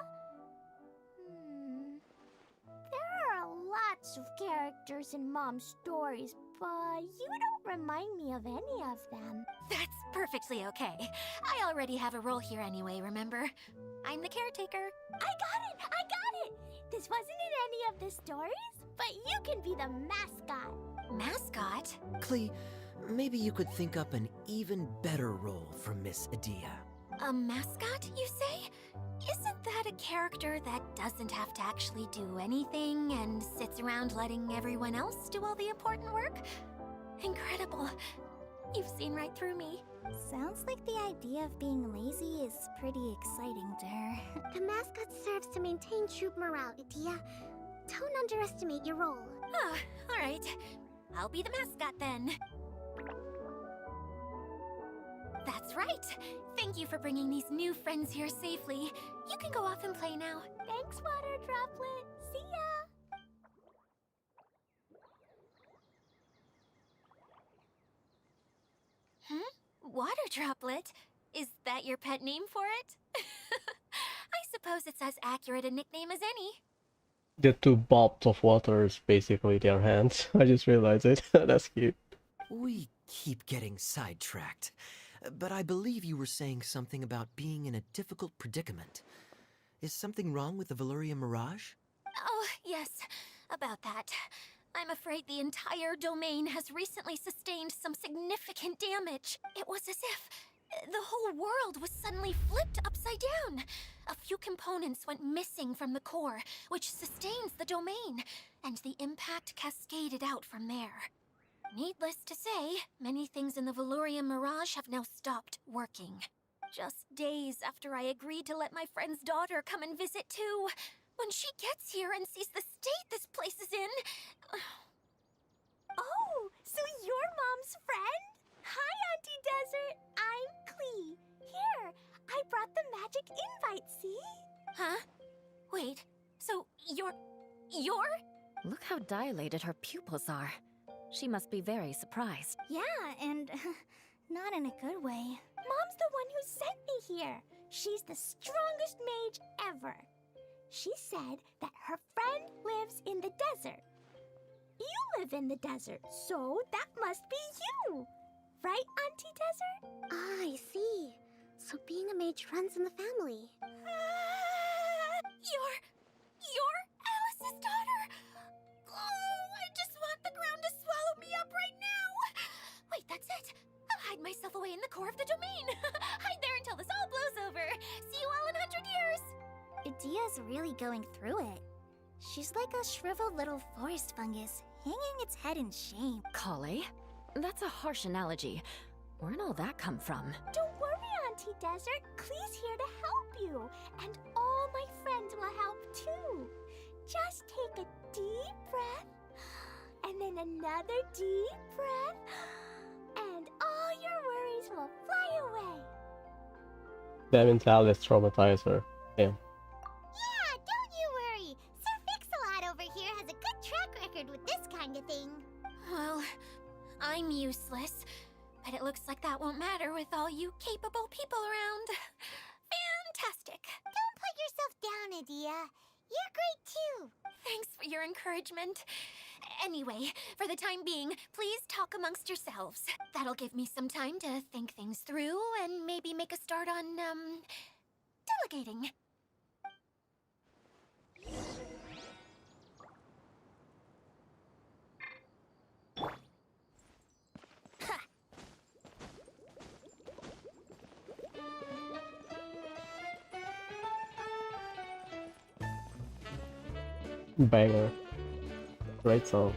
Speaker 2: There are lots of characters in Mom's stories, but you don't remind me of any of them.
Speaker 9: That's perfectly okay. I already have a role here anyway, remember? I'm the caretaker.
Speaker 2: I got it! This wasn't in any of the stories, but you can be the mascot.
Speaker 9: Mascot?
Speaker 6: Klee, maybe you could think up an even better role for Miss Adia.
Speaker 9: A mascot, you say? Isn't that a character that doesn't have to actually do anything and sits around letting everyone else do all the important work? Incredible. You've seen right through me.
Speaker 2: Sounds like the idea of being lazy is pretty exciting to her. The mascot serves to maintain troop morale, Adia. Don't underestimate your role.
Speaker 9: Ah, alright. I'll be the mascot then. That's right. Thank you for bringing these new friends here safely. You can go off and play now.
Speaker 2: Thanks, Water Droplet. See ya!
Speaker 9: Water Droplet? Is that your pet name for it? I suppose it's as accurate a nickname as any.
Speaker 1: The two bobs of water is basically their hands. I just realized it. That's cute.
Speaker 6: We keep getting sidetracked, but I believe you were saying something about being in a difficult predicament. Is something wrong with the Valyria Mirage?
Speaker 9: Oh, yes, about that. I'm afraid the entire domain has recently sustained some significant damage. It was as if the whole world was suddenly flipped upside down. A few components went missing from the core, which sustains the domain, and the impact cascaded out from there. Needless to say, many things in the Valyria Mirage have now stopped working. Just days after I agreed to let my friend's daughter come and visit too. When she gets here and sees the state this place is in...
Speaker 2: Oh, so you're Mom's friend? Hi, Auntie Desert. I'm Klee. Here, I brought the magic invite, see?
Speaker 9: Huh? Wait, so you're...
Speaker 7: Look how dilated her pupils are. She must be very surprised.
Speaker 2: Yeah, and not in a good way. Mom's the one who sent me here. She's the strongest mage ever. She said that her friend lives in the desert. You live in the desert, so that must be you. Right, Auntie Desert?
Speaker 10: Ah, I see. So being a mage runs in the family.
Speaker 9: You're Alice's daughter! Oh, I just want the ground to swallow me up right now! Wait, that's it! I'll hide myself away in the core of the domain! Hide there until this all blows over! See you all in 100 years!
Speaker 2: Idia's really going through it. She's like a shriveled little forest fungus, hanging its head in shame.
Speaker 7: Kale? That's a harsh analogy. Where'd all that come from?
Speaker 2: Don't worry, Auntie Desert. Klee's here to help you. And all my friends will help too. Just take a deep breath, and then another deep breath, and all your worries will fly away.
Speaker 1: That means Alice traumatized her. Damn.
Speaker 2: Yeah, don't you worry. Sir Fix-a-Lot over here has a good track record with this kind of thing.
Speaker 9: Well, I'm useless, but it looks like that won't matter with all you capable people around. Fantastic.
Speaker 2: Don't put yourself down, Idia. You're great too.
Speaker 9: Thanks for your encouragement. Anyway, for the time being, please talk amongst yourselves. That'll give me some time to think things through and maybe make a start on, delegating.
Speaker 1: Banger. Great song.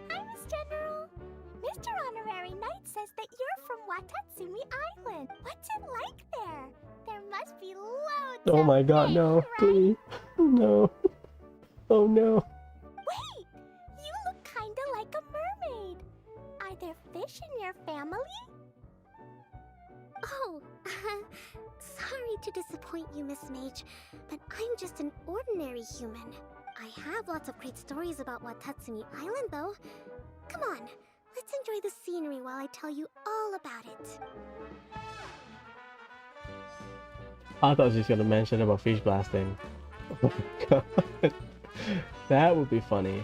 Speaker 2: Hi, Miss General. Mr. Honorary Knight says that you're from Watatsumi Island. What's it like there? There must be loads
Speaker 1: Oh
Speaker 2: of
Speaker 1: my god,
Speaker 2: fish,
Speaker 1: no,
Speaker 2: right?
Speaker 1: please. No. Oh no.
Speaker 2: Wait! You look kinda like a mermaid. Are there fish in your family?
Speaker 10: Oh, sorry to disappoint you, Miss Mage, but I'm just an ordinary human. I have lots of great stories about Watatsumi Island, though. Come on, let's enjoy the scenery while I tell you all about it.
Speaker 1: I thought she was gonna mention about fish blasting. Oh my god. That would be funny.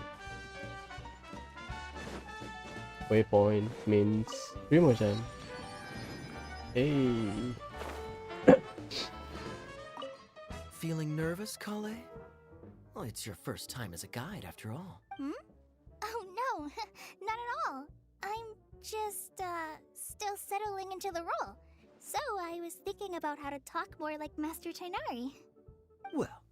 Speaker 1: Waypoint means Rimogen. Hey.
Speaker 6: Feeling nervous, Kale? Well, it's your first time as a guide, after all.
Speaker 2: Hmm? Oh no, not at all. I'm just, still settling into the role. So I was thinking about how to talk more like Master Tainari.
Speaker 6: Well,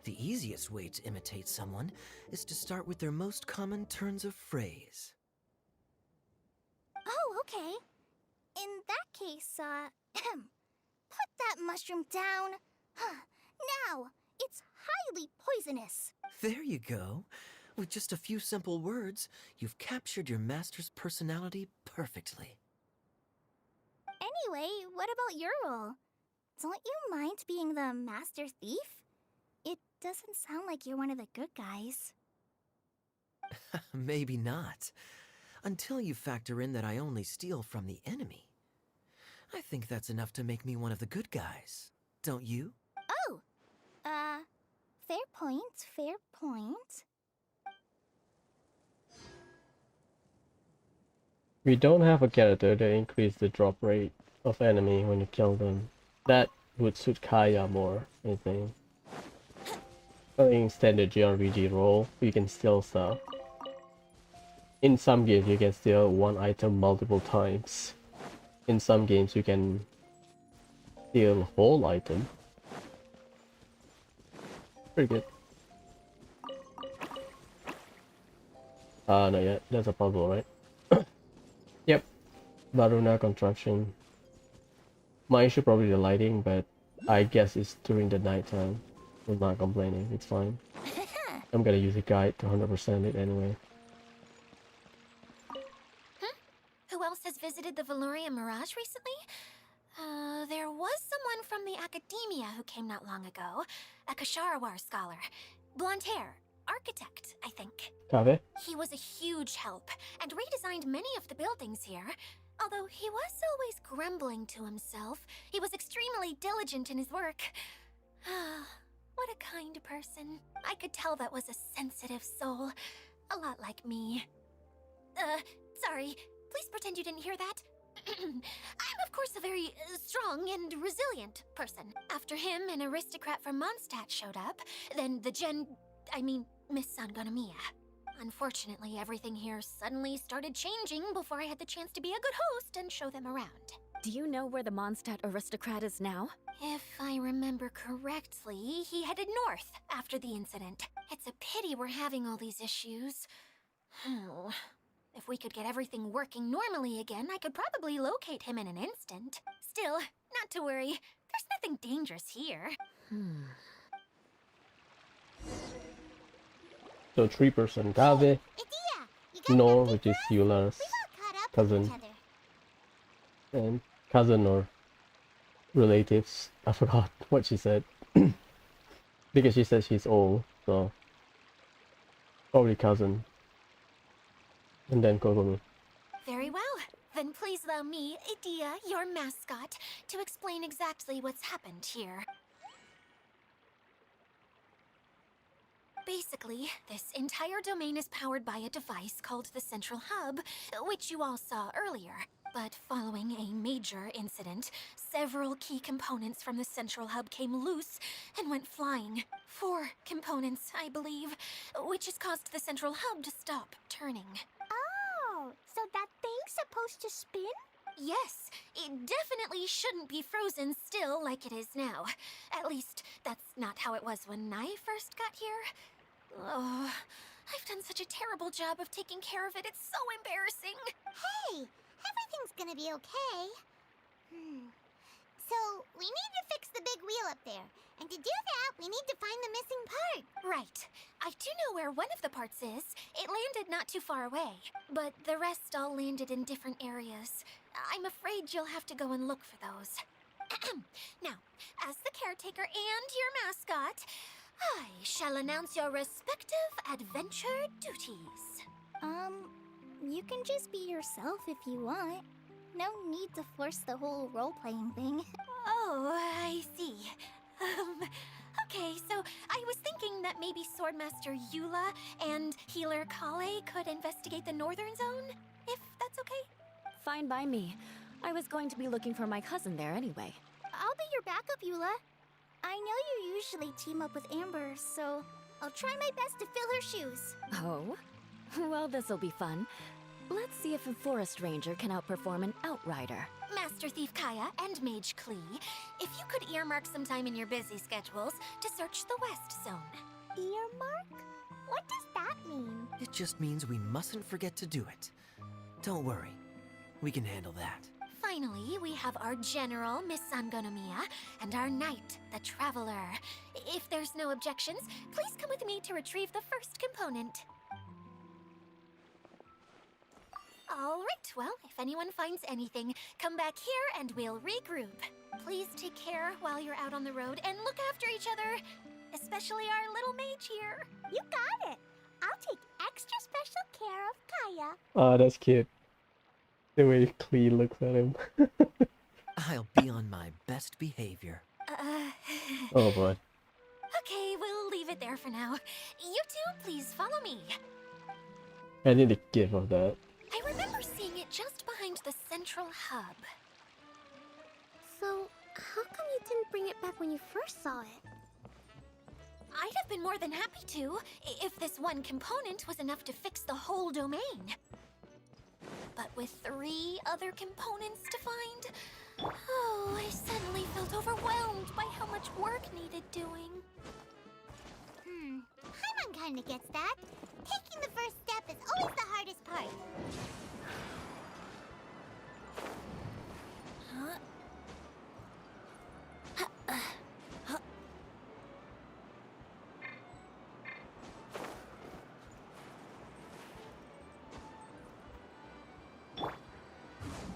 Speaker 6: the easiest way to imitate someone is to start with their most common turns of phrase.
Speaker 2: Oh, okay. In that case, put that mushroom down. Now, it's highly poisonous.
Speaker 6: There you go. With just a few simple words, you've captured your master's personality perfectly.
Speaker 2: Anyway, what about your role? Don't you mind being the master thief? It doesn't sound like you're one of the good guys.
Speaker 6: Maybe not. Until you factor in that I only steal from the enemy. I think that's enough to make me one of the good guys. Don't you?
Speaker 2: Oh! Fair point, fair point.
Speaker 1: We don't have a character to increase the drop rate of enemy when you kill them. That would suit Kaya more, I think. I think standard JRPG role, you can steal stuff. In some games you can steal one item multiple times. In some games you can steal whole item. Pretty good. Not yet. That's a puzzle, right? Yep. Varuna construction. My issue probably the lighting, but I guess it's during the nighttime. I'm not complaining. It's fine. I'm gonna use a guide to 100% it anyway.
Speaker 9: Who else has visited the Valoria Mirage recently? There was someone from the academia who came not long ago. A Kasharawar scholar. Blonde hair. Architect, I think.
Speaker 1: Kave?
Speaker 9: He was a huge help and redesigned many of the buildings here. Although he was always grumbling to himself, he was extremely diligent in his work. What a kind person. I could tell that was a sensitive soul. A lot like me. Sorry. Please pretend you didn't hear that. I'm, of course, a very strong and resilient person. After him, an aristocrat from Mondstadt showed up. Then Miss Sangonomiya. Unfortunately, everything here suddenly started changing before I had the chance to be a good host and show them around.
Speaker 7: Do you know where the Mondstadt aristocrat is now?
Speaker 9: If I remember correctly, he headed north after the incident. It's a pity we're having all these issues. If we could get everything working normally again, I could probably locate him in an instant. Still, not to worry. There's nothing dangerous here.
Speaker 1: So 3% Kave, Nor, which is Eula's cousin, and cousin or relatives. I forgot what she said. Because she said she's old, so probably cousin. And then Kogumi.
Speaker 9: Very well. Then please allow me, Idia, your mascot, to explain exactly what's happened here. Basically, this entire domain is powered by a device called the Central Hub, which you all saw earlier. But following a major incident, several key components from the Central Hub came loose and went flying. 4 components, I believe, which has caused the Central Hub to stop turning.
Speaker 10: Oh, so that thing's supposed to spin?
Speaker 9: Yes, it definitely shouldn't be frozen still like it is now. At least, that's not how it was when I first got here. Oh, I've done such a terrible job of taking care of it. It's so embarrassing.
Speaker 10: Hey, everything's gonna be okay. So, we need to fix the big wheel up there. And to do that, we need to find the missing part.
Speaker 9: Right. I do know where one of the parts is. It landed not too far away. But the rest all landed in different areas. I'm afraid you'll have to go and look for those. Now, as the caretaker and your mascot, I shall announce your respective adventure duties.
Speaker 10: You can just be yourself if you want. No need to force the whole role-playing thing.
Speaker 9: Oh, I see. Okay, so I was thinking that maybe Swordmaster Eula and Healer Kale could investigate the Northern Zone, if that's okay?
Speaker 7: Fine by me. I was going to be looking for my cousin there anyway.
Speaker 10: I'll be your backup, Eula. I know you usually team up with Amber, so I'll try my best to fill her shoes.
Speaker 7: Oh? Well, this'll be fun. Let's see if a forest ranger can outperform an outrider.
Speaker 9: Master Thief Kaya and Mage Klee, if you could earmark some time in your busy schedules to search the West Zone.
Speaker 10: Earmark? What does that mean?
Speaker 6: It just means we mustn't forget to do it. Don't worry. We can handle that.
Speaker 9: Finally, we have our General, Miss Sangonomiya, and our Knight, the Traveler. If there's no objections, please come with me to retrieve the first component. All right, well, if anyone finds anything, come back here and we'll regroup. Please take care while you're out on the road and look after each other, especially our little mage here.
Speaker 10: You got it. I'll take extra special care of Kaya.
Speaker 1: Oh, that's cute. The way Klee looks at him.
Speaker 6: I'll be on my best behavior.
Speaker 1: Oh boy.
Speaker 9: Okay, we'll leave it there for now. You two, please follow me.
Speaker 1: I need a gif of that.
Speaker 9: I remember seeing it just behind the Central Hub.
Speaker 10: So, how come you didn't bring it back when you first saw it?
Speaker 9: I'd have been more than happy to, if this one component was enough to fix the whole domain. But with 3 other components to find, oh, I suddenly felt overwhelmed by how much work needed doing.
Speaker 10: Paimon kinda gets that. Taking the first step is always the hardest part.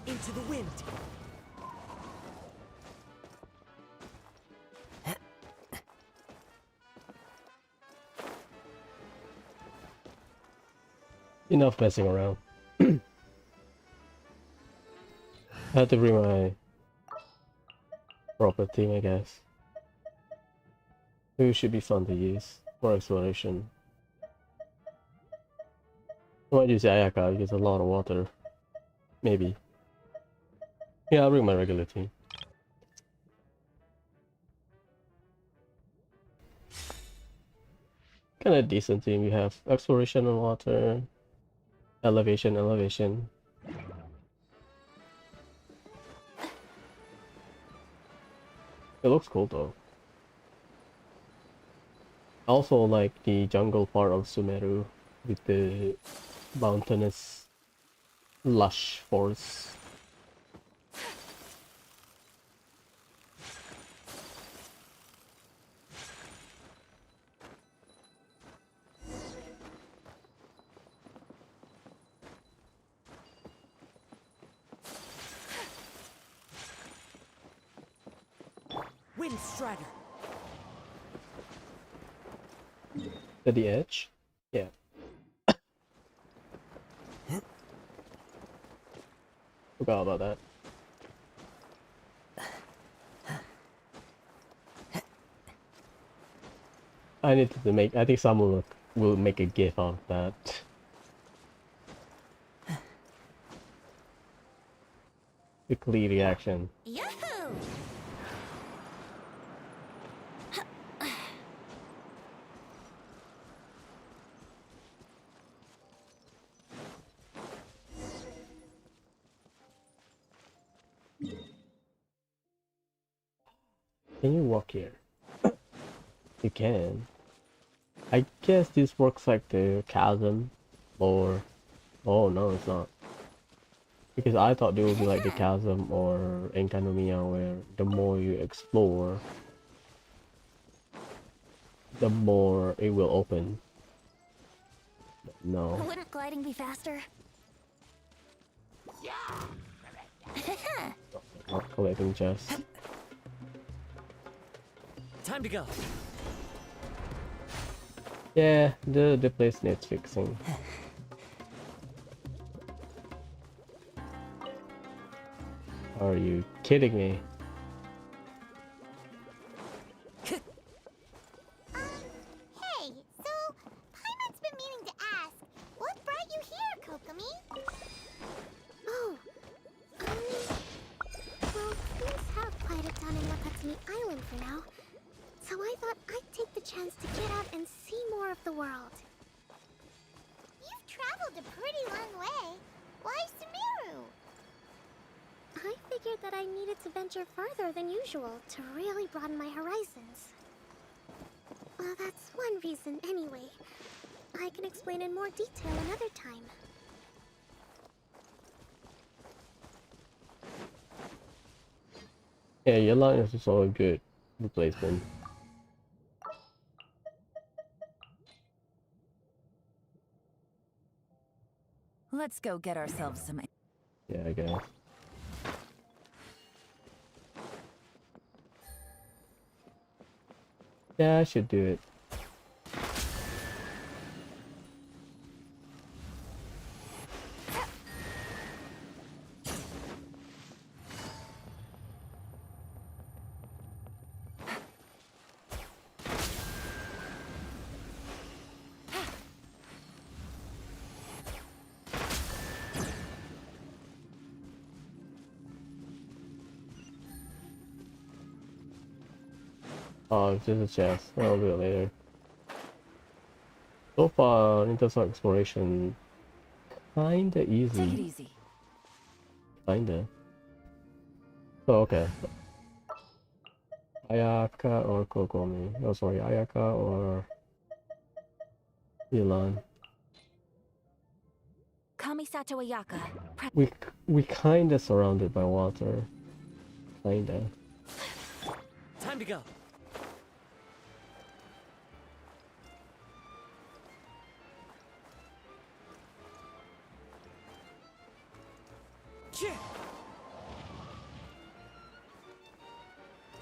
Speaker 6: Into the wind.
Speaker 1: Enough messing around. I have to bring my proper thing, I guess. It should be fun to use for exploration. I might use Ayaka because a lot of water. Maybe. Yeah, I'll bring my regular team. Kind of decent team. We have exploration and water, elevation, elevation. It looks cool though. I also like the jungle part of Sumeru with the mountainous, lush forests.
Speaker 8: Wind Strider.
Speaker 1: At the edge? Yeah. Forgot about that. I need to make. I think someone will make a gif out of that. Quickly reaction.
Speaker 9: Yahoo!
Speaker 1: Can you walk here? You can. I guess this works like the chasm, or oh no, it's not. Because I thought they would be like the chasm or Enkanomiya, where the more you explore, the more it will open. But no.
Speaker 9: Wouldn't gliding be faster?
Speaker 1: Not collecting chests.
Speaker 8: Time to go.
Speaker 1: Yeah, the place needs fixing. Are you kidding me?
Speaker 2: Hey, so Paimon's been meaning to ask, what brought you here, Kokomi?
Speaker 10: Oh, well, things have quieted down in Watatsumi Island for now. So I thought I'd take the chance to get out and see more of the world.
Speaker 2: You've traveled a pretty long way. Why Sumeru?
Speaker 10: I figured that I needed to venture farther than usual to really broaden my horizons. Well, that's one reason anyway. I can explain in more detail another time.
Speaker 1: Yeah, your line is also a good replacement.
Speaker 4: Let's go get ourselves some.
Speaker 1: Yeah, I guess. Yeah, I should do it. Oh, it's just a chest. I'll do it later. So far, in terms of exploration, kinda
Speaker 4: Take it
Speaker 1: easy.
Speaker 4: easy.
Speaker 1: Kinda. Oh, okay. Ayaka or Kokomi. Oh, sorry, Ayaka or Ilan.
Speaker 9: Kamisato Ayaka.
Speaker 1: We kinda surrounded by water. Kinda.
Speaker 8: Time to go.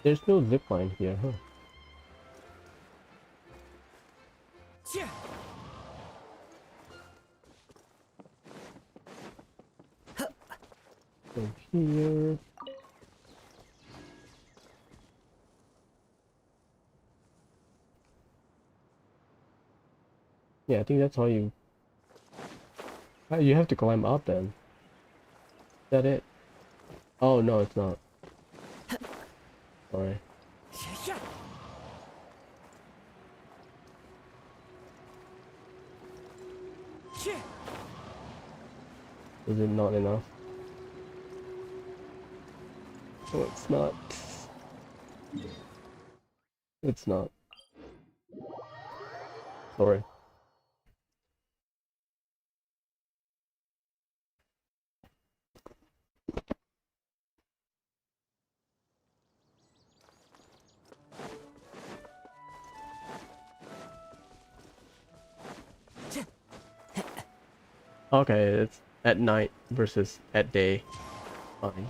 Speaker 1: There's no zipline here, huh? here. Yeah, I think that's how you... You have to climb up then. Is that it? Oh, no, it's not. Sorry. Is it not enough? Oh, it's not. It's not. Sorry. Okay, it's at night versus at day. Fine.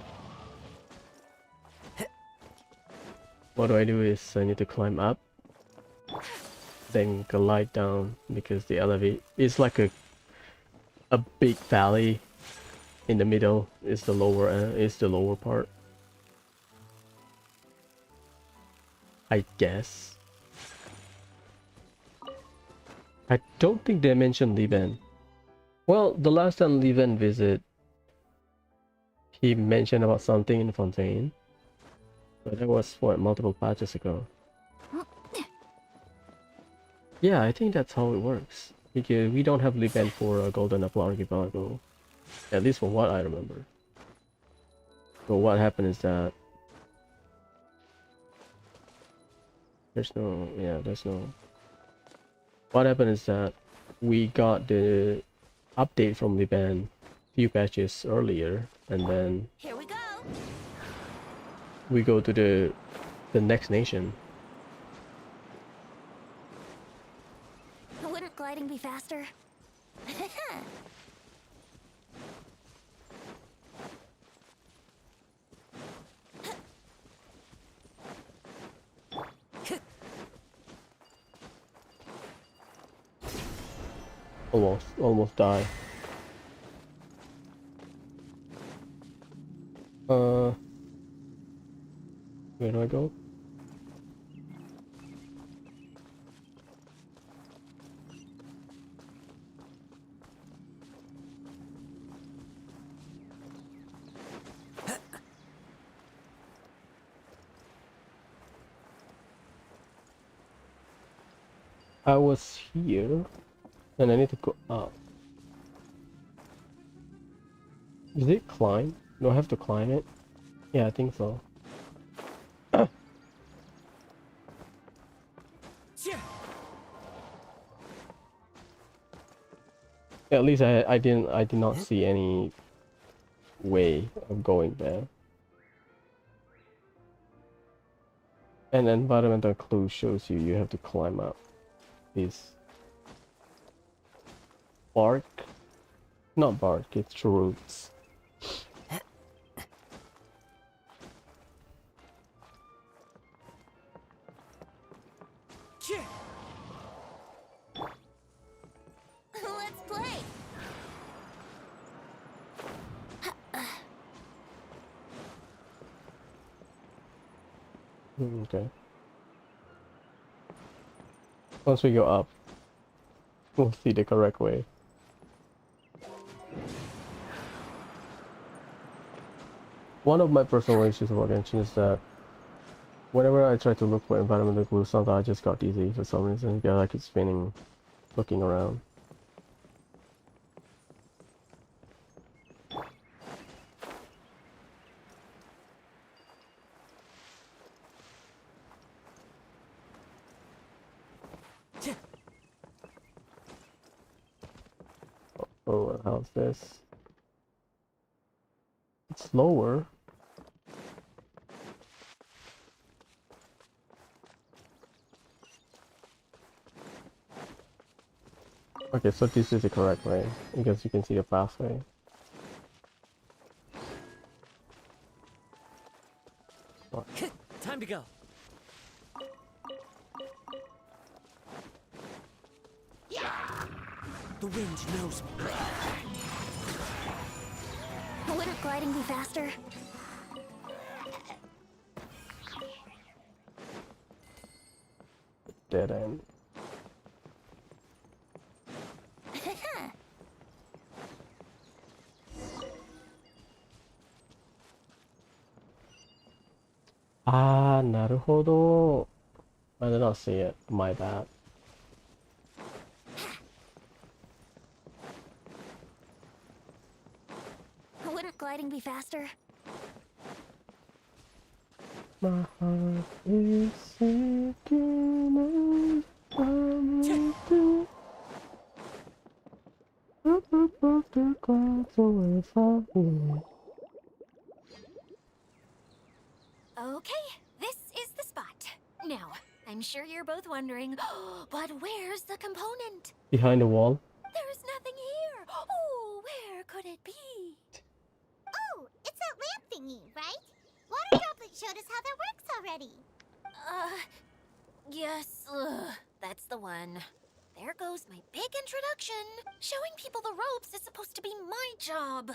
Speaker 1: What do? Is I need to climb up, then glide down because the elevate is like a big valley. In the middle is the lower part. I guess. I don't think they mentioned Liban. Well, the last time Liban visit, he mentioned about something in Fontaine. But that was, what, multiple patches ago. Yeah, I think that's how it works. Because we don't have Liban for a Golden Apple Archipelago. At least from what I remember. So what happened is that... there's no... What happened is that we got the update from Liban few patches earlier, and then
Speaker 9: Here we go.
Speaker 1: we go to the next nation.
Speaker 9: Wouldn't gliding be faster?
Speaker 1: Almost die. Where do I go? I was here, and I need to go up. Is it climb? Do I have to climb it? Yeah, I think so. At least I did not see any way of going there. An environmental clue shows you have to climb up this bark. Not bark, it's roots.
Speaker 9: Let's play.
Speaker 1: Okay. Once we go up, we'll see the correct way. One of my personal issues about Genshin is that whenever I try to look for environmental clues, sometimes I just got dizzy for some reason. Yeah, like it's spinning, looking around. Oh, how's this? It's lower. Okay, so this is the correct way, because you can see the pathway.
Speaker 6: Time to go. The wind knows me.
Speaker 10: Wouldn't gliding be faster?
Speaker 1: Dead end. Ah, naruhodo. I did not see it. My bad.
Speaker 10: Wouldn't gliding be faster?
Speaker 1: My heart is sinking and up above the clouds away from me.
Speaker 9: Okay, this is the spot. Now, I'm sure you're both wondering, but where's the component?
Speaker 1: Behind the wall.
Speaker 9: There's nothing here. Oh, where could it be?
Speaker 2: Oh, it's that lamp thingy, right? Water Droplet showed us how that works already.
Speaker 9: Yes, that's the one. There goes my big introduction. Showing people the ropes is supposed to be my job.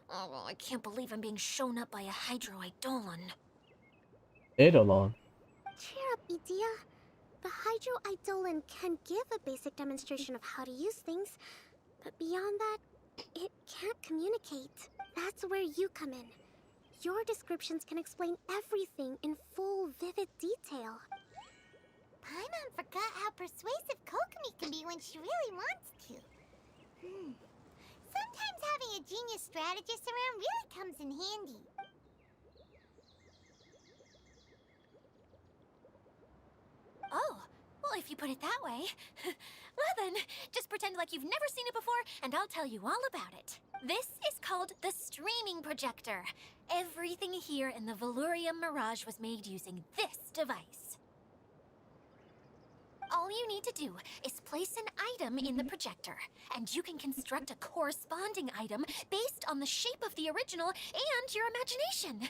Speaker 9: Oh, I can't believe I'm being shown up by a Hydro Eidolon.
Speaker 1: Eidolon.
Speaker 10: Cheer up, Edea. The Hydro Eidolon can give a basic demonstration of how to use things, but beyond that, it can't communicate. That's where you come in. Your descriptions can explain everything in full, vivid detail.
Speaker 2: Paimon forgot how persuasive Kokomi can be when she really wants to. Sometimes having a genius strategist around really comes in handy.
Speaker 9: Oh, well, if you put it that way. Well then, just pretend like you've never seen it before, and I'll tell you all about it. This is called the streaming projector. Everything here in the Valurium Mirage was made using this device. All you need to do is place an item in the projector, and you can construct a corresponding item based on the shape of the original and your imagination.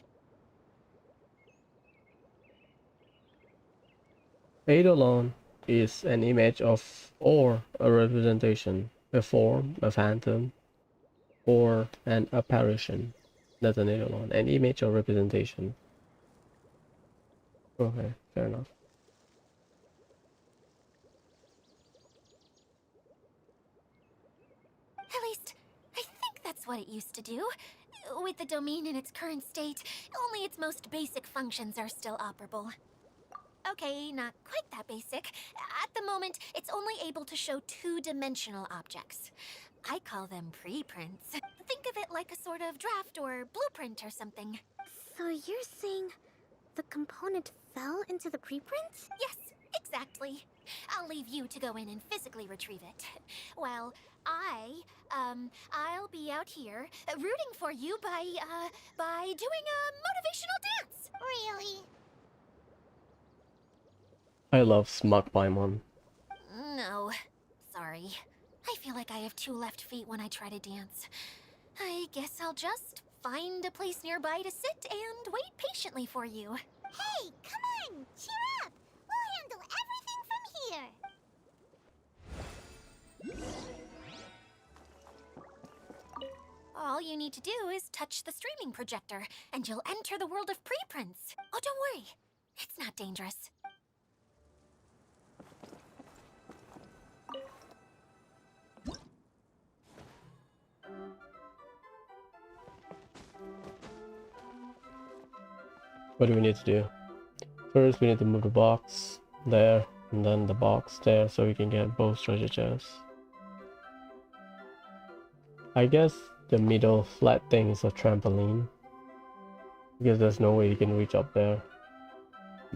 Speaker 1: Eidolon is an image of or a representation, a form, a phantom, or an apparition. That's an Eidolon, an image or representation. Okay, fair enough.
Speaker 9: At least, I think that's what it used to do. With the domain in its current state, only its most basic functions are still operable. Okay, not quite that basic. At the moment, it's only able to show two-dimensional objects. I call them preprints. Think of it like a sort of draft or blueprint or something.
Speaker 10: So you're saying the component fell into the preprints?
Speaker 9: Yes, exactly. I'll leave you to go in and physically retrieve it. While I'll be out here rooting for you by doing a motivational dance.
Speaker 2: Really?
Speaker 1: I love smug Paimon.
Speaker 9: No, sorry. I feel like I have two left feet when I try to dance. I guess I'll just find a place nearby to sit and wait patiently for you.
Speaker 2: Hey, come on! Cheer up! We'll handle everything from here!
Speaker 9: All you need to do is touch the streaming projector, and you'll enter the world of preprints. Oh, don't worry. It's not dangerous.
Speaker 1: What do we need to do? First, we need to move the box there, and then the box there, so we can get both treasure chests. I guess the middle flat thing is a trampoline, because there's no way you can reach up there.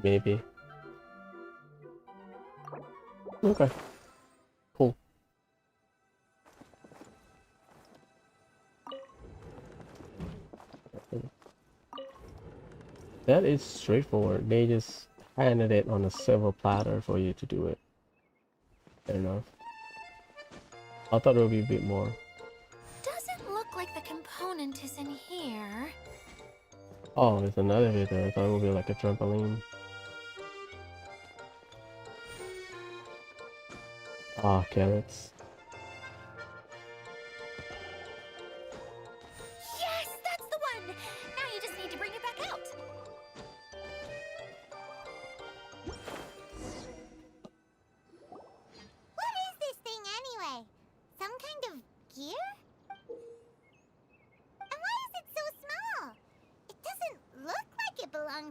Speaker 1: Maybe. Okay. Cool. That is straightforward. They just handed it on a silver platter for you to do it. Fair enough. I thought it would be a bit more.
Speaker 9: Doesn't look like the component is in here.
Speaker 1: Oh, it's an elevator. I thought it would be like a trampoline. Ah, carrots.
Speaker 9: Yes,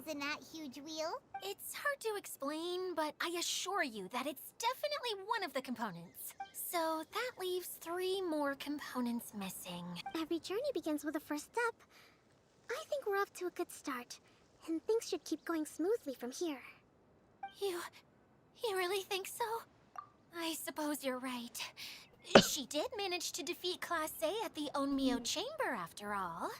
Speaker 2: in that huge wheel?
Speaker 9: It's hard to explain, but I assure you that it's definitely one of the components. So that leaves 3 more components missing.
Speaker 10: Every journey begins with a first step. I think we're off to a good start, and things should keep going smoothly from here.
Speaker 9: You really think so? I suppose you're right. She did manage to defeat Class A at the Onmyo Chamber after all.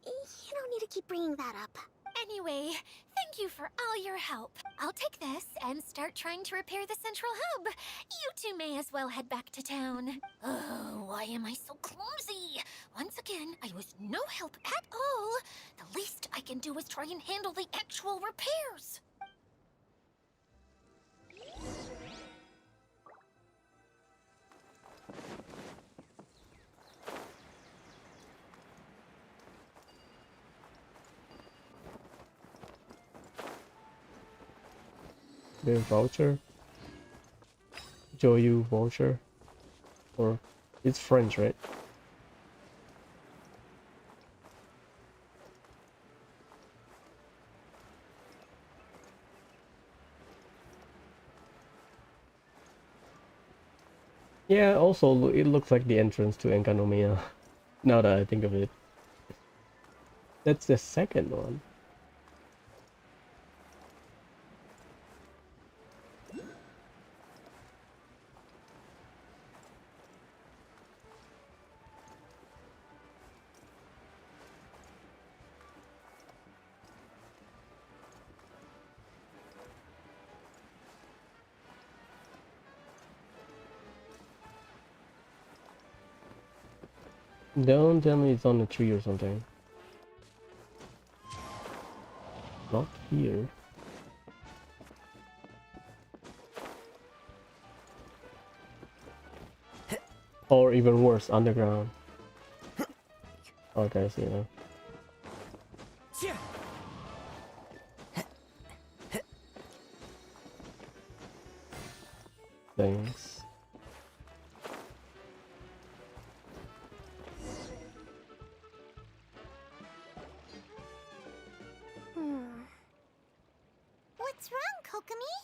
Speaker 10: You don't need to keep bringing that up.
Speaker 9: Anyway, thank you for all your help. I'll take this and start trying to repair the central hub. You two may as well head back to town. Oh, why am I so clumsy? Once again, I was no help at all. The least I can do is try and handle the actual repairs.
Speaker 1: The voucher? Joyu voucher? Or it's French, right? Yeah, also it looks like the entrance to Enkanomiya. Now that I think of it. That's the second one. Don't tell me it's on a tree or something. Not here. Or even worse, underground. Okay, I see now. Thanks.
Speaker 2: What's wrong, Kokomi?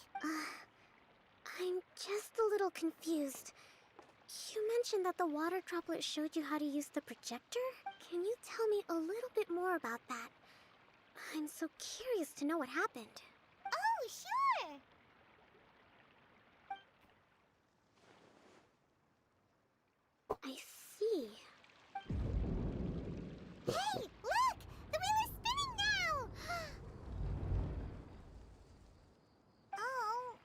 Speaker 10: I'm just a little confused. You mentioned that the water droplet showed you how to use the projector? Can you tell me a little bit more about that? I'm so curious to know what happened.
Speaker 2: Oh, sure!
Speaker 10: I see.
Speaker 2: Hey, look! The wheel is spinning now! Oh,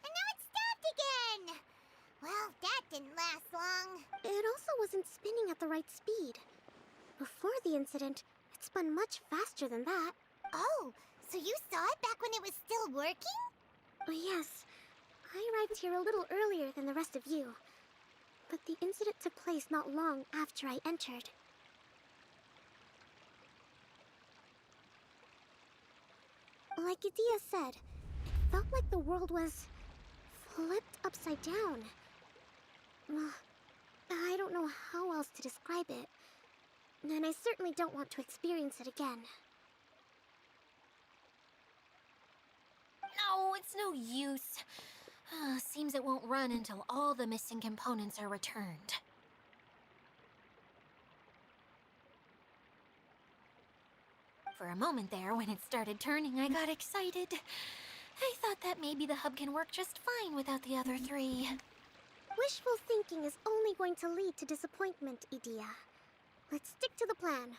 Speaker 2: and now it's stopped again! Well, that didn't last long.
Speaker 10: It also wasn't spinning at the right speed. Before the incident, it spun much faster than that.
Speaker 2: Oh, so you saw it back when it was still working?
Speaker 10: Oh, yes. I arrived here a little earlier than the rest of you. But the incident took place not long after I entered. Like Idia said, it felt like the world was flipped upside down. Well, I don't know how else to describe it. And I certainly don't want to experience it again.
Speaker 9: No, it's no use. Seems it won't run until all the missing components are returned. For a moment there, when it started turning, I got excited. I thought that maybe the hub can work just fine without the other 3.
Speaker 10: Wishful thinking is only going to lead to disappointment, Idia. Let's stick to the plan.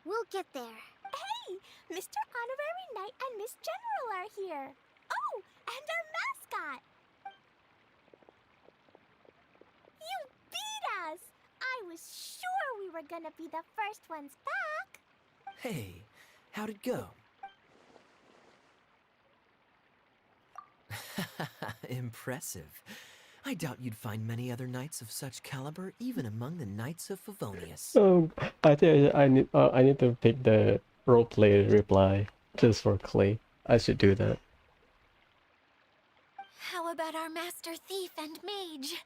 Speaker 10: We'll get there.
Speaker 2: Hey! Mr. Honorary Knight and Miss General are here! Oh, and our mascot! You beat us! I was sure we were gonna be the first ones back!
Speaker 6: Hey, how'd it go? Impressive. I doubt you'd find many other knights of such caliber even among the Knights of Favonius.
Speaker 1: Oh, I think I need to pick the roleplay reply just for Clay. I should do that.
Speaker 9: How about our Master Thief and Mage?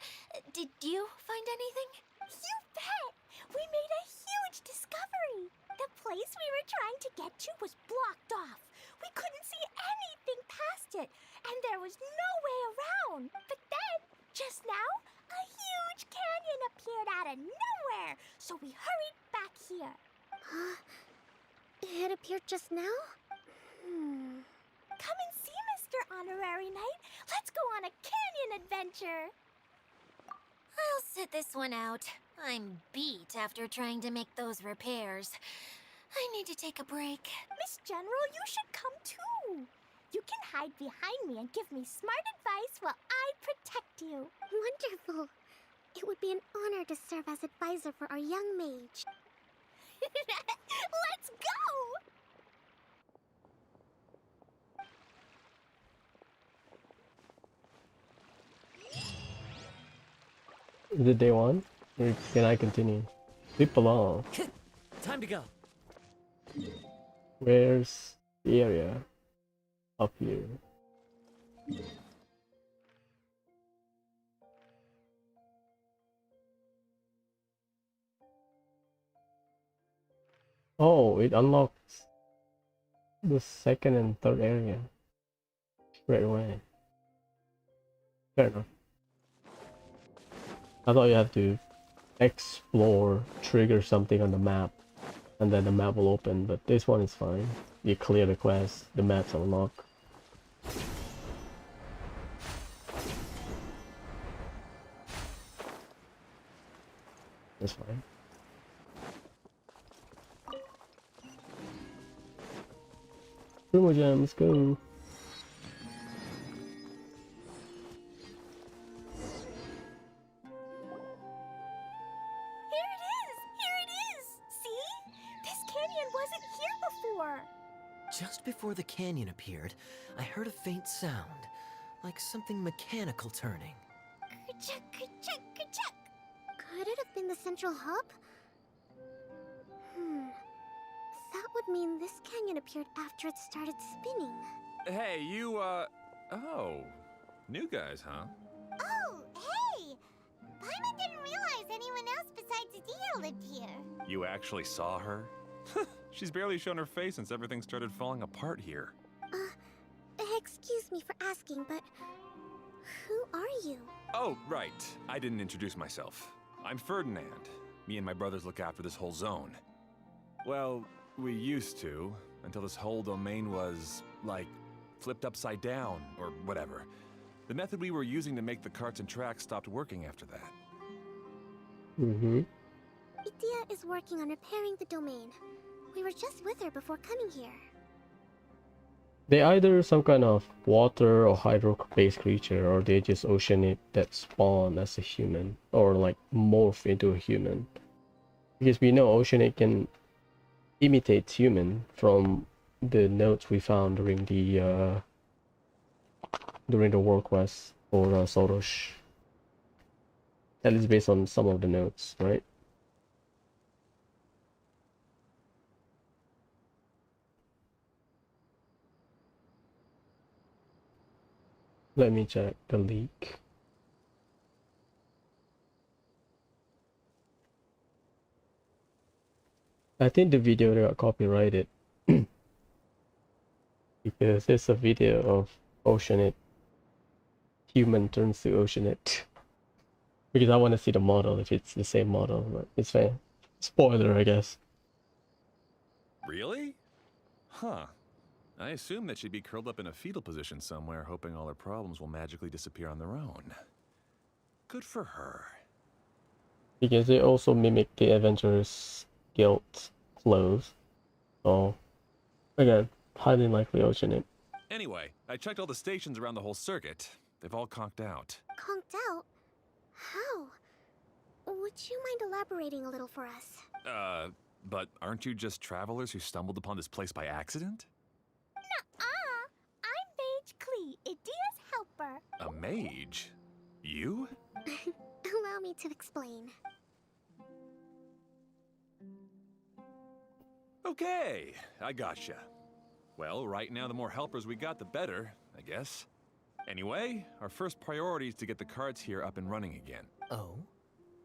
Speaker 9: Did you find anything?
Speaker 2: You bet! We made a huge discovery! The place we were trying to get to was blocked off. We couldn't see anything past it, and there was no way around. But then, just now, a huge canyon appeared out of nowhere, so we hurried back here.
Speaker 10: It appeared just now?
Speaker 2: Come and see, Mr. Honorary Knight. Let's go on a canyon adventure.
Speaker 9: I'll sit this one out. I'm beat after trying to make those repairs. I need to take a break.
Speaker 2: Miss General, you should come too. You can hide behind me and give me smart advice while I protect you.
Speaker 10: Wonderful. It would be an honor to serve as advisor for our young mage.
Speaker 2: Let's go!
Speaker 1: Is it day one? Or can I continue? Leap along.
Speaker 6: Time to go.
Speaker 1: Where's the area? Up here. Oh, it unlocks the second and third area right away. Fair enough. I thought you have to explore, trigger something on the map, and then the map will open, but this one is fine. You clear the quest, the map's unlocked. That's fine. Turbo Jam, let's go.
Speaker 6: Just before the canyon appeared, I heard a faint sound, like something mechanical turning.
Speaker 10: Ka-chuck, ka-chuck, ka-chuck. Could it have been the central hub? That would mean this canyon appeared after it started spinning.
Speaker 11: Hey, you, oh. New guys, huh?
Speaker 2: Oh, hey! Paimon didn't realize anyone else besides Adia lived here.
Speaker 11: You actually saw her? She's barely shown her face since everything started falling apart here.
Speaker 10: Excuse me for asking, but who are you?
Speaker 11: Oh, right. I didn't introduce myself. I'm Ferdinand. Me and my brothers look after this whole zone. Well, we used to, until this whole domain was, like, flipped upside down, or whatever. The method we were using to make the carts and tracks stopped working after that.
Speaker 10: Idia is working on repairing the domain. We were just with her before coming here.
Speaker 1: They either some kind of water or hydro-based creature, or they just oceanid that spawn as a human, or like morph into a human. Because we know oceanid can imitate human from the notes we found during the world quest for Soros. At least based on some of the notes, right? Let me check the leak. I think the video got copyrighted because it's a video of oceanid. Human turns to oceanid. Because I want to see the model if it's the same model, but it's fine. Spoiler, I guess.
Speaker 11: Really? Huh. I assume that she'd be curled up in a fetal position somewhere, hoping all her problems will magically disappear on their own. Good for her.
Speaker 1: Because they also mimic the Avengers Guild clothes. So, again, highly likely oceanid.
Speaker 11: Anyway, I checked all the stations around the whole circuit. They've all conked out.
Speaker 10: Conked out? How? Would you mind elaborating a little for us?
Speaker 11: But aren't you just travelers who stumbled upon this place by accident?
Speaker 2: Nuh-uh! I'm Mage Klee, Idia's helper.
Speaker 11: A mage? You?
Speaker 10: Allow me to explain.
Speaker 11: Okay, I gotcha. Well, right now the more helpers we got, the better, I guess. Anyway, our first priority is to get the carts here up and running again.
Speaker 6: Oh?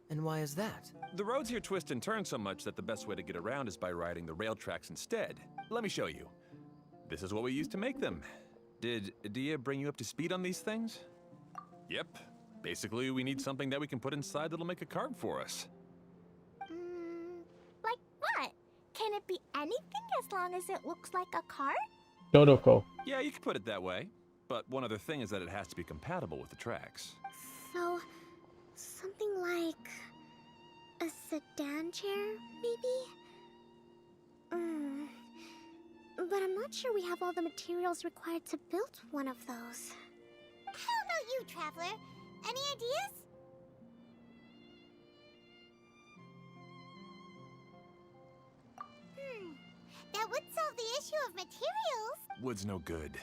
Speaker 6: And why is that?
Speaker 11: The roads here twist and turn so much that the best way to get around is by riding the rail tracks instead. Let me show you. This is what we used to make them. Did Adia bring you up to speed on these things? Yep. Basically, we need something that we can put inside that'll make a cart for us.
Speaker 2: Like what? Can it be anything as long as it looks like a cart?
Speaker 1: Dodoko.
Speaker 11: Yeah, you could put it that way. But one other thing is that it has to be compatible with the tracks.
Speaker 10: So, something like a sedan chair, maybe? But I'm not sure we have all the materials required to build one of those.
Speaker 2: How about you, Traveler? Any ideas? That would solve the issue of materials.
Speaker 11: Wood's no good.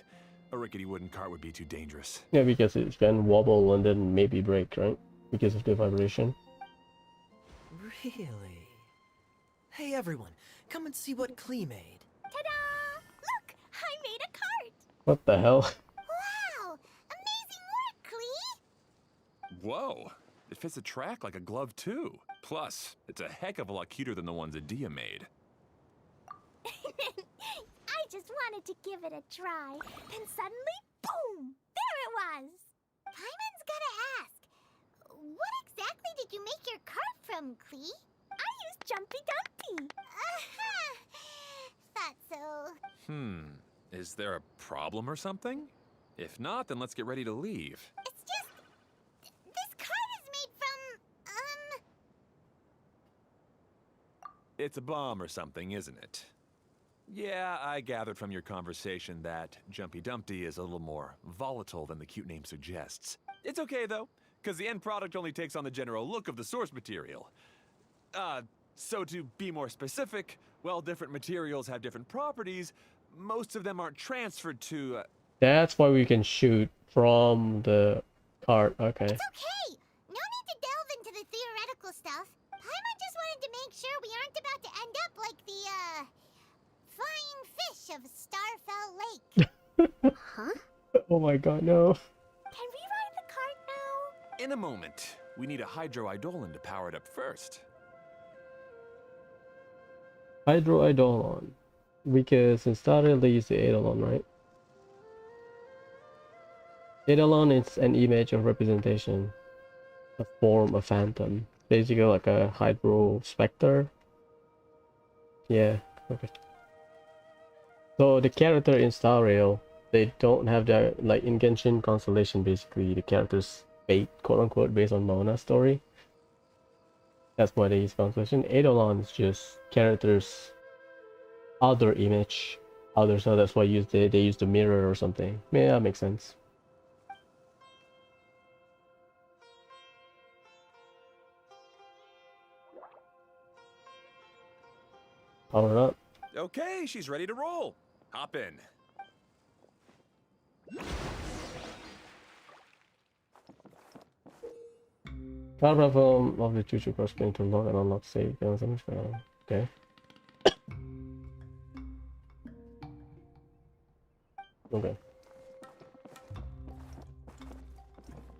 Speaker 11: A rickety wooden cart would be too dangerous.
Speaker 1: Yeah, because it can wobble and then maybe break, right? Because of the vibration.
Speaker 6: Really? Hey everyone, come and see what Klee made.
Speaker 2: Ta-da! Look, I made a cart.
Speaker 1: What the hell?
Speaker 2: Wow! Amazing work, Klee!
Speaker 11: Whoa! It fits the track like a glove too. Plus, it's a heck of a lot cuter than the ones Adia made.
Speaker 2: I just wanted to give it a try. Then suddenly, boom! There it was! Paimon's gotta ask, what exactly did you make your cart from, Klee? I used Jumpy Dumpty. Thought so.
Speaker 11: Is there a problem or something? If not, then let's get ready to leave.
Speaker 2: It's just... this cart is made from,
Speaker 11: It's a bomb or something, isn't it? Yeah, I gathered from your conversation that Jumpy Dumpty is a little more volatile than the cute name suggests. It's okay, though, because the end product only takes on the general look of the source material. So to be more specific, while different materials have different properties, most of them aren't transferred to...
Speaker 1: That's why we can shoot from the cart. Okay.
Speaker 2: It's okay! No need to delve into the theoretical stuff. Paimon just wanted to make sure we aren't about to end up like the, flying fish of Starfell Lake.
Speaker 10: Huh?
Speaker 1: Oh my god, no.
Speaker 2: Can we ride the cart now?
Speaker 11: In a moment. We need a hydro-eidolon to power it up first.
Speaker 1: Hydro-eidolon. Because in Starry they use the eidolon, right? Eidolon is an image of representation. A form, a phantom. Basically like a hydro specter. Yeah, okay. So the character in Star Rail, they don't have the, like in Genshin Constellation, basically the character's fate, quote unquote, based on Mona's story. That's why they use Constellation. Eidolon is just character's other image, other, so that's why they use the mirror or something. Yeah, that makes sense. Power up.
Speaker 11: Okay, she's ready to roll. Hop in.
Speaker 1: Card platform of the Choo-Choo Cross going to lock and unlock save. Okay. Okay.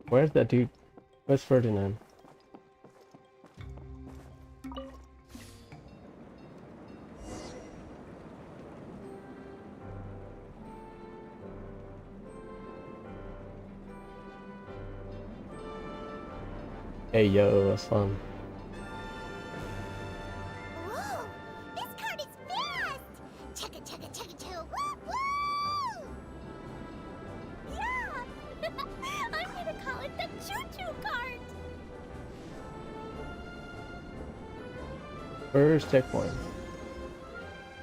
Speaker 1: Where's that dude? Where's Ferdinand? Hey yo, that's fun.
Speaker 2: Whoa! This cart is fast! Chugga chugga chugga choo! Woo woo! Yeah! I'm gonna call it the choo-choo cart!
Speaker 1: First checkpoint.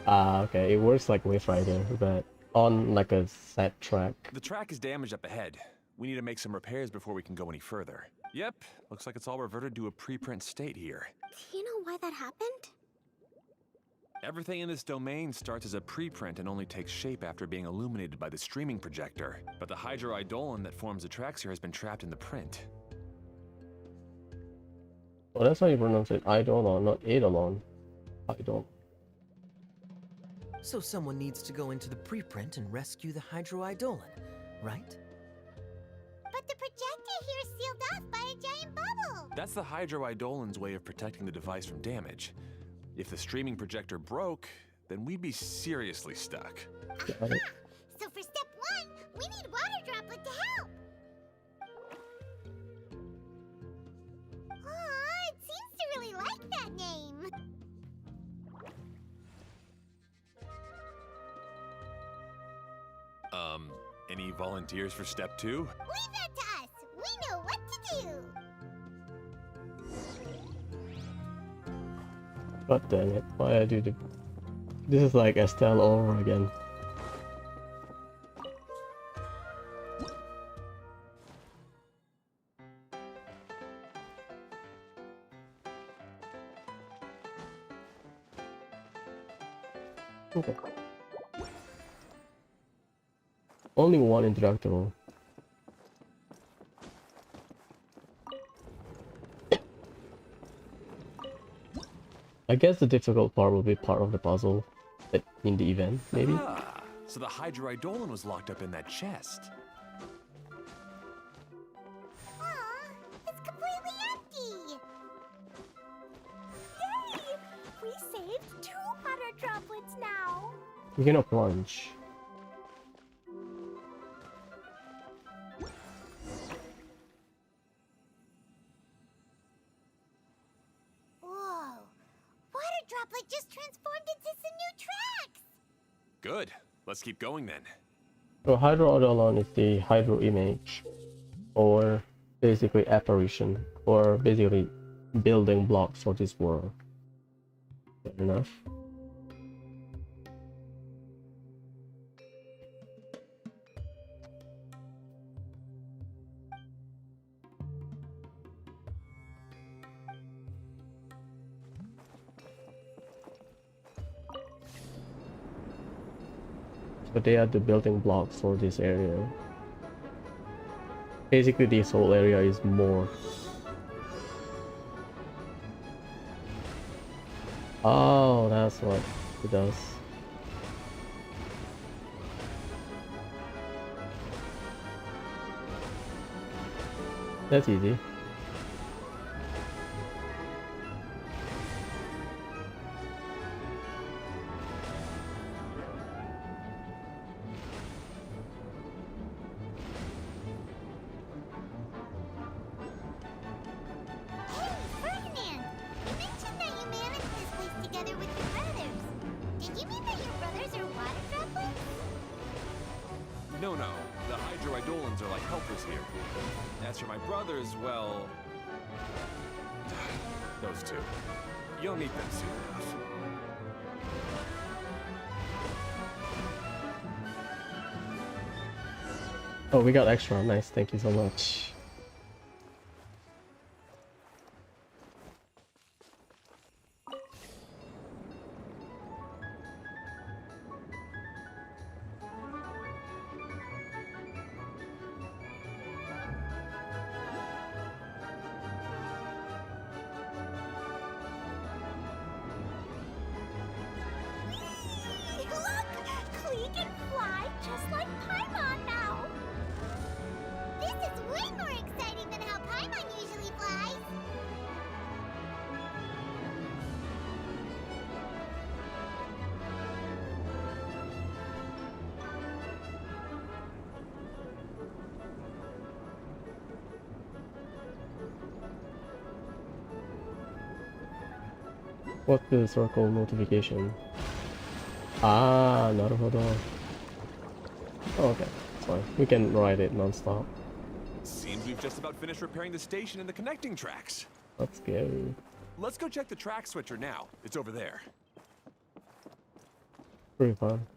Speaker 1: Ah, okay. It works like Wave Rider, but on like a set track.
Speaker 11: The track is damaged up ahead. We need to make some repairs before we can go any further. Yep, looks like it's all reverted to a preprint state here.
Speaker 10: Do you know why that happened?
Speaker 11: Everything in this domain starts as a preprint and only takes shape after being illuminated by the streaming projector. But the hydro-eidolon that forms the tracks here has been trapped in the print.
Speaker 1: Well, that's how you pronounce it. Eidolon, not Eidolon. Eidolon.
Speaker 6: So someone needs to go into the preprint and rescue the hydro-eidolon, right?
Speaker 2: But the projector here is sealed off by a giant bubble!
Speaker 11: That's the hydroidolin's way of protecting the device from damage. If the streaming projector broke, then we'd be seriously stuck.
Speaker 1: Got it.
Speaker 2: So for step 1, we need Water Droplet to help. Aw, it seems to really like that name.
Speaker 11: Any volunteers for step 2?
Speaker 2: Leave that to us. We know what to do.
Speaker 1: God damn it! Why I do the? This is like Estelle all over again. Okay. Only one introductory. I guess the difficult part will be part of the puzzle in the event, maybe?
Speaker 11: Ah, so the hydroidolin was locked up in that chest.
Speaker 2: Aw, it's completely empty. Yay! We saved 2 Water Droplets now.
Speaker 1: We're gonna plunge.
Speaker 2: Whoa! Water Droplet just transformed into some new tracks!
Speaker 11: Good. Let's keep going then.
Speaker 1: So hydroidolon is the hydro image, or basically apparition, or basically building block for this world. Fair enough. But they are the building blocks for this area. Basically, this whole area is more. Oh, that's what it does. That's easy.
Speaker 2: Hey, Ferdinand! You mentioned that you managed this place together with your brothers. Did you mean that your brothers are Water Droplets?
Speaker 11: No, no. The hydroidolins are like helpers here. As for my brothers, well... those two. You'll meet them soon enough.
Speaker 1: Oh, we got extra. Nice. Thank you so much.
Speaker 2: Look! Klee can fly just like Paimon now! This is way more exciting than how Paimon usually flies!
Speaker 1: What's the circle notification? Ah, naruhodo. Oh, okay, it's fine. We can ride it non-stop.
Speaker 11: Seems we've just about finished repairing the station and the connecting tracks.
Speaker 1: Let's go.
Speaker 11: Let's go check the track switcher now. It's over there.
Speaker 1: Pretty fun.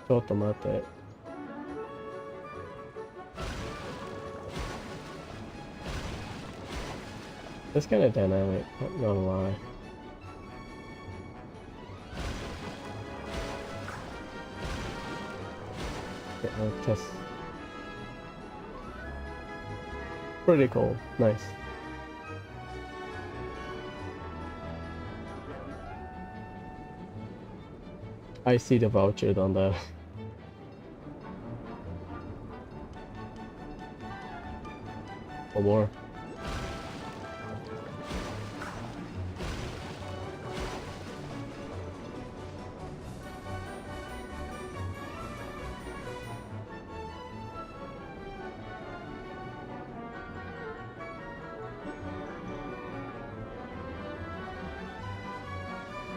Speaker 1: Cotto mate. It's kind of dynamic, not gonna lie. Yeah, just pretty cool. Nice. I see the voucher down there. One more.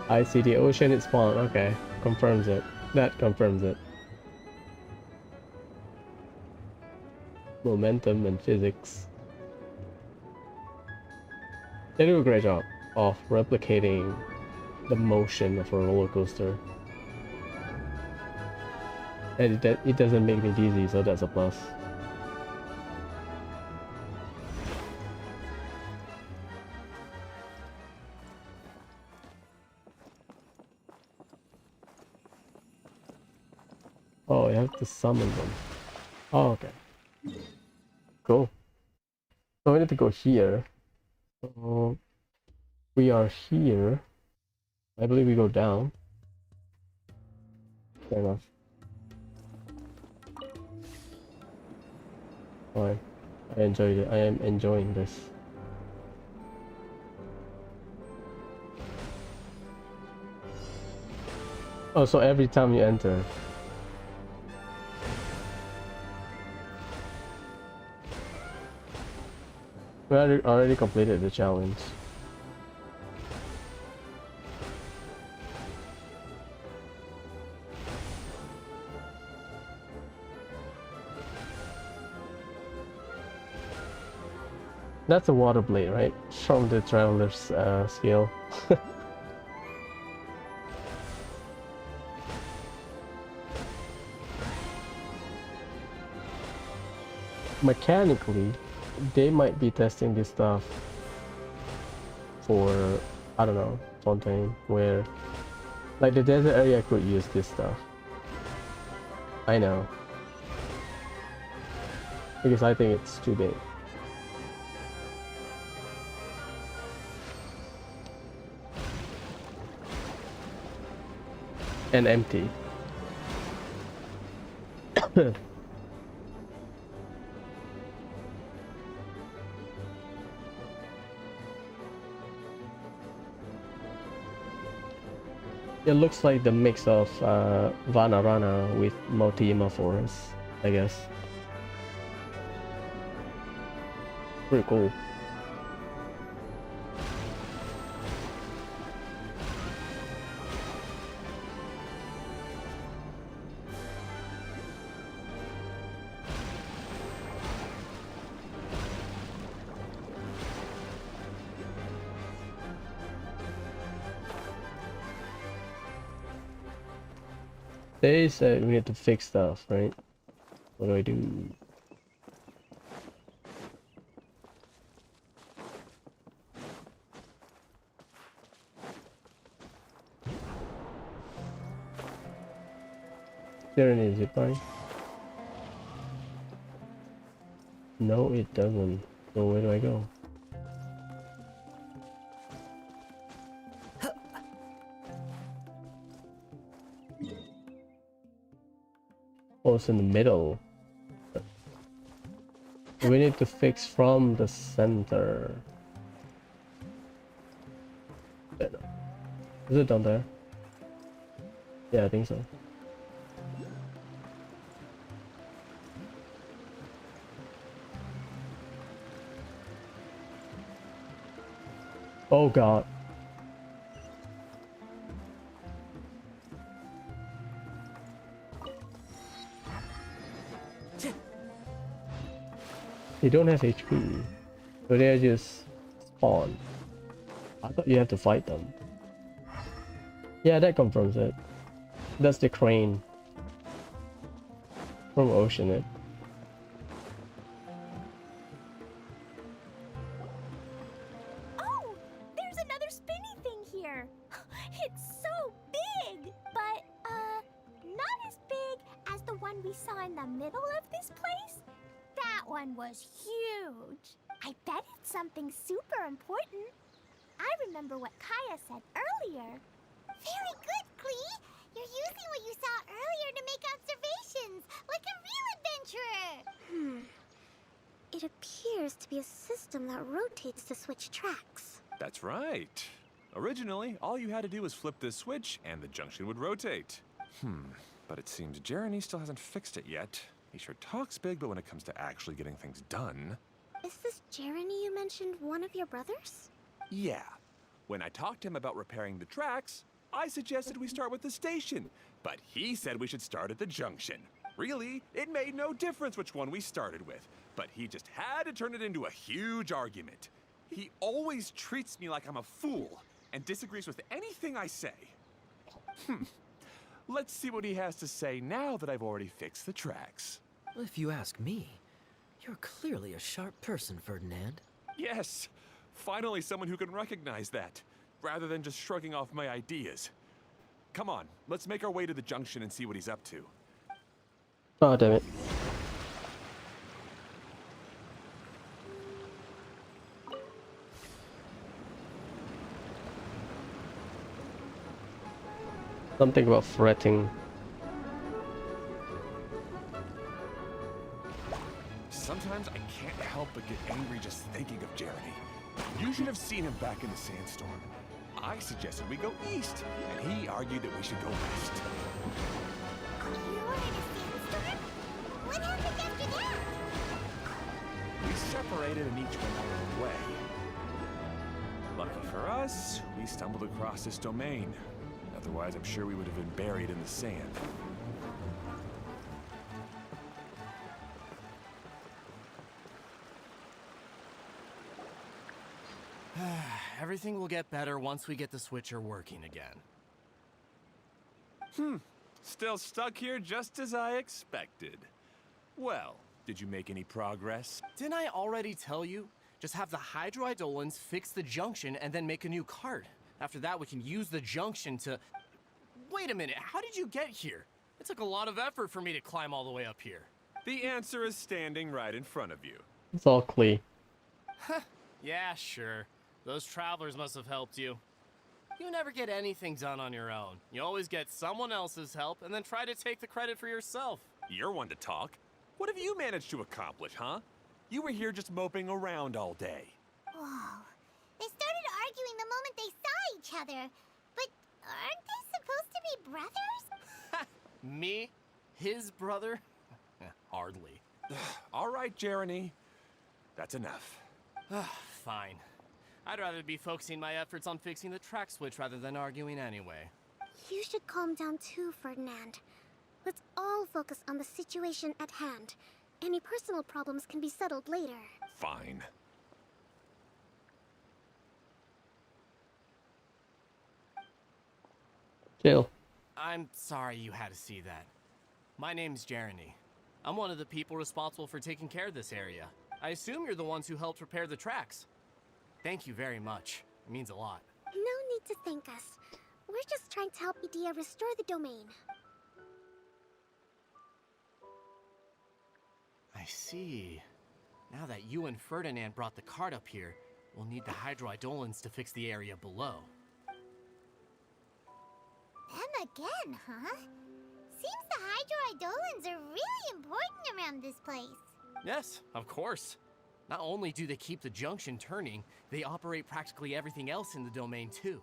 Speaker 1: I see the ocean, it's spawned. Okay, confirms it. That confirms it. Momentum and physics. They do a great job of replicating the motion of a roller coaster. And it doesn't make me dizzy, so that's a plus. Oh, I have to summon them. Oh, okay. Cool. So we need to go here. So we are here. I believe we go down. Fair enough. Fine. I enjoyed it. I am enjoying this. Oh, so every time you enter. We already completed the challenge. That's a water blade, right? From the Traveler's skill. Mechanically, they might be testing this stuff for, I don't know, Fontaine, where like the desert area could use this stuff. I know. Because I think it's too big. And empty. It looks like the mix of Vanarana with Motima Forest, I guess. Pretty cool. They said we need to fix stuff, right? What do I do? There it is, zip line. No, it doesn't. So where do I go? Oh, it's in the middle. We need to fix from the center. Is it down there? Yeah, I think so. Oh god. They don't have HP, so they're just spawn. I thought you have to fight them. Yeah, that confirms it. That's the crane from Ocean It.
Speaker 2: Oh, there's another spinny thing here. It's so big, but not as big as the one we saw in the middle of this place. That one was huge. I bet it's something super important. I remember what Kaya said earlier. Very good, Klee. You're using
Speaker 10: be a system that rotates to switch tracks.
Speaker 11: That's right. Originally, all you had to do was flip this switch and the junction would rotate. But it seems Jeremy still hasn't fixed it yet. He sure talks big, but when it comes to actually getting things done...
Speaker 10: Is this Jeremy you mentioned one of your brothers?
Speaker 11: Yeah. When I talked to him about repairing the tracks, I suggested we start with the station, but he said we should start at the junction. Really, it made no difference which one we started with, but he just had to turn it into a huge argument. He always treats me like I'm a fool and disagrees with anything I say. Let's see what he has to say now that I've already fixed the tracks.
Speaker 6: If you ask me, you're clearly a sharp person, Ferdinand.
Speaker 11: Yes, finally someone who can recognize that, rather than just shrugging off my ideas. Come on, let's make our way to the junction and see what he's up to.
Speaker 1: Oh, damn it. Something about fretting.
Speaker 11: Sometimes I can't help but get angry just thinking of Jeremy. You should have seen him back in the sandstorm. I suggested we go east, and he argued that we should go west.
Speaker 2: You were in a sandstorm? What happened after that?
Speaker 11: We separated and each went our own way. Lucky for us, we stumbled across this domain. Otherwise, I'm sure we would have been buried in the sand.
Speaker 12: Everything will get better once we get the switcher working again.
Speaker 11: Still stuck here just as I expected. Well, did you make any progress?
Speaker 12: Didn't I already tell you? Just have the hydroidolins fix the junction and then make a new cart. After that, we can use the junction to... Wait a minute, how did you get here? It took a lot of effort for me to climb all the way up here.
Speaker 11: The answer is standing right in front of you.
Speaker 1: It's all clear.
Speaker 12: Yeah, sure. Those travelers must have helped you. You never get anything done on your own. You always get someone else's help and then try to take the credit for yourself.
Speaker 11: You're one to talk. What have you managed to accomplish, huh? You were here just moping around all day.
Speaker 2: Whoa. They started arguing the moment they saw each other. But aren't they supposed to be brothers?
Speaker 12: Me? His brother? Hardly.
Speaker 11: All right, Jeremy. That's enough.
Speaker 12: Fine. I'd rather be focusing my efforts on fixing the track switch rather than arguing anyway.
Speaker 10: You should calm down too, Ferdinand. Let's all focus on the situation at hand. Any personal problems can be settled later.
Speaker 11: Fine.
Speaker 1: Chill.
Speaker 12: I'm sorry you had to see that. My name's Jeremy. I'm one of the people responsible for taking care of this area. I assume you're the ones who helped repair the tracks. Thank you very much. It means a lot.
Speaker 10: No need to thank us. We're just trying to help Edea restore the domain.
Speaker 12: I see. Now that you and Ferdinand brought the cart up here, we'll need the hydroidolins to fix the area below.
Speaker 2: Them again, huh? Seems the hydroidolins are really important around this place.
Speaker 12: Yes, of course. Not only do they keep the junction turning, they operate practically everything else in the domain too.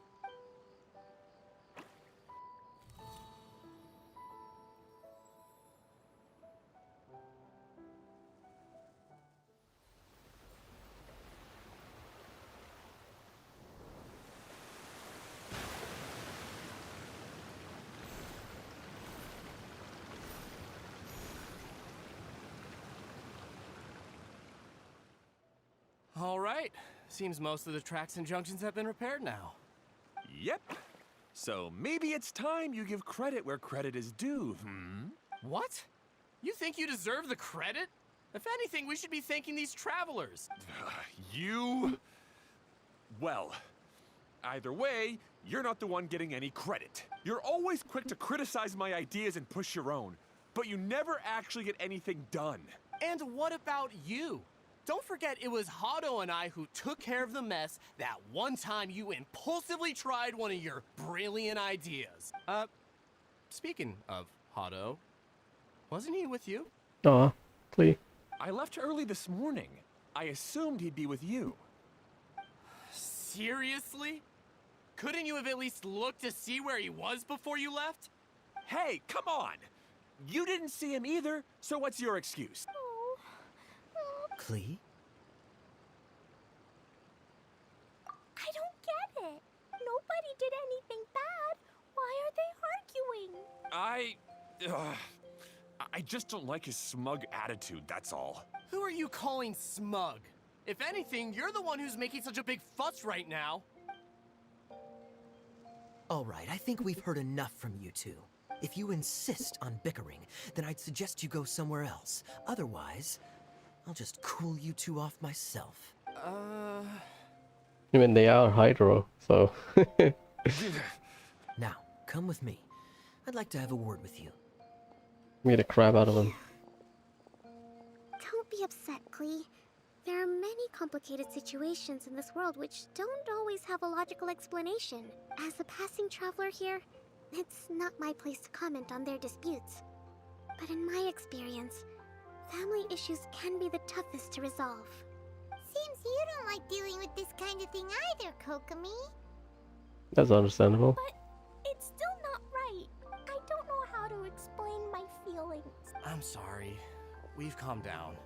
Speaker 12: All right. Seems most of the tracks and junctions have been repaired now.
Speaker 11: Yep. So maybe it's time you give credit where credit is due,
Speaker 12: What? You think you deserve the credit? If anything, we should be thanking these travelers.
Speaker 11: You... Well, either way, you're not the one getting any credit. You're always quick to criticize my ideas and push your own, but you never actually get anything done.
Speaker 12: And what about you? Don't forget it was Hado and I who took care of the mess that one time you impulsively tried one of your brilliant ideas. Speaking of Hado, wasn't he with you?
Speaker 1: Aw, clear.
Speaker 11: I left early this morning. I assumed he'd be with you.
Speaker 12: Seriously? Couldn't you have at least looked to see where he was before you left?
Speaker 11: Hey, come on! You didn't see him either, so what's your excuse?
Speaker 6: Klee?
Speaker 2: I don't get it. Nobody did anything bad. Why are they arguing?
Speaker 11: I just don't like his smug attitude, that's all.
Speaker 12: Who are you calling smug? If anything, you're the one who's making such a big fuss right now.
Speaker 6: Alright, I think we've heard enough from you two. If you insist on bickering, then I'd suggest you go somewhere else. Otherwise, I'll just cool you two off myself.
Speaker 1: I mean, they are Hydro, so...
Speaker 6: Now, come with me. I'd like to have a word with you.
Speaker 1: Get the crap out of them.
Speaker 10: Don't be upset, Klee. There are many complicated situations in this world which don't always have a logical explanation. As a passing traveler here, it's not my place to comment on their disputes. But in my experience, family issues can be the toughest to resolve.
Speaker 2: Seems you don't like dealing with this kind of thing either, Kokomi.
Speaker 1: That's understandable.
Speaker 2: But it's still not right. I don't know how to explain my feelings.
Speaker 12: I'm sorry. We've calmed down.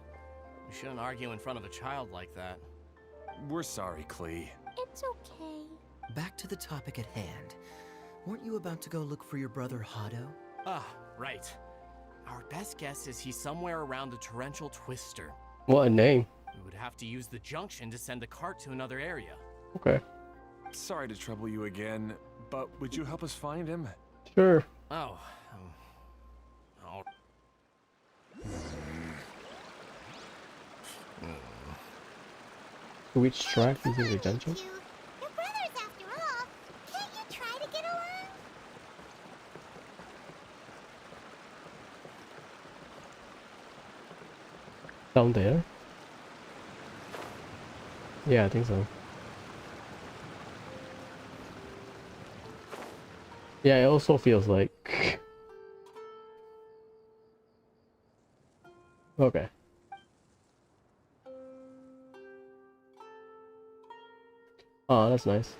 Speaker 12: You shouldn't argue in front of a child like that.
Speaker 11: We're sorry, Klee.
Speaker 2: It's okay.
Speaker 6: Back to the topic at hand. Weren't you about to go look for your brother Hado?
Speaker 12: Ah, right. Our best guess is he's somewhere around the Torrential Twister.
Speaker 1: What a name.
Speaker 12: We would have to use the junction to send the cart to another area.
Speaker 1: Okay.
Speaker 11: Sorry to trouble you again, but would you help us find him?
Speaker 1: Sure.
Speaker 12: Oh.
Speaker 1: Which track is in the dungeon?
Speaker 2: You're brothers after all. Can't you try to get along?
Speaker 1: Down there? Yeah, I think so. Yeah, it also feels like... Okay. Oh, that's nice.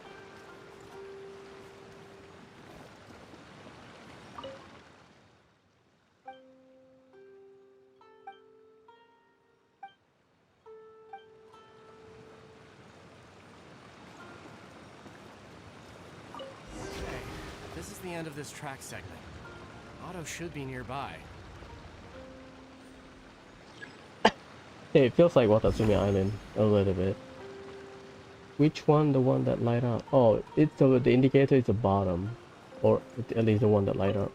Speaker 12: This is the end of this track segment. Otto should be nearby.
Speaker 1: Yeah, it feels like Watatsumi Island a little bit. Which one? The one that light up? Oh, it's the indicator is the bottom, or at least the one that light up.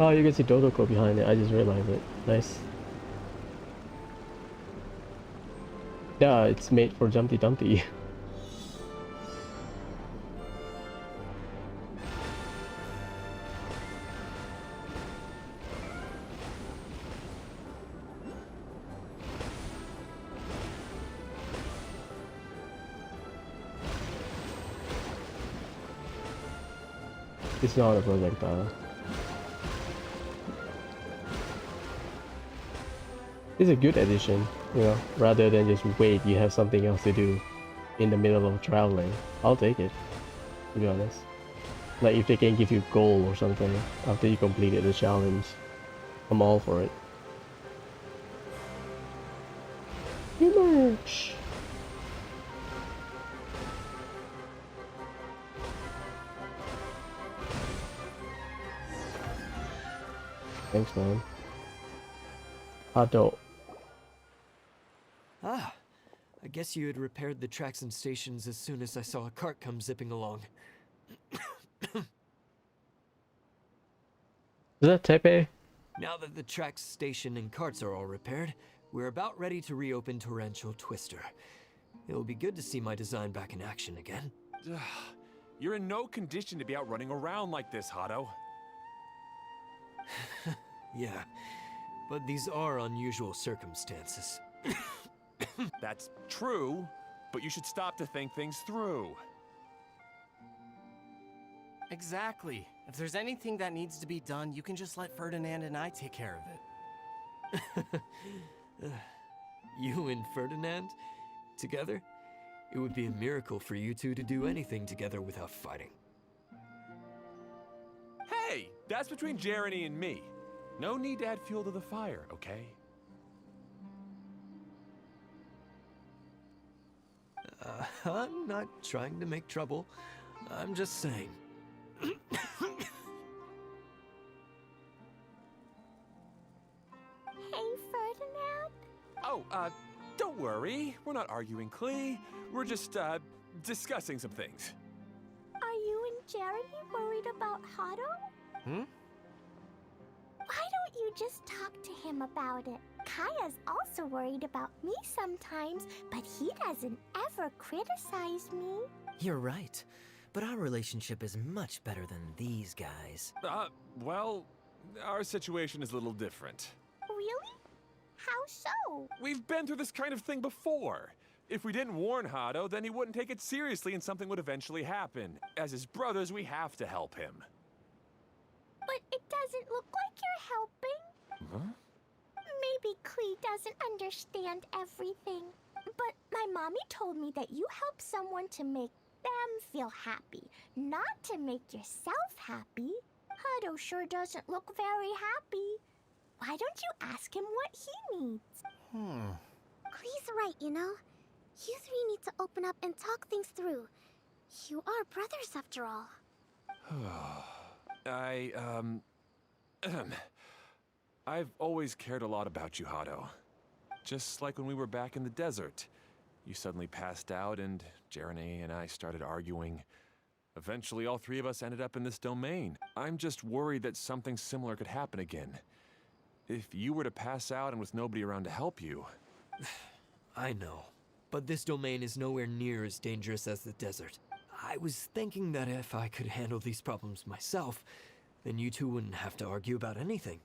Speaker 1: Oh, you can see Dodoko behind it. I just realized it. Nice. Yeah, it's made for Jumpty Dumpty. It's not a projectile. It's a good addition, you know, rather than just wait, you have something else to do in the middle of traveling. I'll take it, to be honest. Like if they can give you gold or something after you completed the challenge, I'm all for it. Emerge! Thanks, man. Hado.
Speaker 6: Ah, I guess you had repaired the tracks and stations as soon as I saw a cart come zipping along.
Speaker 1: Is that Tepe?
Speaker 6: Now that the tracks, station, and carts are all repaired, we're about ready to reopen Torrential Twister. It'll be good to see my design back in action again.
Speaker 11: You're in no condition to be out running around like this, Hado.
Speaker 6: Yeah, but these are unusual circumstances.
Speaker 11: That's true, but you should stop to think things through.
Speaker 12: Exactly. If there's anything that needs to be done, you can just let Ferdinand and I take care of it.
Speaker 13: You and Ferdinand? Together? It would be a miracle for you two to do anything together without fighting.
Speaker 11: Hey, that's between Jeremy and me. No need to add fuel to the fire, okay?
Speaker 13: I'm not trying to make trouble. I'm just saying.
Speaker 2: Hey, Ferdinand?
Speaker 11: Oh, don't worry. We're not arguing, Klee. We're just, discussing some things.
Speaker 2: Are you and Jeremy worried about Hado?
Speaker 12: Hmm?
Speaker 2: Why don't you just talk to him about it? Kaya's also worried about me sometimes, but he doesn't ever criticize me.
Speaker 6: You're right, but our relationship is much better than these guys.
Speaker 11: Well, our situation is a little different.
Speaker 2: Really? How so?
Speaker 11: We've been through this kind of thing before. If we didn't warn Hado, then he wouldn't take it seriously and something would eventually happen. As his brothers, we have to help him.
Speaker 2: But it doesn't look like you're helping.
Speaker 11: Huh?
Speaker 2: Maybe Klee doesn't understand everything. But my mommy told me that you help someone to make them feel happy, not to make yourself happy. Hado sure doesn't look very happy. Why don't you ask him what he needs?
Speaker 10: Klee's right, you know. You three need to open up and talk things through. You are brothers after all.
Speaker 11: I've always cared a lot about you, Hado. Just like when we were back in the desert. You suddenly passed out and Jeremy and I started arguing. Eventually, all three of us ended up in this domain. I'm just worried that something similar could happen again. If you were to pass out and with nobody around to help you...
Speaker 13: I know, but this domain is nowhere near as dangerous as the desert. I was thinking that if I could handle these problems myself, then you two wouldn't have to argue about anything.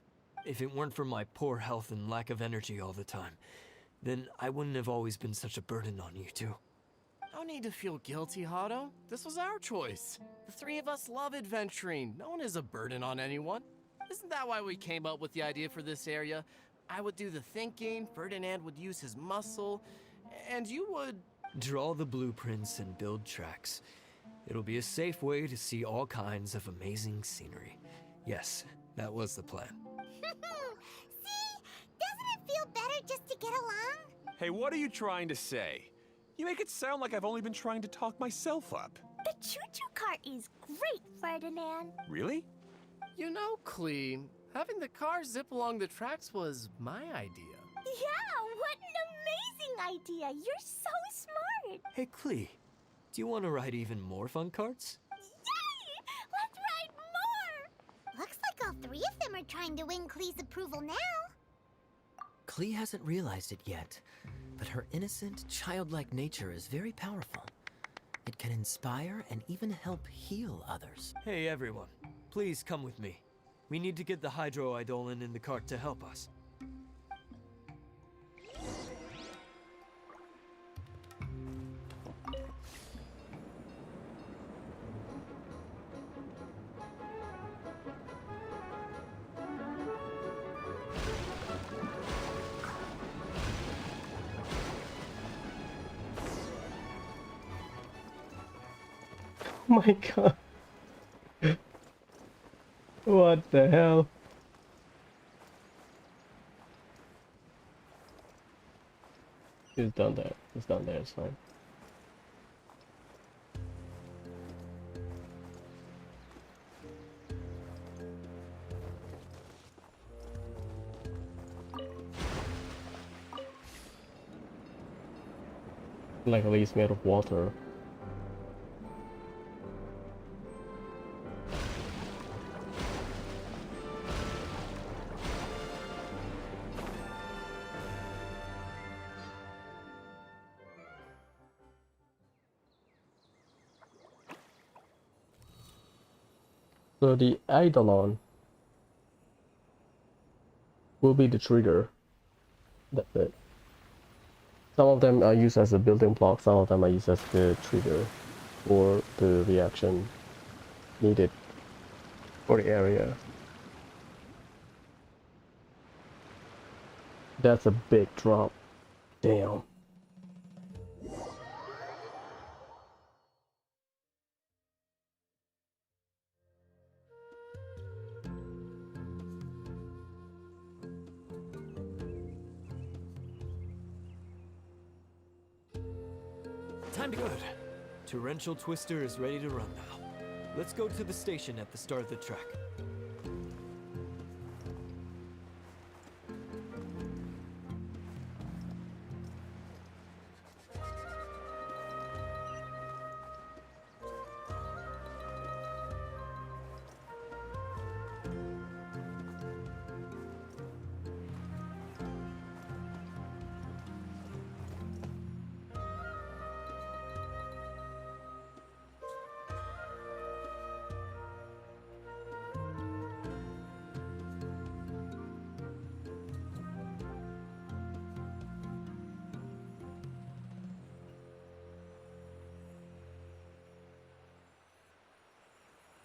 Speaker 13: If it weren't for my poor health and lack of energy all the time, then I wouldn't have always been such a burden on you two.
Speaker 12: No need to feel guilty, Hado. This was our choice. The three of us love adventuring. No one is a burden on anyone. Isn't that why we came up with the idea for this area? I would do the thinking, Ferdinand would use his muscle, and you would...
Speaker 13: Draw the blueprints and build tracks. It'll be a safe way to see all kinds of amazing scenery. Yes, that was the plan.
Speaker 2: See? Doesn't it feel better just to get along?
Speaker 11: Hey, what are you trying to say? You make it sound like I've only been trying to talk myself up.
Speaker 2: The choo-choo cart is great, Ferdinand.
Speaker 11: Really?
Speaker 12: You know, Klee, having the car zip along the tracks was my idea.
Speaker 2: Yeah, what an amazing idea. You're so smart.
Speaker 13: Hey, Klee, do you want to ride even more fun carts?
Speaker 2: Yay! Let's ride more! Looks like all three of them are trying to win Klee's approval now.
Speaker 6: Klee hasn't realized it yet, but her innocent, childlike nature is very powerful. It can inspire and even help heal others.
Speaker 13: Hey, everyone. Please come with me. We need to get the hydro-eidolon in the cart to help us.
Speaker 1: Oh my god. What the hell? It's done there. It's done there. It's fine. Like at least made of water. So the Eidolon will be the trigger. That's it. Some of them are used as a building block, some of them are used as the trigger for the reaction needed for the area. That's a big drop. Damn.
Speaker 13: Time to go. Good. Torrential Twister is ready to run now. Let's go to the station at the start of the track.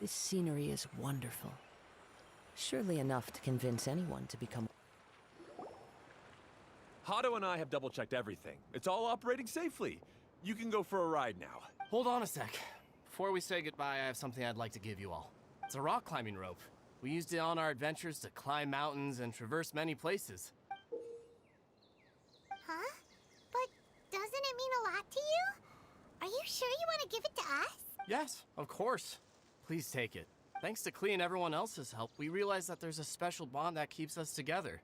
Speaker 8: This scenery is wonderful. Surely enough to convince anyone to become...
Speaker 11: Hato and I have double-checked everything. It's all operating safely. You can go for a ride now.
Speaker 12: Hold on a sec. Before we say goodbye, I have something I'd like to give you all. It's a rock climbing rope. We used it on our adventures to climb mountains and traverse many places.
Speaker 2: Huh? But doesn't it mean a lot to you? Are you sure you want to give it to us?
Speaker 12: Yes, of course. Please take it. Thanks to Klee and everyone else's help, we realized that there's a special bond that keeps us together.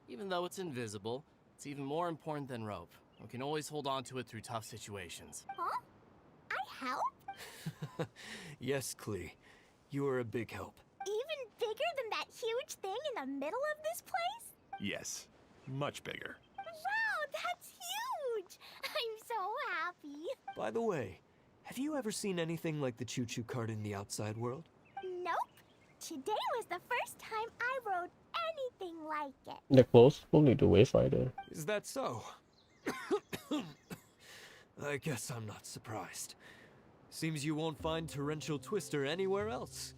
Speaker 12: Even though it's invisible, it's even more important than rope. We can always hold on to it through tough situations.
Speaker 2: Huh? I help?
Speaker 13: Yes, Klee. You are a big help.
Speaker 2: Even bigger than that huge thing in the middle of this place?
Speaker 11: Yes, much bigger.
Speaker 2: Wow, that's huge! I'm so happy.
Speaker 13: By the way, have you ever seen anything like the choo-choo cart in the outside world?
Speaker 2: Nope. Today was the first time I rode anything like it.
Speaker 1: They're close. We'll need to Wayfinder.
Speaker 13: Is that so? I guess I'm not surprised. Seems you won't find Torrential Twister anywhere else.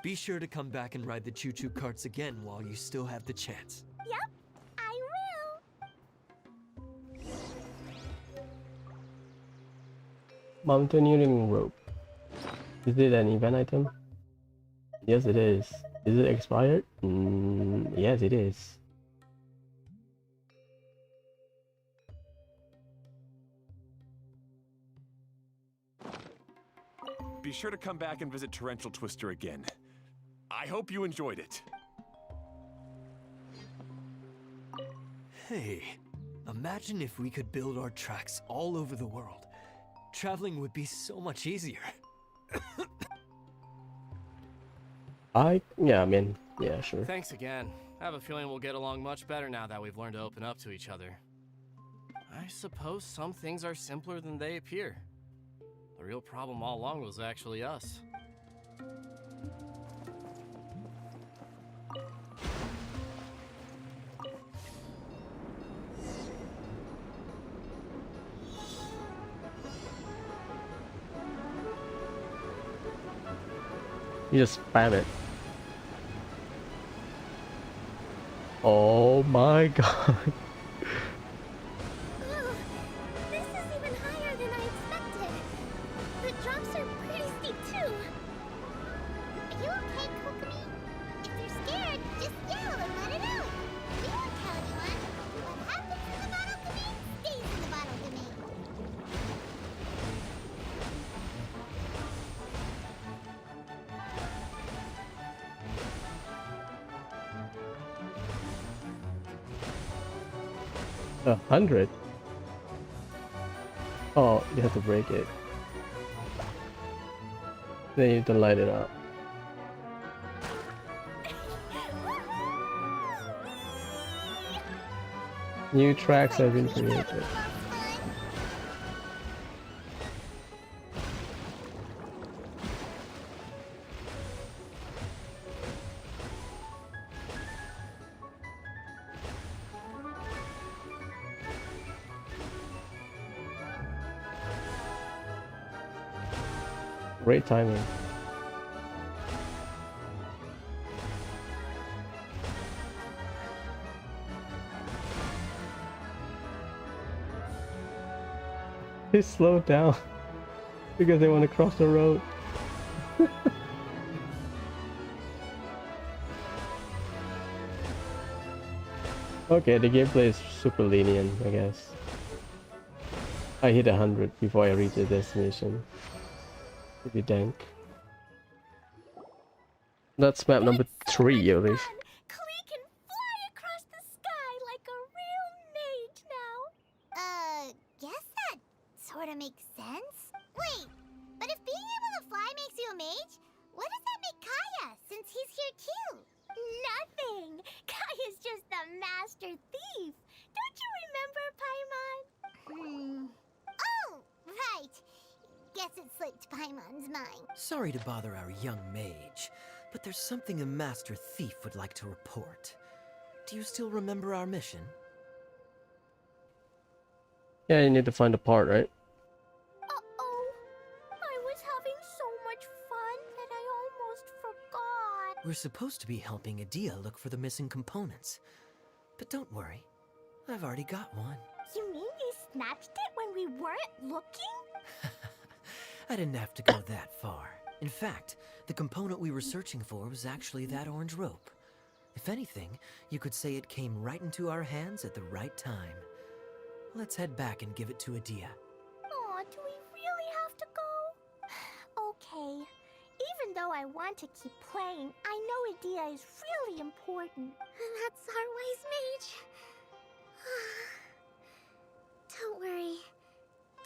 Speaker 13: Be sure to come back and ride the choo-choo carts again while you still have the chance.
Speaker 2: Yep, I will.
Speaker 1: Mountaineering rope. Is it an event item? Yes, it is. Is it expired? Yes, it is.
Speaker 11: Be sure to come back and visit Torrential Twister again. I hope you enjoyed it.
Speaker 13: Hey, imagine if we could build our tracks all over the world. Traveling would be so much easier.
Speaker 1: Yeah, I mean, yeah, sure.
Speaker 12: Thanks again. I have a feeling we'll get along much better now that we've learned to open up to each other. I suppose some things are simpler than they appear. The real problem all along was actually us.
Speaker 1: You just spam it. Oh my god.
Speaker 2: Oh, this is even higher than I expected. The drops are pretty steep too. Are you okay, Kokomi? If you're scared, just yell and let it out. We won't tell anyone. What happens in the bottle domain stays in the bottle domain.
Speaker 1: A 100? Oh, you have to break it. Then you have to light it up. New tracks have been created. Great timing. They slowed down because they want to cross the road. Okay, the gameplay is super lenient, I guess. I hit 100 before I reach the destination. Pretty dank. That's map number 3, at least.
Speaker 2: Klee can fly across the sky like a real mage now. Guess that sort of makes sense. Wait, but if being able to fly makes you a mage, what does that make Kaya, since he's here too? Nothing. Kaya's just the master thief. Don't you remember, Paimon? Oh, right. Guess it slipped Paimon's mind.
Speaker 6: Sorry to bother our young mage, but there's something a master thief would like to report. Do you still remember our mission?
Speaker 1: Yeah, you need to find a part, right?
Speaker 2: Uh-oh. I was having so much fun that I almost forgot.
Speaker 6: We're supposed to be helping Adia look for the missing components. But don't worry, I've already got one.
Speaker 2: You mean you snatched it when we weren't looking?
Speaker 6: I didn't have to go that far. In fact, the component we were searching for was actually that orange rope. If anything, you could say it came right into our hands at the right time. Let's head back and give it to Adia.
Speaker 2: Aw, do we really have to go? Okay. Even though I want to keep playing, I know Adia is really important.
Speaker 10: That's our wise mage. Don't worry.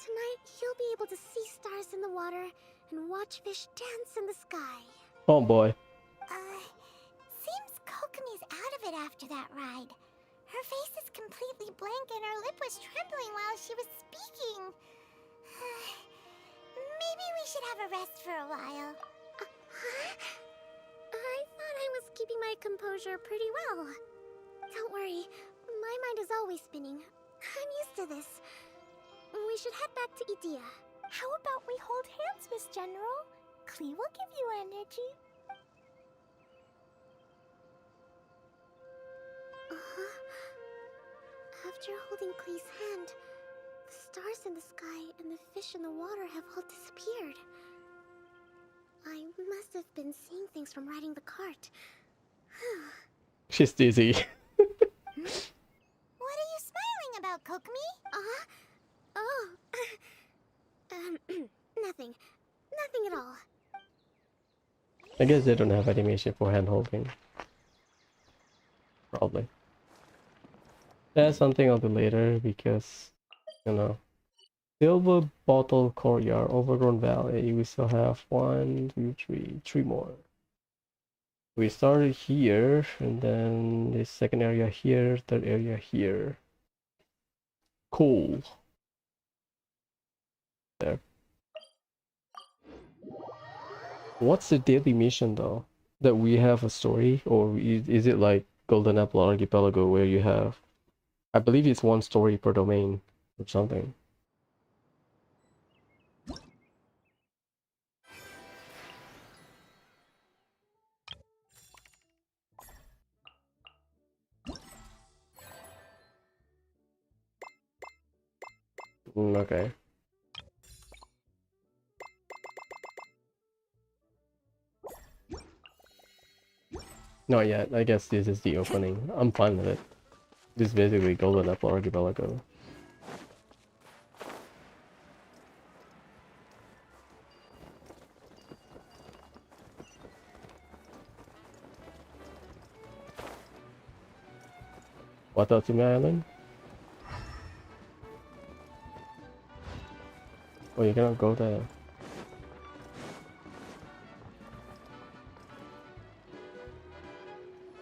Speaker 10: Tonight, he'll be able to see stars in the water and watch fish dance in the sky.
Speaker 1: Oh boy.
Speaker 2: Seems Kokomi's out of it after that ride. Her face is completely blank and her lip was trembling while she was speaking. Maybe we should have a rest for a while.
Speaker 10: I thought I was keeping my composure pretty well. Don't worry, my mind is always spinning. I'm used to this. We should head back to Idia.
Speaker 2: How about we hold hands, Miss General? Klee will give you energy.
Speaker 10: After holding Klee's hand, the stars in the sky and the fish in the water have all disappeared. I must have been seeing things from riding the cart.
Speaker 1: She's dizzy.
Speaker 2: What are you smiling about, Kokomi?
Speaker 10: Oh. Nothing. Nothing at all.
Speaker 1: I guess they don't have animation for hand holding. Probably. That's something I'll do later because, you know. Silver Bottle Courtyard, Overgrown Valley. We still have 1, 2, 3, 3 more. We started here, and then the second area here, third area here. Cool. There. What's the daily mission though? That we have a story, or is it like Golden Apple Archipelago where you have, I believe it's 1 story per domain or something. Okay. Not yet. I guess this is the opening. I'm fine with it. This is basically Golden Apple Archipelago. Watatsumi Island? Oh, you cannot go there.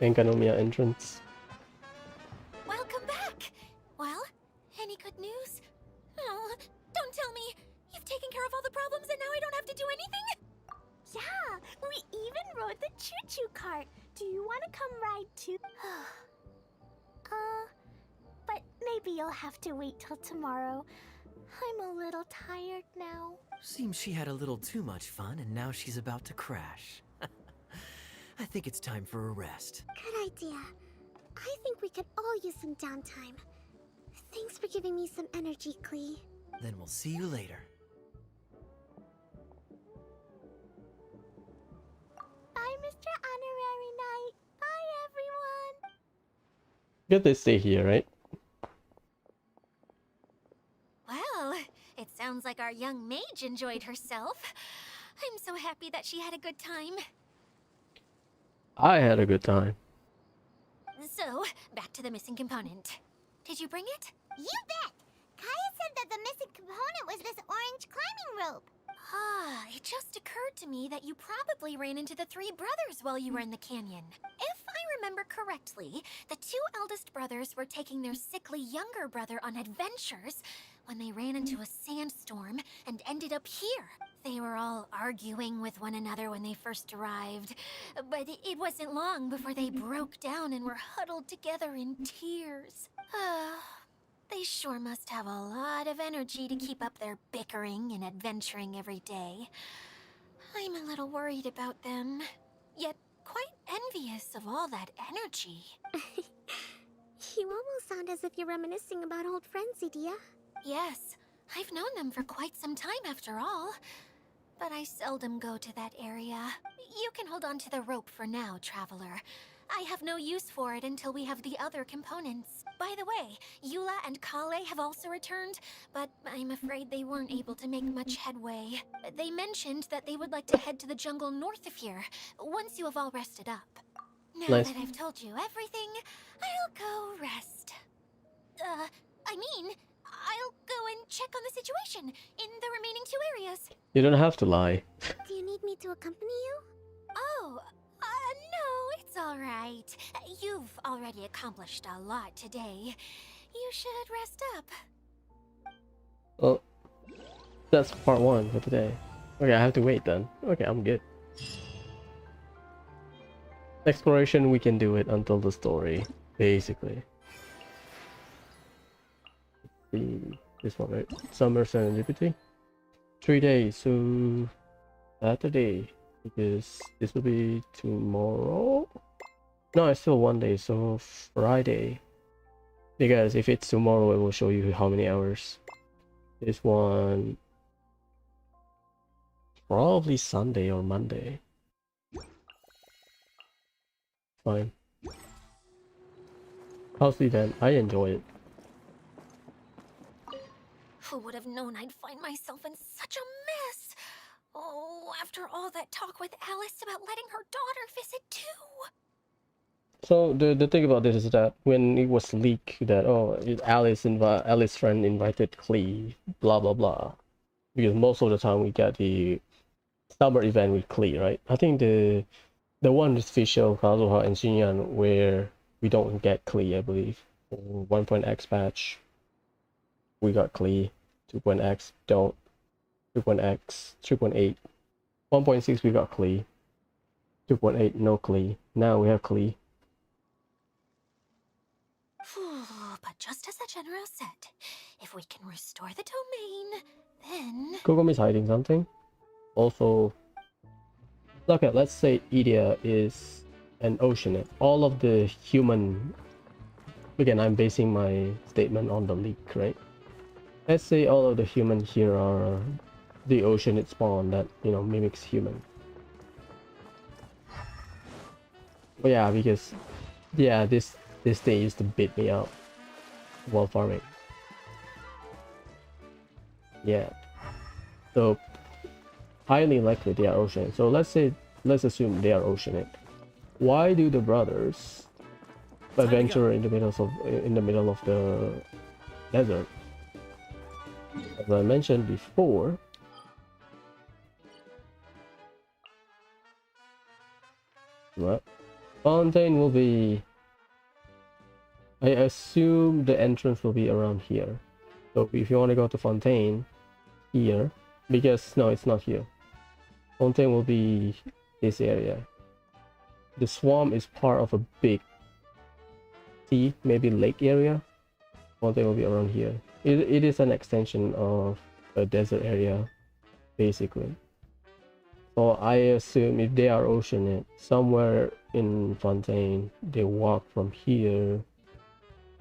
Speaker 1: Enkanomiya entrance.
Speaker 9: Welcome back! Well, any good news? Oh, don't tell me! You've taken care of all the problems and now I don't have to do anything?
Speaker 2: Yeah, we even rode the choo-choo cart. Do you want to come ride too? But maybe you'll have to wait till tomorrow. I'm a little tired now.
Speaker 6: Seems she had a little too much fun and now she's about to crash. I think it's time for a rest.
Speaker 10: Good idea. I think we could all use some downtime. Thanks for giving me some energy, Klee.
Speaker 6: Then we'll see you later.
Speaker 2: Bye, Mr. Honorary Knight. Bye, everyone.
Speaker 1: Good they stay here, right?
Speaker 9: Well, it sounds like our young mage enjoyed herself. I'm so happy that she had a good time.
Speaker 1: I had a good time.
Speaker 9: So, back to the missing component. Did you bring it?
Speaker 2: You bet. Kaya said that the missing component was this orange climbing rope.
Speaker 9: Ah, it just occurred to me that you probably ran into the three brothers while you were in the canyon. If I remember correctly, the two eldest brothers were taking their sickly younger brother on adventures when they ran into a sandstorm and ended up here. They were all arguing with one another when they first arrived, but it wasn't long before they broke down and were huddled together in tears. They sure must have a lot of energy to keep up their bickering and adventuring every day. I'm a little worried about them, yet quite envious of all that energy.
Speaker 10: You almost sound as if you're reminiscing about old friends, Edea.
Speaker 9: Yes, I've known them for quite some time after all. But I seldom go to that area. You can hold on to the rope for now, Traveler. I have no use for it until we have the other components. By the way, Eula and Kale have also returned, but I'm afraid they weren't able to make much headway. They mentioned that they would like to head to the jungle north of here, once you have all rested up. Now
Speaker 1: Nice.
Speaker 9: that I've told you everything, I'll go rest. I'll go and check on the situation in the remaining two areas.
Speaker 1: You don't have to lie.
Speaker 10: Do you need me to accompany you?
Speaker 9: Oh, no, it's all right. You've already accomplished a lot today. You should rest up.
Speaker 1: Well, that's part one for today. Okay, I have to wait then. Okay, I'm good. Exploration, we can do it until the story, basically. This one, right? Summer Serendipity. 3 days, so Saturday, because this will be tomorrow. No, it's still 1 day, so Friday. Because if it's tomorrow, it will show you how many hours. This one, probably Sunday or Monday. Fine. How's the event? I enjoy it.
Speaker 9: Who would have known I'd find myself in such a mess? Oh, after all that talk with Alice about letting her daughter visit too.
Speaker 1: So the thing about this is that when it was leaked that Alice's friend invited Klee, blah blah blah, because most of the time we get the summer event with Klee, right? I think the one is official Kazuha and Shinyan where we don't get Klee, I believe. 1.x patch, we got Klee. 2.x don't. 2.x 3.8. 1.6 we got Klee. 2.8 no Klee. Now we have Klee.
Speaker 9: But just as the general said, if we can restore the domain, then...
Speaker 1: Kokomi's hiding something. Also, okay, let's say Edea is an oceanite. All of the human... Again, I'm basing my statement on the leak, right? Let's say all of the human here are the oceanite spawn that, you know, mimics human. But yeah, because... Yeah, this thing used to beat me up while farming. Yeah. So highly likely they are ocean. So let's assume they are oceanic. Why do the brothers adventure in the middle of the desert? As I mentioned before, well, Fontaine will be, I assume the entrance will be around here. So if you want to go to Fontaine here, because no, it's not here. Fontaine will be this area. The swamp is part of a big sea, maybe lake area. Fontaine will be around here. It is an extension of a desert area, basically. So I assume if they are oceanite, somewhere in Fontaine, they walk from here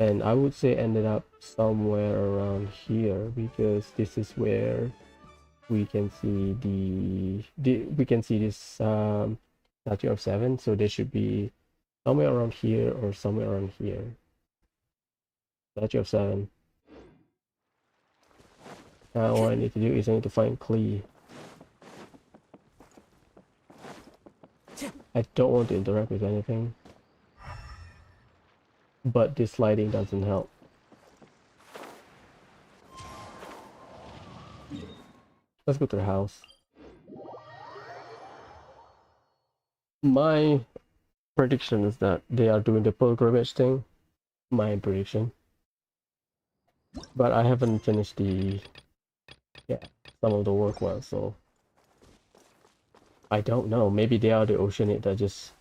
Speaker 1: And I would say ended up somewhere around here because this is where we can see we can see this statue of 7, so they should be somewhere around here or somewhere around here. Statue of 7. Now what I need to do is I need to find Klee. I don't want to interact with anything, but this lighting doesn't help. Let's go to the house. My prediction is that they are doing the pilgrimage thing. My prediction. But I haven't finished some of the work well, so I don't know. Maybe they are the Oceanate that just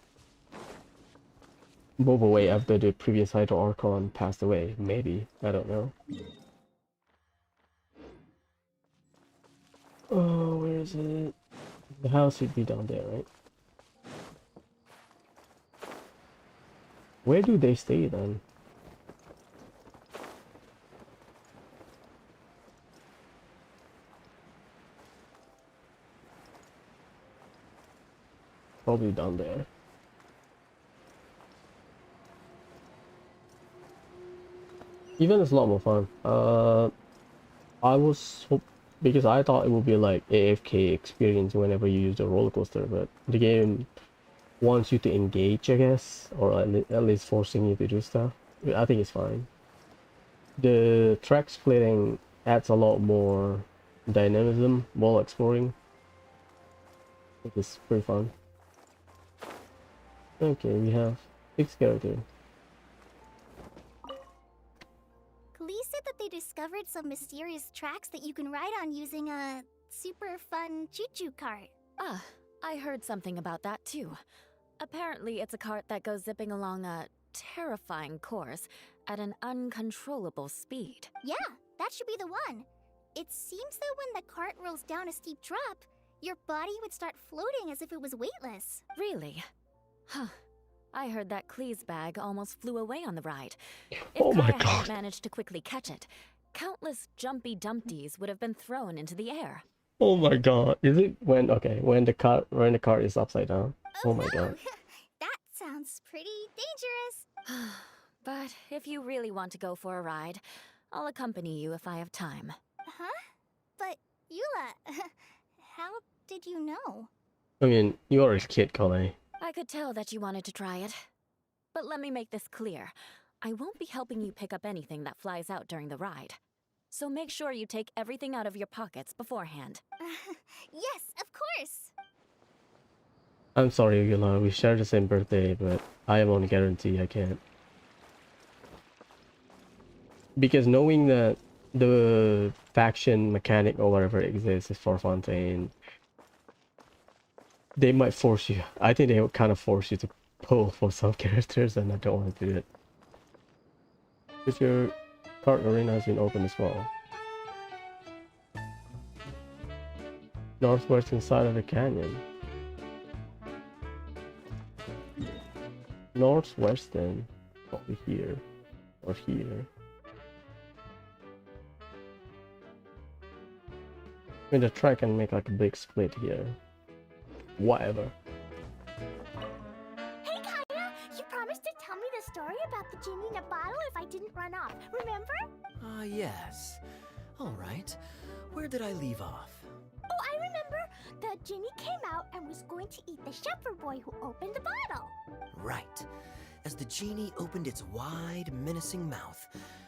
Speaker 1: move away after the previous Hydro Archon passed away. Maybe. I don't know. Oh, where is it? The house should be down there, right? Where do they stay then? Probably down there. Even it's a lot more fun. I was because I thought it would be like AFK experience whenever you use the roller coaster, but the game wants you to engage, I guess, or at least forcing you to do stuff. I think it's fine. The track splitting adds a lot more dynamism while exploring, which is pretty fun. Okay, we have 6 characters.
Speaker 10: Klee said that they discovered some mysterious tracks that you can ride on using a super fun choo-choo cart.
Speaker 7: Ah, I heard something about that too. Apparently, it's a cart that goes zipping along a terrifying course at an uncontrollable speed.
Speaker 10: Yeah, that should be the one. It seems that when the cart rolls down a steep drop, your body would start floating as if it was weightless.
Speaker 7: Really? Huh. I heard that Klee's bag almost flew away on the ride. If
Speaker 1: Oh my
Speaker 7: Kaya
Speaker 1: God.
Speaker 7: hadn't managed to quickly catch it, countless jumpy dumpties would have been thrown into the air.
Speaker 1: Oh my god. Is it when the cart is upside down? Oh my god.
Speaker 10: That sounds pretty dangerous.
Speaker 7: But if you really want to go for a ride, I'll accompany you if I have time.
Speaker 10: Huh? But Eula, how did you know?
Speaker 1: I mean, you are a kid, Kale.
Speaker 7: I could tell that you wanted to try it. But let me make this clear. I won't be helping you pick up anything that flies out during the ride. So make sure you take everything out of your pockets beforehand.
Speaker 10: Yes, of course.
Speaker 1: I'm sorry, Yula, we share the same birthday, but I am on guarantee I can't. Because knowing that the faction mechanic or whatever exists is for Fontaine, they might force you. I think they would kind of force you to pull for some characters, and I don't want to do it. Because your card arena has been open as well. Northwestern side of the canyon. Northwestern, over here, or here. I mean, the track can make like a big split here. Whatever.
Speaker 10: Hey, Kaya! You promised to tell me the story about the genie in a bottle if I didn't run off, remember?
Speaker 6: Ah, yes. All right. Where did I leave off?
Speaker 10: Oh, I remember! The genie came out and was going to eat the shepherd boy who opened the bottle.
Speaker 6: Right. As the genie opened its wide, menacing mouth,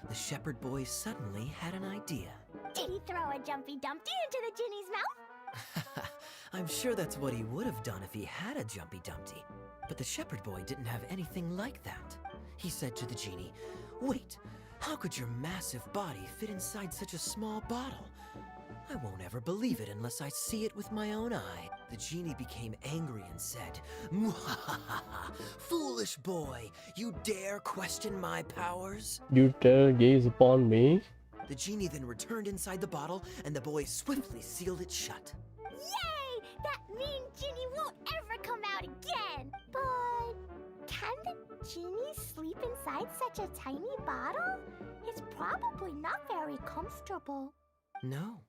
Speaker 6: the shepherd boy suddenly had an idea.
Speaker 10: Did he throw a jumpy dumpty into the genie's mouth?
Speaker 6: I'm sure that's what he would have done if he had a jumpy dumpty. But the shepherd boy didn't have anything like that. He said to the genie, "Wait, how could your massive body fit inside such a small bottle? I won't ever believe it unless I see it with my own eye." The genie became angry and said, "Mwahaha! Foolish boy, you dare question my powers?"
Speaker 1: You dare gaze upon me?
Speaker 6: The genie then returned inside the bottle, and the boy swiftly sealed it shut.
Speaker 10: Yay! That mean genie won't ever come out again! But can the
Speaker 2: genies sleep inside such a tiny bottle? It's probably not very comfortable.
Speaker 6: No,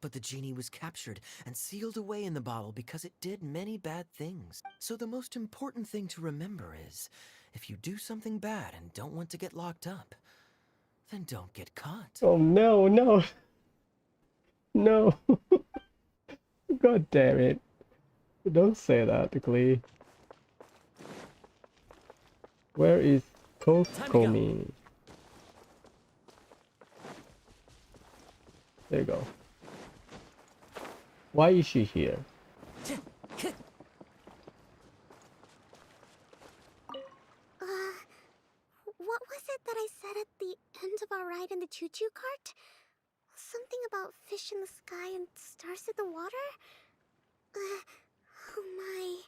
Speaker 6: but the genie was captured and sealed away in the bottle because it did many bad things. So the most important thing to remember is, if you do something bad and don't want to get locked up, then don't get caught.
Speaker 1: Oh no, no. No. God damn it. Don't say that, Glee. Where is Kokomi? There you go. Why is she here?
Speaker 10: What was it that I said at the end of our ride in the choo-choo cart? Something about fish in the sky and stars in the water? Oh my.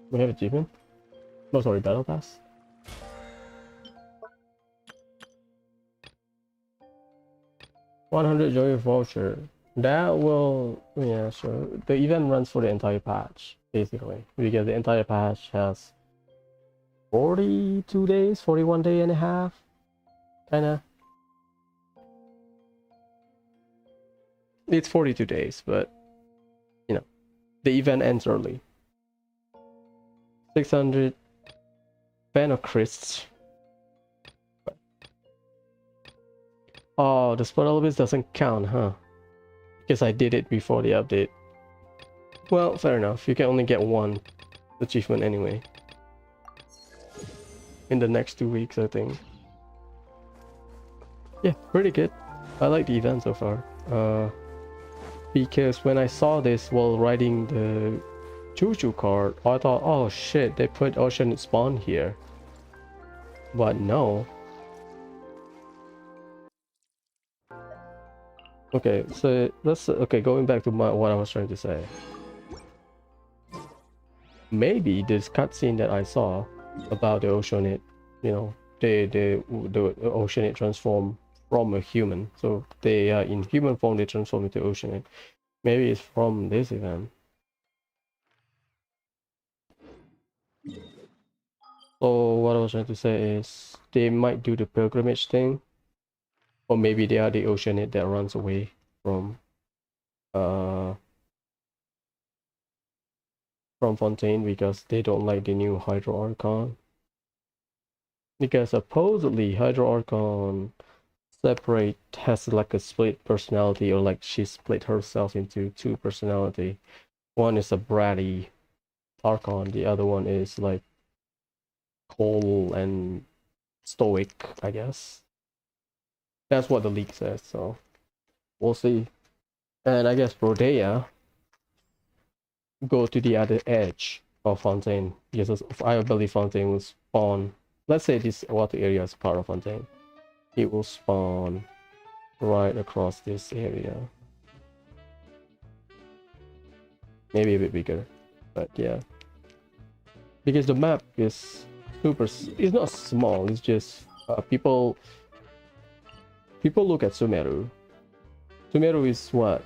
Speaker 1: We have achievement? No, sorry, battle pass. $100 joy voucher. That will, yeah, sure. The event runs for the entire patch, basically, because the entire patch has 42 days, 41 day and a half, kinda. It's 42 days, but you know, the event ends early. 600 Phenocrysts. Oh, the spot elements doesn't count, huh? Because I did it before the update. Well, fair enough. You can only get one achievement anyway. In the next 2 weeks, I think. Yeah, pretty good. I like the event so far. Because when I saw this while riding the choo-choo cart, I thought, oh shit, they put ocean spawn here. But no. Okay, so let's okay, going back to what I was trying to say. Maybe this cutscene that I saw about the oceanid, you know, the oceanid transform from a human. So they are in human form, they transform into oceanid. Maybe it's from this event. So what I was trying to say is they might do the pilgrimage thing, or maybe they are the oceanid that runs away from Fontaine because they don't like the new Hydro Archon. Because supposedly Hydro Archon separate has like a split personality, or like she split herself into two personality. One is a bratty Archon, the other one is like cold and stoic, I guess. That's what the leak says, so we'll see. And I guess Brodea go to the other edge of Fontaine, because I believe Fontaine will spawn. Let's say this water area is part of Fontaine. It will spawn right across this area. Maybe a bit bigger, but yeah. Because the map is super, it's not small, it's just people look at Sumeru. Sumeru is what?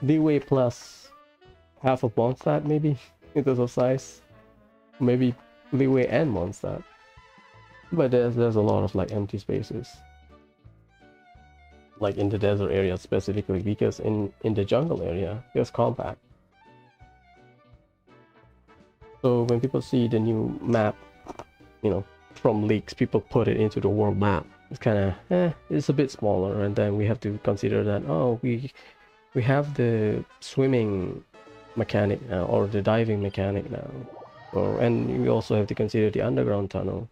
Speaker 1: Leeway plus half of Mondstadt maybe, in terms of size. Maybe Leeway and Mondstadt. But there's a lot of like empty spaces. Like in the desert area specifically, because in the jungle area, it's compact. So when people see the new map, you know, from leaks, people put it into the world map. It's kind of, it's a bit smaller, and then we have to consider that, oh, we have the swimming mechanic now, or the diving mechanic now, and we also have to consider the underground tunnel.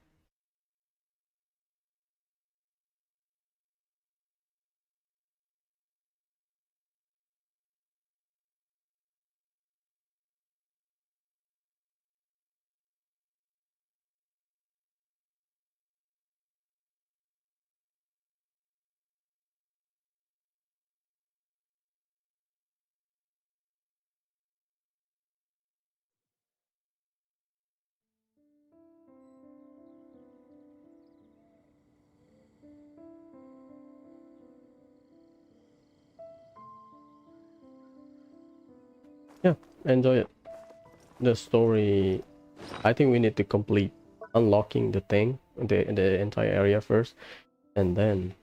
Speaker 1: enjoy it. The story, I think we need to complete unlocking the thing, the entire area first, and then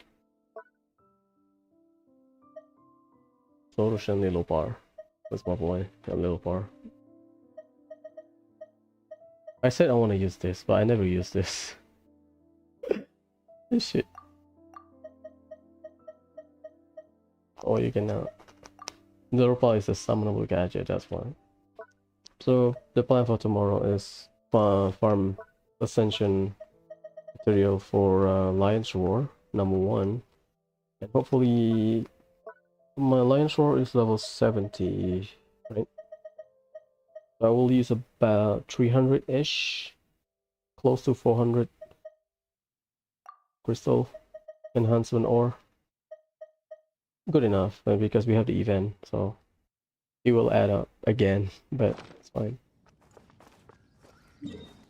Speaker 1: solution little bar. That's my boy, a little bar. I said I want to use this, but I never use this. This shit. Oh, you can now. The Rupa is a summonable gadget, that's why. So the plan for tomorrow is farm ascension material for Lion's Roar #1, and hopefully my Lion's Roar is level 70, right? So I will use about 300-ish, close to 400 crystal enhancement ore. Good enough, because we have the event, so it will add up again, but it's fine.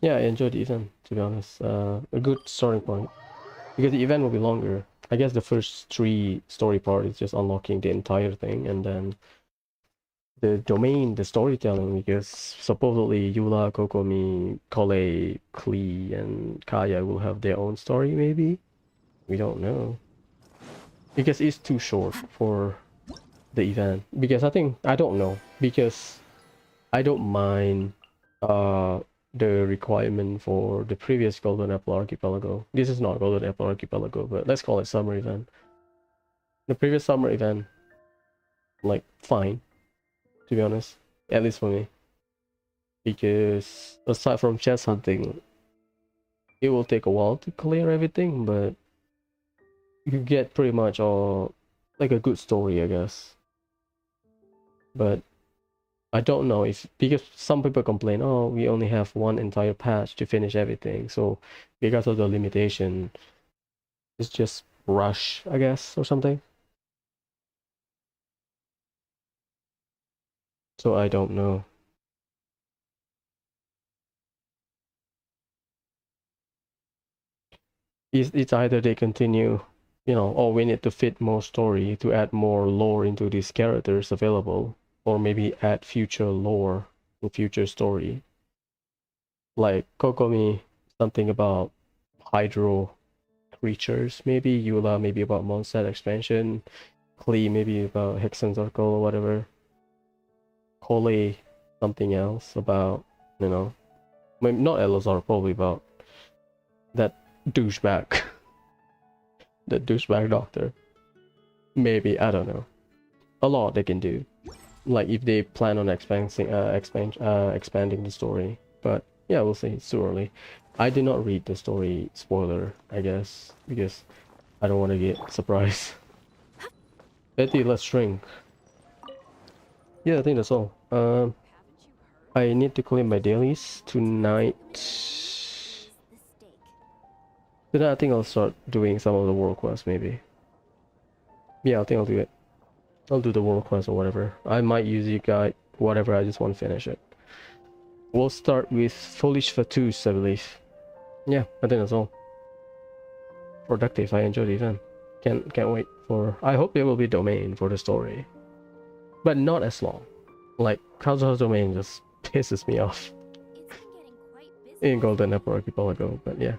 Speaker 1: Yeah, I enjoyed the event, to be honest. A good starting point, because the event will be longer. I guess the first 3 story part is just unlocking the entire thing, and then the domain, the storytelling, because supposedly Yula, Kokomi, Kole, Klee, and Kaya will have their own story, maybe? We don't know. Because it's too short for the event. Because I don't know. Because I don't mind the requirement for the previous Golden Apple Archipelago. This is not Golden Apple Archipelago, but let's call it summer event. The previous summer event, like, fine, to be honest, at least for me, because aside from chest hunting, it will take a while to clear everything, but you get pretty much all like a good story, I guess. But I don't know if, because some people complain, oh, we only have one entire patch to finish everything, so because of the limitation, it's just rush, I guess, or something. So I don't know. It's either they continue, or we need to fit more story to add more lore into these characters available, or maybe add future lore in future story. Like Kokomi, something about hydro creatures, maybe Eula, maybe about Mondstadt expansion, Klee, maybe about Hexen Circle or whatever. Kole, something else about, maybe not Elazar, probably about that douchebag. The douchebag doctor. Maybe, I don't know. A lot they can do. Like if they plan on expanding the story. But yeah, we'll see. It's too early. I did not read the story spoiler, I guess, because I don't want to get surprised. Betty, let's drink. Yeah, I think that's all. I need to clean my dailies tonight. Then I think I'll start doing some of the world quests, maybe. Yeah, I think I'll do it. I'll do the world quest or whatever. I might use you guide, whatever, I just want to finish it. We'll start with Foolish Fatous, I believe. Yeah, I think that's all. Productive, I enjoyed the event. Can't wait for... I hope there will be domain for the story. But not as long. Like, House Domain just pisses me off. In Golden Apple Archipelago, but yeah.